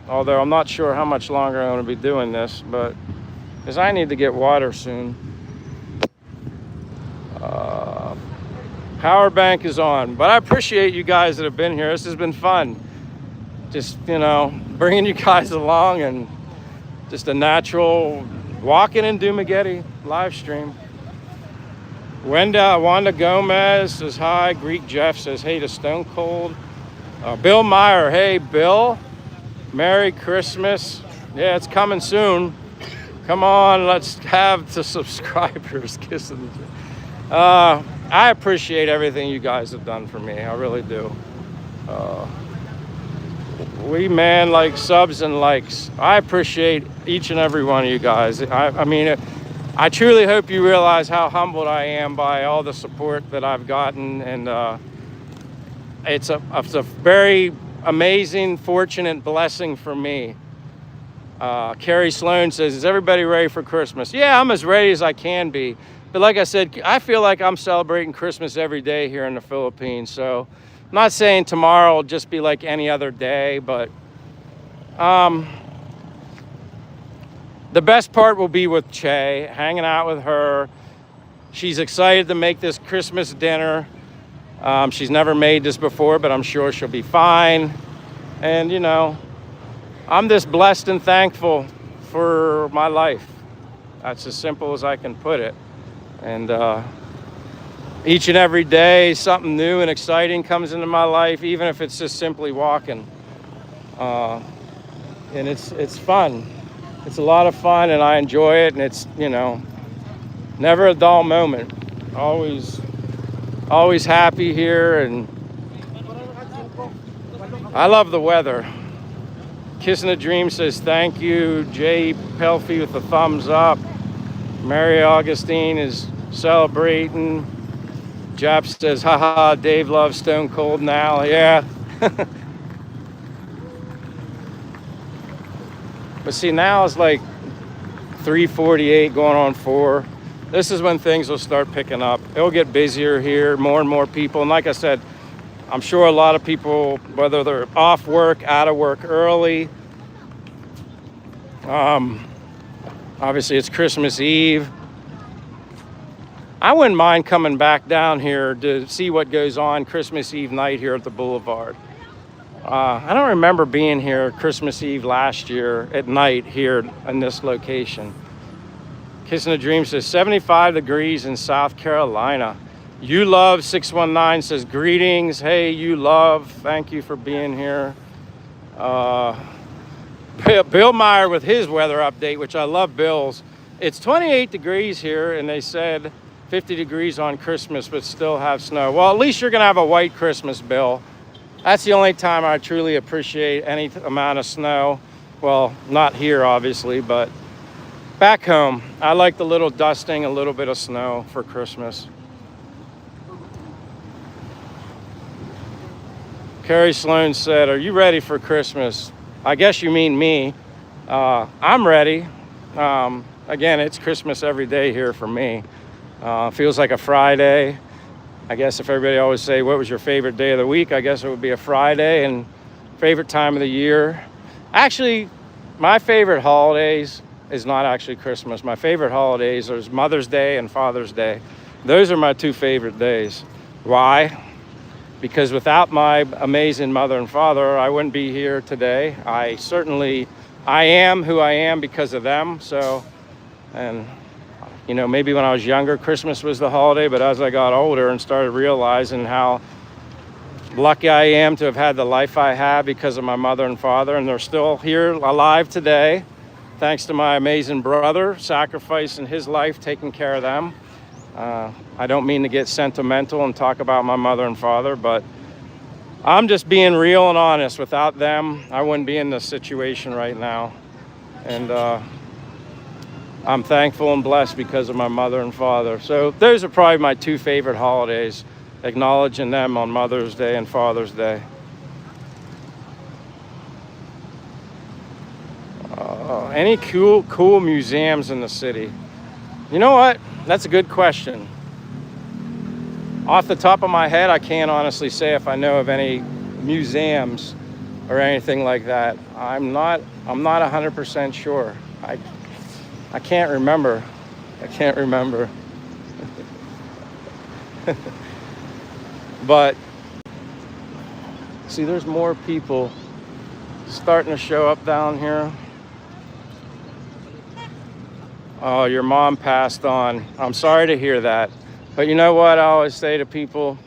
S1: Although I'm not sure how much longer I'm gonna be doing this, but because I need to get water soon. Power bank is on, but I appreciate you guys that have been here. This has been fun. Just, you know, bringing you guys along and just a natural walking in Dumaguete live stream. Wanda Gomez says hi. Greek Jeff says hey to Stone Cold. Bill Meyer, hey Bill. Merry Christmas. Yeah, it's coming soon. Come on, let's have the subscribers kissing. I appreciate everything you guys have done for me. I really do. We man like subs and likes. I appreciate each and every one of you guys. I mean, I truly hope you realize how humbled I am by all the support that I've gotten, and it's a very amazing, fortunate blessing for me. Carrie Sloan says, is everybody ready for Christmas? Yeah, I'm as ready as I can be. But like I said, I feel like I'm celebrating Christmas every day here in the Philippines. So I'm not saying tomorrow will just be like any other day, but the best part will be with Che, hanging out with her. She's excited to make this Christmas dinner. She's never made this before, but I'm sure she'll be fine. And, you know, I'm just blessed and thankful for my life. That's as simple as I can put it. And each and every day, something new and exciting comes into my life, even if it's just simply walking. And it's fun. It's a lot of fun, and I enjoy it. And it's, you know, never a dull moment. Always happy here, and I love the weather. Kissing a Dream says thank you. Jay Pelfy with the thumbs up. Mary Augustine is celebrating. Jap says, haha, Dave loves Stone Cold now. Yeah. But see, now it's like 3:48 going on 4. This is when things will start picking up. It'll get busier here, more and more people. And like I said, I'm sure a lot of people, whether they're off work, out of work early, obviously it's Christmas Eve. I wouldn't mind coming back down here to see what goes on Christmas Eve night here at the Boulevard. I don't remember being here Christmas Eve last year at night here in this location. Kissing a Dream says 75 degrees in South Carolina. You Love 619 says greetings. Hey, You Love, thank you for being here. Bill Meyer with his weather update, which I love Bill's. It's 28 degrees here, and they said 50 degrees on Christmas, but still have snow. Well, at least you're gonna have a white Christmas, Bill. That's the only time I truly appreciate any amount of snow. Well, not here, obviously, but back home, I like the little dusting, a little bit of snow for Christmas. Carrie Sloan said, are you ready for Christmas? I guess you mean me. I'm ready. Again, it's Christmas every day here for me. Feels like a Friday. I guess if everybody always say, what was your favorite day of the week? I guess it would be a Friday. And favorite time of the year. Actually, my favorite holidays is not actually Christmas. My favorite holidays are Mother's Day and Father's Day. Those are my two favorite days. Why? Because without my amazing mother and father, I wouldn't be here today. I am who I am because of them. So, and you know, maybe when I was younger, Christmas was the holiday, but as I got older and started realizing how lucky I am to have had the life I have because of my mother and father, and they're still here alive today, thanks to my amazing brother, sacrificing his life, taking care of them. I don't mean to get sentimental and talk about my mother and father, but I'm just being real and honest. Without them, I wouldn't be in this situation right now. And I'm thankful and blessed because of my mother and father. So those are probably my two favorite holidays, acknowledging them on Mother's Day and Father's Day. Any cool museums in the city? You know what? That's a good question. Off the top of my head, I can't honestly say if I know of any museums or anything like that. I'm not 100% sure. I can't remember. But see, there's more people starting to show up down here. Oh, your mom passed on. I'm sorry to hear that. But you know what I always say to people?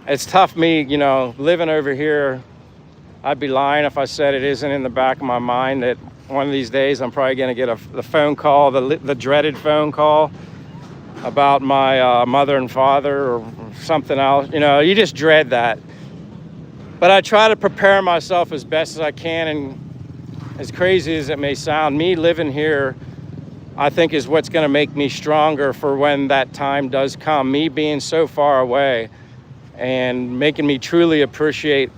S1: It's tough me, you know, living over here. I'd be lying if I said it isn't in the back of my mind that one of these days I'm probably going to get the phone call, the dreaded phone call about my mother and father or something else. You know, you just dread that. But I try to prepare myself as best as I can, and as crazy as it may sound, me living here, I think, is what's going to make me stronger for when that time does come. Me being so far away and making me truly appreciate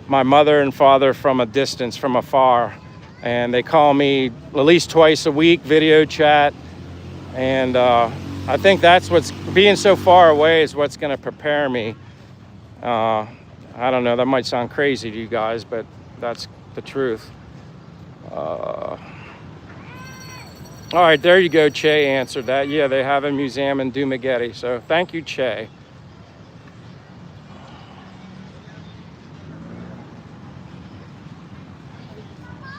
S1: my mother and father from a distance, from afar. And they call me at least twice a week, video chat. And I think that's what's, being so far away is what's going to prepare me. I don't know, that might sound crazy to you guys, but that's the truth. All right, there you go. Che answered that. Yeah, they have a museum in Dumaguete. So thank you, Che.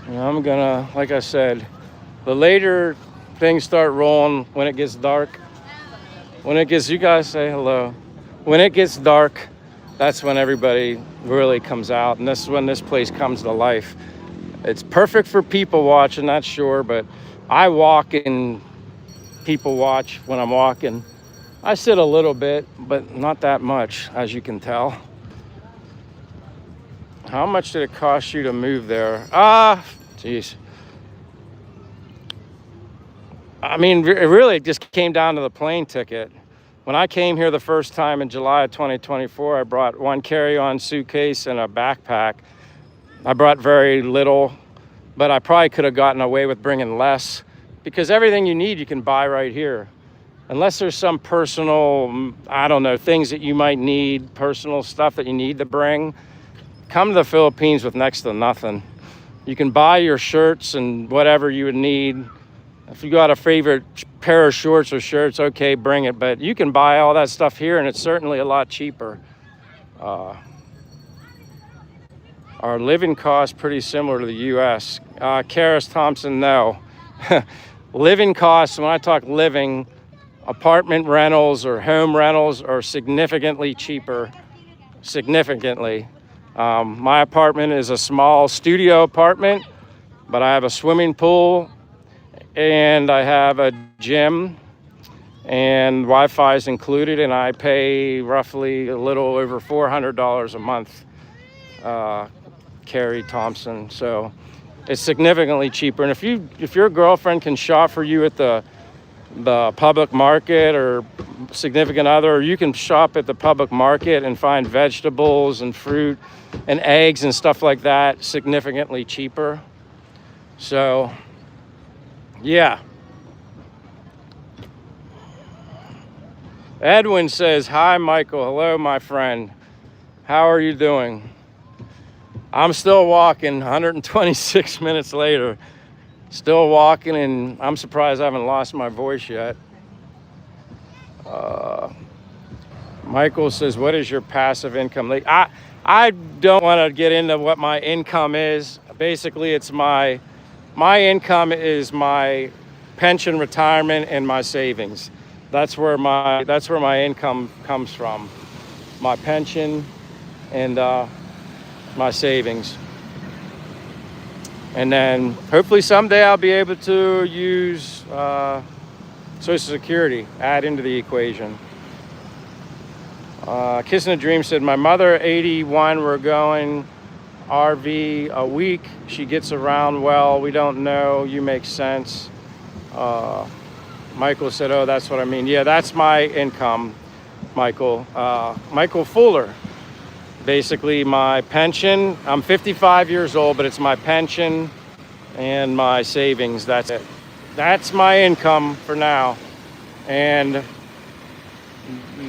S1: And I'm gonna, like I said, the later things start rolling, when it gets dark, you guys say hello. When it gets dark, that's when everybody really comes out. And this is when this place comes to life. It's perfect for people watching, that's sure, but I walk and people watch when I'm walking. I sit a little bit, but not that much, as you can tell. How much did it cost you to move there? Geez. I mean, it really just came down to the plane ticket. When I came here the first time in July of 2024, I brought one carry-on suitcase and a backpack. I brought very little, but I probably could have gotten away with bringing less because everything you need you can buy right here. Unless there's some personal, I don't know, things that you might need, personal stuff that you need to bring, come to the Philippines with next to nothing. You can buy your shirts and whatever you would need. If you got a favorite pair of shorts or shirts, okay, bring it. But you can buy all that stuff here, and it's certainly a lot cheaper. Our living costs pretty similar to the U.S. Karis Thompson, no. Living costs, when I talk living, apartment rentals or home rentals are significantly cheaper, significantly. My apartment is a small studio apartment, but I have a swimming pool and I have a gym and Wi-Fi is included, and I pay roughly a little over $400 a month, Carrie Thompson. So it's significantly cheaper. And if your girlfriend can shop for you at the public market, or significant other, or you can shop at the public market and find vegetables and fruit and eggs and stuff like that significantly cheaper. So yeah. Edwin says, hi Michael, hello my friend, how are you doing? I'm still walking 126 minutes later. Still walking, and I'm surprised I haven't lost my voice yet. Michael says, what is your passive income? I don't want to get into what my income is. Basically, it's my income is my pension, retirement, and my savings. That's where my income comes from. My pension and my savings. And then hopefully someday I'll be able to use Social Security, add into the equation. Kissing a Dream said, my mother, 81, we're going RV a week. She gets around well. We don't know. You make sense. Michael said, oh, that's what I mean. Yeah, that's my income, Michael. Michael Fuller. Basically my pension. I'm 55 years old, but it's my pension and my savings. That's it. That's my income for now. And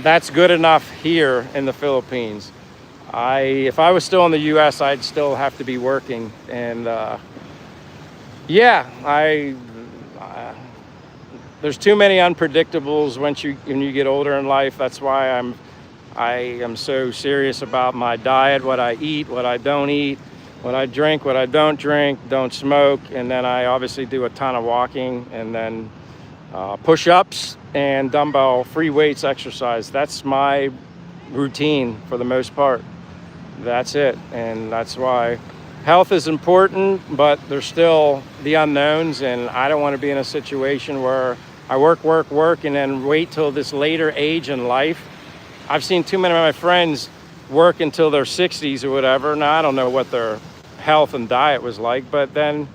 S1: that's good enough here in the Philippines. If I was still in the US, I'd still have to be working. And there's too many unpredictables when you get older in life. That's why I am so serious about my diet, what I eat, what I don't eat, what I drink, what I don't drink, don't smoke. And then I obviously do a ton of walking, and then push-ups and dumbbell free weights exercise. That's my routine for the most part. That's it. And that's why health is important, but there's still the unknowns, and I don't want to be in a situation where I work, and then wait till this later age in life. I've seen too many of my friends work until their 60s or whatever. Now, I don't know what their health and diet was like, but then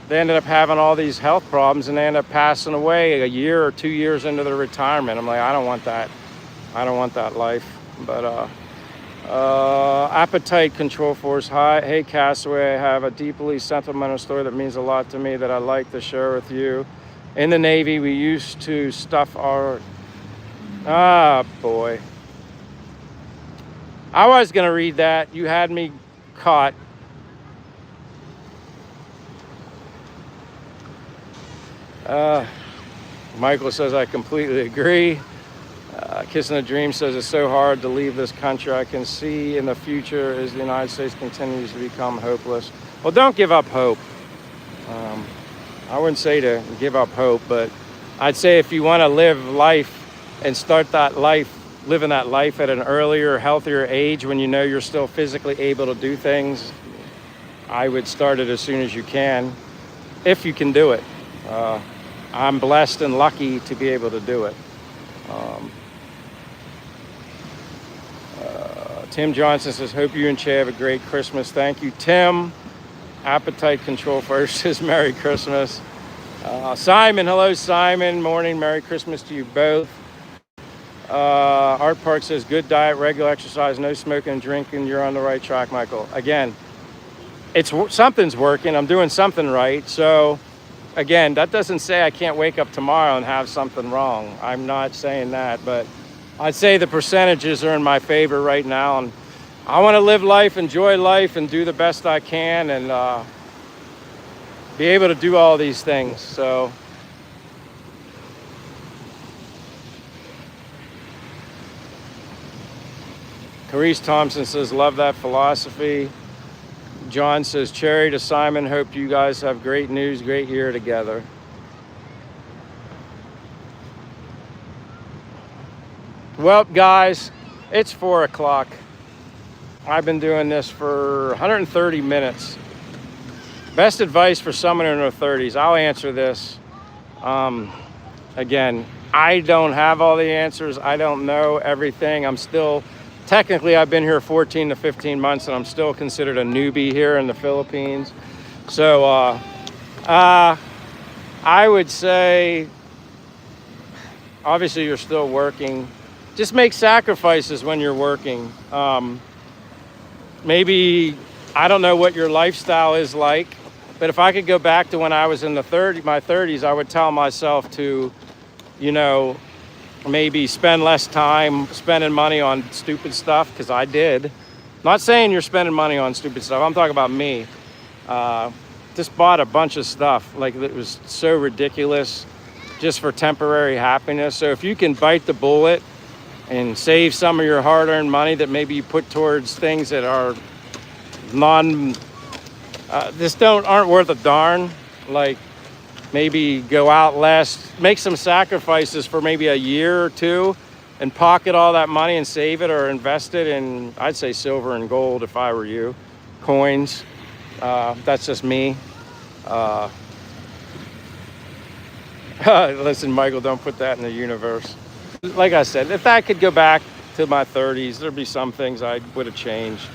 S1: they ended up having all these health problems, and they end up passing away a year or 2 years into their retirement. I'm like, I don't want that. I don't want that life. But Appetite Control Force, hi. Hey, Castaway, I have a deeply sentimental story that means a lot to me that I'd like to share with you. In the Navy, we used to stuff our... boy. I was going to read that. You had me caught. Michael says, I completely agree. Kissing a Dream says, it's so hard to leave this country. I can see in the future as the United States continues to become hopeless. Well, don't give up hope. I wouldn't say to give up hope, but I'd say if you want to live life and start that life, living that life at an earlier, healthier age when you know you're still physically able to do things, I would start it as soon as you can, if you can do it. I'm blessed and lucky to be able to do it. Tim Johnson says, hope you and Che have a great Christmas. Thank you, Tim. Appetite control first says Merry Christmas. Simon, hello, Simon. Morning, Merry Christmas to you both. Art Park says, good diet, regular exercise, no smoking and drinking. You're on the right track, Michael. Again, something's working. I'm doing something right. So, again, that doesn't say I can't wake up tomorrow and have something wrong. I'm not saying that, but I'd say the percentages are in my favor right now. And I want to live life, enjoy life, and do the best I can, and be able to do all these things. So, Carice Thompson says, love that philosophy. John says, Cherry to Simon, hope you guys have great news, great year together. Well, guys, it's 4 o'clock. I've been doing this for 130 minutes. Best advice for someone in their 30s. I'll answer this. Again, I don't have all the answers. I don't know everything. Technically, I've been here 14 to 15 months, and I'm still considered a newbie here in the Philippines. So I would say, obviously, you're still working. Just make sacrifices when you're working. Maybe, I don't know what your lifestyle is like, but if I could go back to when I was in my 30s, I would tell myself to, maybe spend less time spending money on stupid stuff, because I did. Not saying you're spending money on stupid stuff. I'm talking about me. Just bought a bunch of stuff. Like, it was so ridiculous just for temporary happiness. So if you can bite the bullet and save some of your hard-earned money that maybe you put towards things that are aren't worth a darn, like maybe go out less, make some sacrifices for maybe a year or two, and pocket all that money and save it or invest it in, I'd say, silver and gold if I were you, coins. That's just me. Listen, Michael, don't put that in the universe. Like I said, if I could go back to my 30s, there'd be some things I would have changed,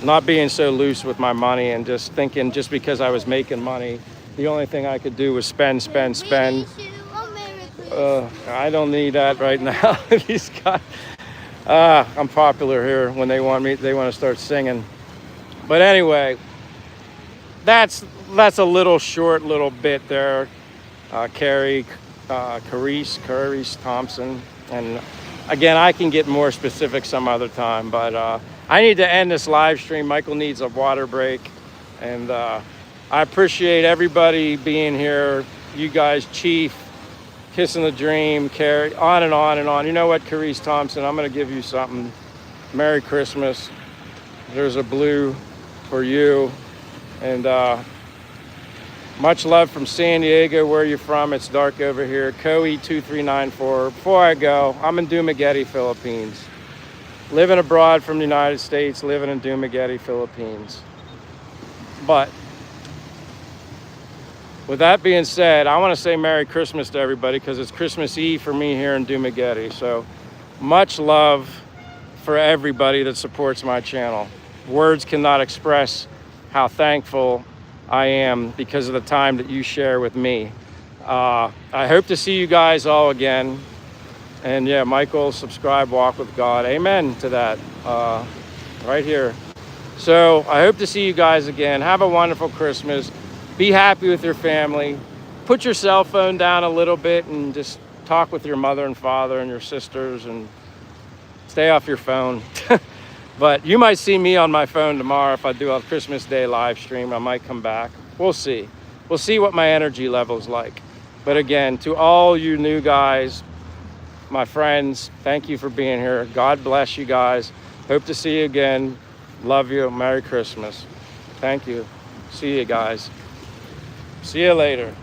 S1: not being so loose with my money and just thinking just because I was making money, the only thing I could do was spend. I don't need that right now. These guys, I'm popular here. When they want to start singing. But anyway, that's a little short little bit there. Carice Thompson. And again, I can get more specific some other time, but I need to end this live stream. Michael needs a water break. And I appreciate everybody being here. You guys, Chief, Kissing the Dream, Carrie, on and on and on. You know what, Carice Thompson, I'm going to give you something. Merry Christmas. There's a blue for you. And much love from San Diego. Where are you from? It's dark over here. Coe2394. Before I go, I'm in Dumaguete, Philippines. Living abroad from the United States, living in Dumaguete, Philippines. But with that being said, I want to say Merry Christmas to everybody, because it's Christmas Eve for me here in Dumaguete. So much love for everybody that supports my channel. Words cannot express how thankful I am because of the time that you share with me. I hope to see you guys all again. And yeah, Michael, subscribe, walk with God. Amen to that, right here. So I hope to see you guys again. Have a wonderful Christmas. Be happy with your family. Put your cell phone down a little bit and just talk with your mother and father and your sisters, and stay off your phone. But you might see me on my phone tomorrow if I do a Christmas Day live stream. I might come back. We'll see. We'll see what my energy level's like. But again, to all you new guys, my friends, thank you for being here. God bless you guys. Hope to see you again. Love you. Merry Christmas. Thank you. See you guys. See you later.